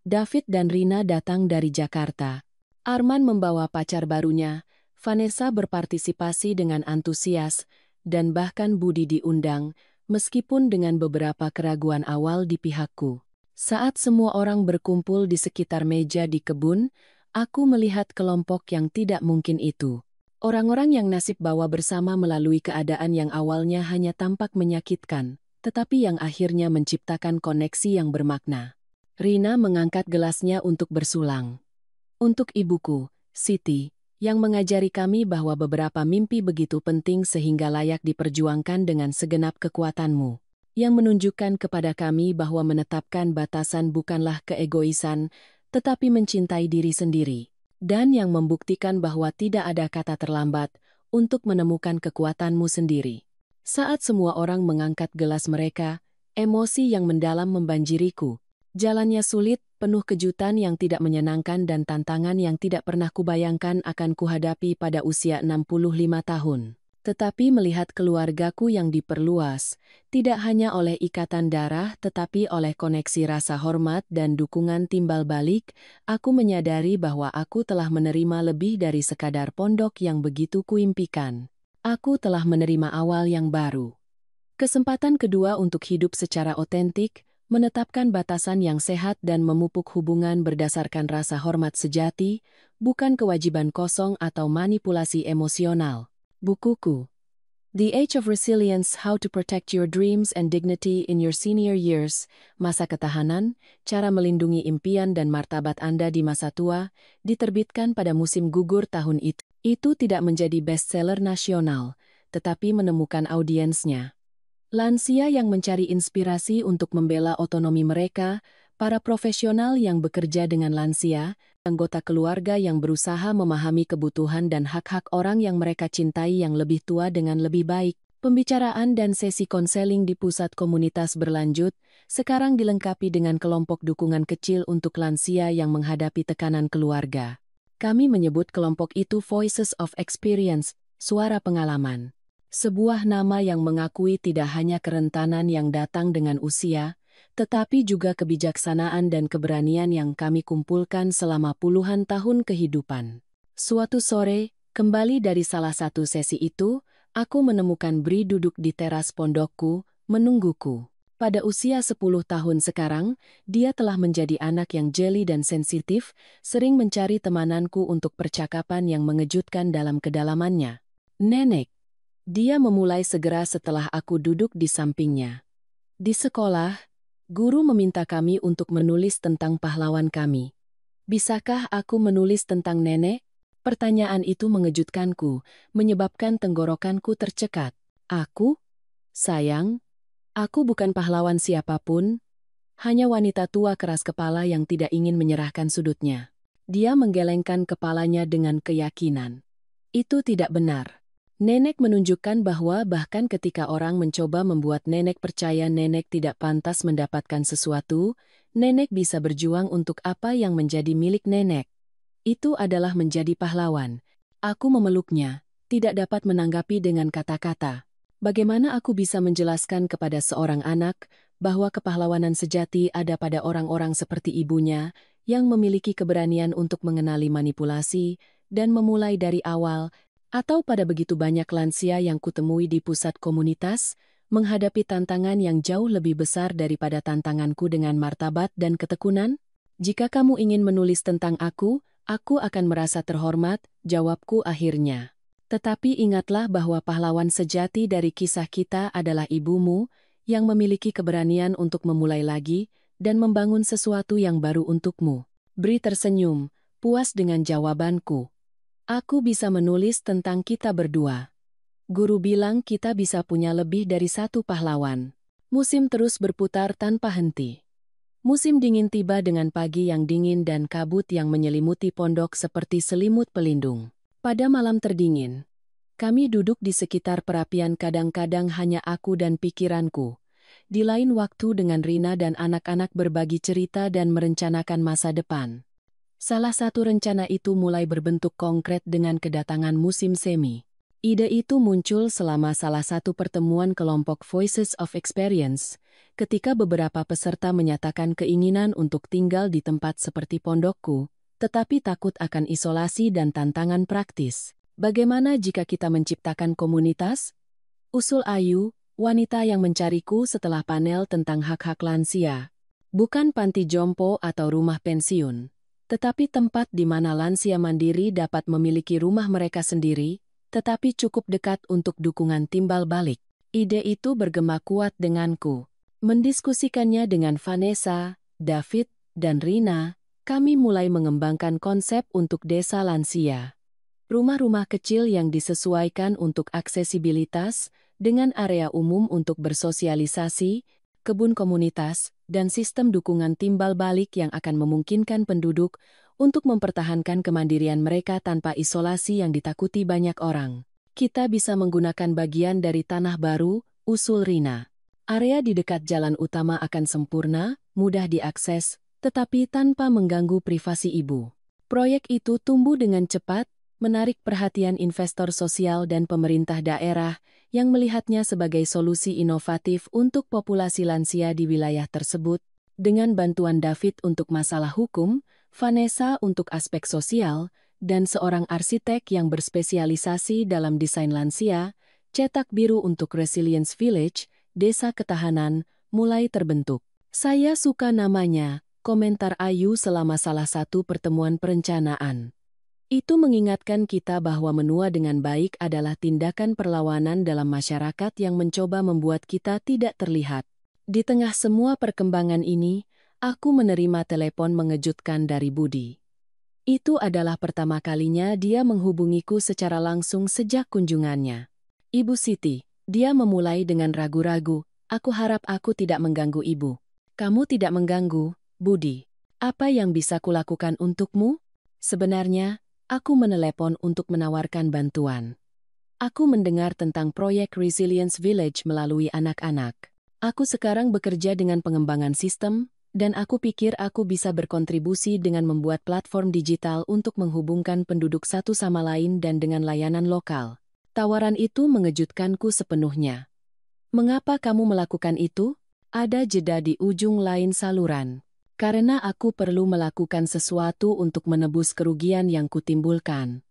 David dan Rina datang dari Jakarta. Arman membawa pacar barunya, Vanessa berpartisipasi dengan antusias, dan bahkan Budi diundang, meskipun dengan beberapa keraguan awal di pihakku. Saat semua orang berkumpul di sekitar meja di kebun, aku melihat kelompok yang tidak mungkin itu. Orang-orang yang nasib bawa bersama melalui keadaan yang awalnya hanya tampak menyakitkan, tetapi yang akhirnya menciptakan koneksi yang bermakna. Rina mengangkat gelasnya untuk bersulang. Untuk ibuku, Siti, yang mengajari kami bahwa beberapa mimpi begitu penting sehingga layak diperjuangkan dengan segenap kekuatanmu. Yang menunjukkan kepada kami bahwa menetapkan batasan bukanlah keegoisan, tetapi mencintai diri sendiri. Dan yang membuktikan bahwa tidak ada kata terlambat untuk menemukan kekuatanmu sendiri. Saat semua orang mengangkat gelas mereka, emosi yang mendalam membanjiriku. Jalannya sulit, penuh kejutan yang tidak menyenangkan dan tantangan yang tidak pernah kubayangkan akan kuhadapi pada usia 65 tahun. Tetapi melihat keluargaku yang diperluas, tidak hanya oleh ikatan darah tetapi oleh koneksi rasa hormat dan dukungan timbal balik, aku menyadari bahwa aku telah menerima lebih dari sekadar pondok yang begitu kuimpikan. Aku telah menerima awal yang baru. Kesempatan kedua untuk hidup secara otentik, menetapkan batasan yang sehat dan memupuk hubungan berdasarkan rasa hormat sejati, bukan kewajiban kosong atau manipulasi emosional. Bukuku The Age of Resilience: How to Protect Your Dreams and Dignity in Your Senior Years, Masa Ketahanan, Cara Melindungi Impian dan Martabat Anda di Masa Tua, diterbitkan pada musim gugur tahun itu. Itu tidak menjadi bestseller nasional, tetapi menemukan audiensnya. Lansia yang mencari inspirasi untuk membela otonomi mereka, para profesional yang bekerja dengan lansia, anggota keluarga yang berusaha memahami kebutuhan dan hak-hak orang yang mereka cintai yang lebih tua dengan lebih baik. Pembicaraan dan sesi konseling di pusat komunitas berlanjut, sekarang dilengkapi dengan kelompok dukungan kecil untuk lansia yang menghadapi tekanan keluarga. Kami menyebut kelompok itu Voices of Experience, suara pengalaman. Sebuah nama yang mengakui tidak hanya kerentanan yang datang dengan usia, tetapi juga kebijaksanaan dan keberanian yang kami kumpulkan selama puluhan tahun kehidupan. Suatu sore, kembali dari salah satu sesi itu, aku menemukan Bri duduk di teras pondokku, menungguku. Pada usia 10 tahun sekarang, dia telah menjadi anak yang jeli dan sensitif, sering mencari temananku untuk percakapan yang mengejutkan dalam kedalamannya. Nenek. Dia memulai segera setelah aku duduk di sampingnya. Di sekolah, guru meminta kami untuk menulis tentang pahlawan kami. Bisakah aku menulis tentang nenek? Pertanyaan itu mengejutkanku, menyebabkan tenggorokanku tercekat. Aku? Sayang, aku bukan pahlawan siapapun, hanya wanita tua keras kepala yang tidak ingin menyerahkan sudutnya. Dia menggelengkan kepalanya dengan keyakinan. Itu tidak benar. Nenek menunjukkan bahwa bahkan ketika orang mencoba membuat nenek percaya nenek tidak pantas mendapatkan sesuatu, nenek bisa berjuang untuk apa yang menjadi milik nenek. Itu adalah menjadi pahlawan. Aku memeluknya, tidak dapat menanggapi dengan kata-kata. Bagaimana aku bisa menjelaskan kepada seorang anak bahwa kepahlawanan sejati ada pada orang-orang seperti ibunya yang memiliki keberanian untuk mengenali manipulasi dan memulai dari awal, atau pada begitu banyak lansia yang kutemui di pusat komunitas, menghadapi tantangan yang jauh lebih besar daripada tantanganku dengan martabat dan ketekunan? Jika kamu ingin menulis tentang aku akan merasa terhormat, jawabku akhirnya. Tetapi ingatlah bahwa pahlawan sejati dari kisah kita adalah ibumu, yang memiliki keberanian untuk memulai lagi dan membangun sesuatu yang baru untukmu. Bri tersenyum, puas dengan jawabanku. Aku bisa menulis tentang kita berdua. Guru bilang kita bisa punya lebih dari satu pahlawan. Musim terus berputar tanpa henti. Musim dingin tiba dengan pagi yang dingin dan kabut yang menyelimuti pondok seperti selimut pelindung. Pada malam terdingin, kami duduk di sekitar perapian, kadang-kadang hanya aku dan pikiranku. Di lain waktu dengan Rina dan anak-anak berbagi cerita dan merencanakan masa depan. Salah satu rencana itu mulai berbentuk konkret dengan kedatangan musim semi. Ide itu muncul selama salah satu pertemuan kelompok Voices of Experience, ketika beberapa peserta menyatakan keinginan untuk tinggal di tempat seperti pondokku, tetapi takut akan isolasi dan tantangan praktis. Bagaimana jika kita menciptakan komunitas? Usul Ayu, wanita yang mencariku setelah panel tentang hak-hak lansia. Bukan panti jompo atau rumah pensiun, tetapi tempat di mana lansia mandiri dapat memiliki rumah mereka sendiri, tetapi cukup dekat untuk dukungan timbal balik. Ide itu bergema kuat denganku. Mendiskusikannya dengan Vanessa, David, dan Rina, kami mulai mengembangkan konsep untuk desa lansia. Rumah-rumah kecil yang disesuaikan untuk aksesibilitas, dengan area umum untuk bersosialisasi, kebun komunitas, dan sistem dukungan timbal balik yang akan memungkinkan penduduk untuk mempertahankan kemandirian mereka tanpa isolasi yang ditakuti banyak orang. Kita bisa menggunakan bagian dari tanah baru, usul Rina. Area di dekat jalan utama akan sempurna, mudah diakses, tetapi tanpa mengganggu privasi ibu. Proyek itu tumbuh dengan cepat, menarik perhatian investor sosial dan pemerintah daerah yang melihatnya sebagai solusi inovatif untuk populasi lansia di wilayah tersebut. Dengan bantuan David untuk masalah hukum, Vanessa untuk aspek sosial, dan seorang arsitek yang berspesialisasi dalam desain lansia, Cetak Biru untuk Resilience Village, Desa Ketahanan, mulai terbentuk. Saya suka namanya, komentar Ayu selama salah satu pertemuan perencanaan. Itu mengingatkan kita bahwa menua dengan baik adalah tindakan perlawanan dalam masyarakat yang mencoba membuat kita tidak terlihat. Di tengah semua perkembangan ini, aku menerima telepon mengejutkan dari Budi. Itu adalah pertama kalinya dia menghubungiku secara langsung sejak kunjungannya. Ibu Siti, dia memulai dengan ragu-ragu, aku harap aku tidak mengganggu ibu. Kamu tidak mengganggu, Budi. Apa yang bisa kulakukan untukmu? Sebenarnya, aku menelepon untuk menawarkan bantuan. Aku mendengar tentang proyek Resilience Village melalui anak-anak. Aku sekarang bekerja dengan pengembangan sistem, dan aku pikir aku bisa berkontribusi dengan membuat platform digital untuk menghubungkan penduduk satu sama lain dan dengan layanan lokal. Tawaran itu mengejutkanku sepenuhnya. Mengapa kamu melakukan itu? Ada jeda di ujung lain saluran. Karena aku perlu melakukan sesuatu untuk menebus kerugian yang kutimbulkan.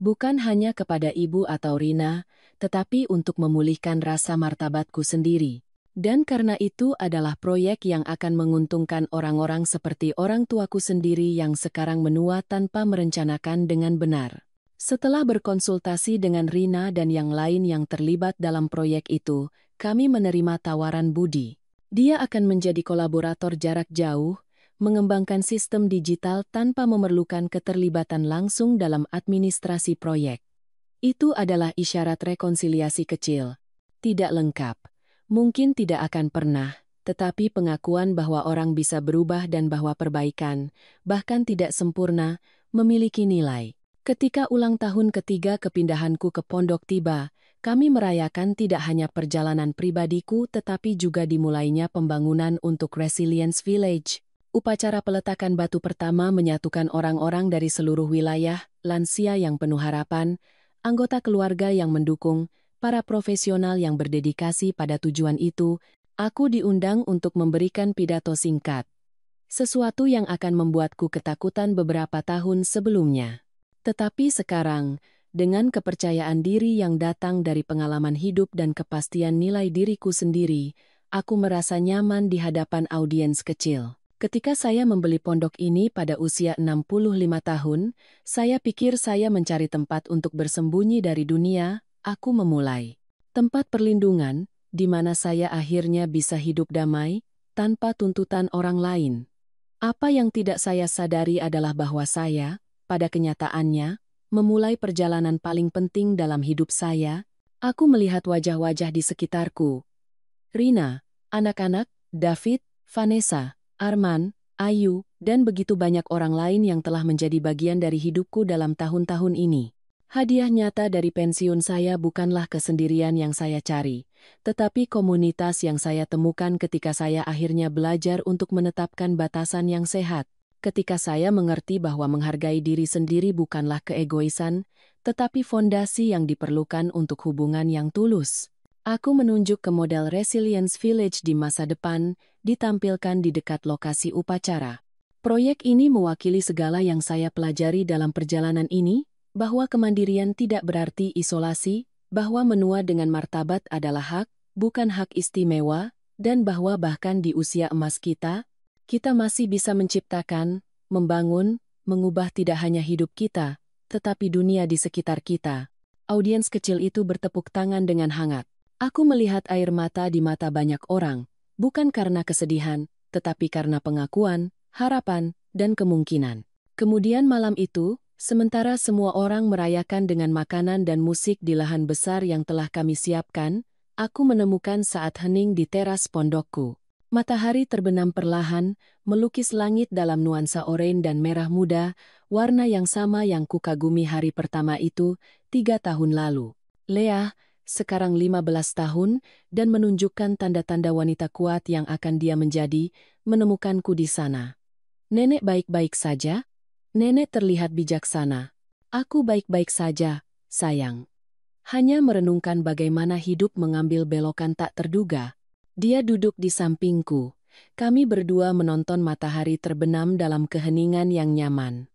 Bukan hanya kepada ibu atau Rina, tetapi untuk memulihkan rasa martabatku sendiri. Dan karena itu adalah proyek yang akan menguntungkan orang-orang seperti orang tuaku sendiri yang sekarang menua tanpa merencanakan dengan benar. Setelah berkonsultasi dengan Rina dan yang lain yang terlibat dalam proyek itu, kami menerima tawaran Budi. Dia akan menjadi kolaborator jarak jauh, mengembangkan sistem digital tanpa memerlukan keterlibatan langsung dalam administrasi proyek. Itu adalah isyarat rekonsiliasi kecil. Tidak lengkap. Mungkin tidak akan pernah, tetapi pengakuan bahwa orang bisa berubah dan bahwa perbaikan, bahkan tidak sempurna, memiliki nilai. Ketika ulang tahun ketiga kepindahanku ke pondok tiba, kami merayakan tidak hanya perjalanan pribadiku tetapi juga dimulainya pembangunan untuk Resilience Village. Upacara peletakan batu pertama menyatukan orang-orang dari seluruh wilayah, lansia yang penuh harapan, anggota keluarga yang mendukung, para profesional yang berdedikasi pada tujuan itu. Aku diundang untuk memberikan pidato singkat. Sesuatu yang akan membuatku ketakutan beberapa tahun sebelumnya. Tetapi sekarang, dengan kepercayaan diri yang datang dari pengalaman hidup dan kepastian nilai diriku sendiri, aku merasa nyaman di hadapan audiens kecil. Ketika saya membeli pondok ini pada usia 65 tahun, saya pikir saya mencari tempat untuk bersembunyi dari dunia, aku memulai. Tempat perlindungan, di mana saya akhirnya bisa hidup damai, tanpa tuntutan orang lain. Apa yang tidak saya sadari adalah bahwa saya, pada kenyataannya, memulai perjalanan paling penting dalam hidup saya. Aku melihat wajah-wajah di sekitarku. Rina, anak-anak, David, Vanessa, Arman, Ayu, dan begitu banyak orang lain yang telah menjadi bagian dari hidupku dalam tahun-tahun ini. Hadiah nyata dari pensiun saya bukanlah kesendirian yang saya cari, tetapi komunitas yang saya temukan ketika saya akhirnya belajar untuk menetapkan batasan yang sehat. Ketika saya mengerti bahwa menghargai diri sendiri bukanlah keegoisan, tetapi fondasi yang diperlukan untuk hubungan yang tulus. Aku menunjuk ke model Resilience Village di masa depan, ditampilkan di dekat lokasi upacara. Proyek ini mewakili segala yang saya pelajari dalam perjalanan ini, bahwa kemandirian tidak berarti isolasi, bahwa menua dengan martabat adalah hak, bukan hak istimewa, dan bahwa bahkan di usia emas kita masih bisa menciptakan, membangun, mengubah tidak hanya hidup kita, tetapi dunia di sekitar kita. Audiens kecil itu bertepuk tangan dengan hangat. Aku melihat air mata di mata banyak orang, bukan karena kesedihan, tetapi karena pengakuan, harapan, dan kemungkinan. Kemudian malam itu, sementara semua orang merayakan dengan makanan dan musik di lahan besar yang telah kami siapkan, aku menemukan saat hening di teras pondokku. Matahari terbenam perlahan, melukis langit dalam nuansa oranye dan merah muda, warna yang sama yang kukagumi hari pertama itu, 3 tahun lalu. Leah, sekarang 15 tahun, dan menunjukkan tanda-tanda wanita kuat yang akan dia menjadi, menemukanku di sana. Nenek baik-baik saja? Nenek terlihat bijaksana. Aku baik-baik saja, sayang. Hanya merenungkan bagaimana hidup mengambil belokan tak terduga. Dia duduk di sampingku. Kami berdua menonton matahari terbenam dalam keheningan yang nyaman.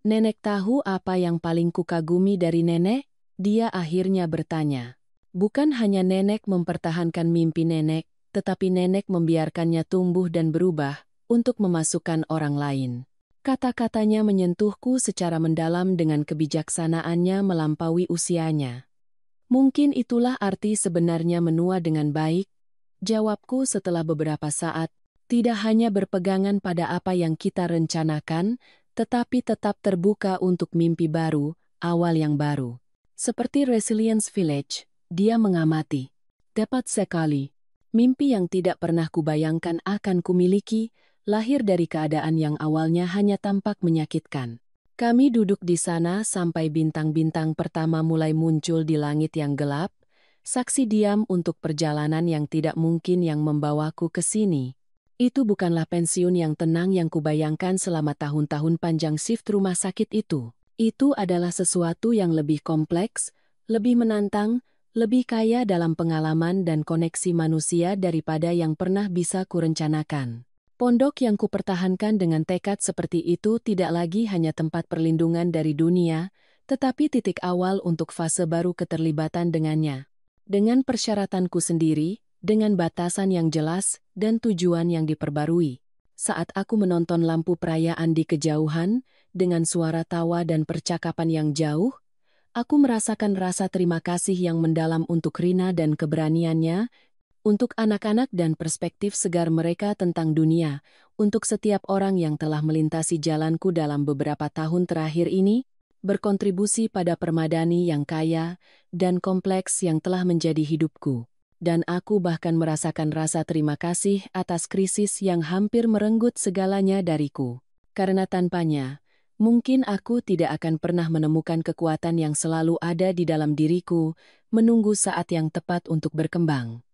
Nenek tahu apa yang paling kukagumi dari nenek? Dia akhirnya bertanya. Bukan hanya nenek mempertahankan mimpi nenek, tetapi nenek membiarkannya tumbuh dan berubah untuk memasukkan orang lain. Kata-katanya menyentuhku secara mendalam dengan kebijaksanaannya melampaui usianya. Mungkin itulah arti sebenarnya menua dengan baik, jawabku setelah beberapa saat, tidak hanya berpegangan pada apa yang kita rencanakan, tetapi tetap terbuka untuk mimpi baru, awal yang baru. Seperti Resilience Village, dia mengamati. Tepat sekali. Mimpi yang tidak pernah kubayangkan akan kumiliki, lahir dari keadaan yang awalnya hanya tampak menyakitkan. Kami duduk di sana sampai bintang-bintang pertama mulai muncul di langit yang gelap, saksi diam untuk perjalanan yang tidak mungkin yang membawaku ke sini. Itu bukanlah pensiun yang tenang yang kubayangkan selama tahun-tahun panjang shift rumah sakit itu. Itu adalah sesuatu yang lebih kompleks, lebih menantang, lebih kaya dalam pengalaman dan koneksi manusia daripada yang pernah bisa kurencanakan. Pondok yang kupertahankan dengan tekad seperti itu tidak lagi hanya tempat perlindungan dari dunia, tetapi titik awal untuk fase baru keterlibatan dengannya. Dengan persyaratanku sendiri, dengan batasan yang jelas, dan tujuan yang diperbarui. Saat aku menonton lampu perayaan di kejauhan, dengan suara tawa dan percakapan yang jauh, aku merasakan rasa terima kasih yang mendalam untuk Rina dan keberaniannya, untuk anak-anak dan perspektif segar mereka tentang dunia, untuk setiap orang yang telah melintasi jalanku dalam beberapa tahun terakhir ini, berkontribusi pada permadani yang kaya dan kompleks yang telah menjadi hidupku. Dan aku bahkan merasakan rasa terima kasih atas krisis yang hampir merenggut segalanya dariku. Karena tanpanya, mungkin aku tidak akan pernah menemukan kekuatan yang selalu ada di dalam diriku, menunggu saat yang tepat untuk berkembang.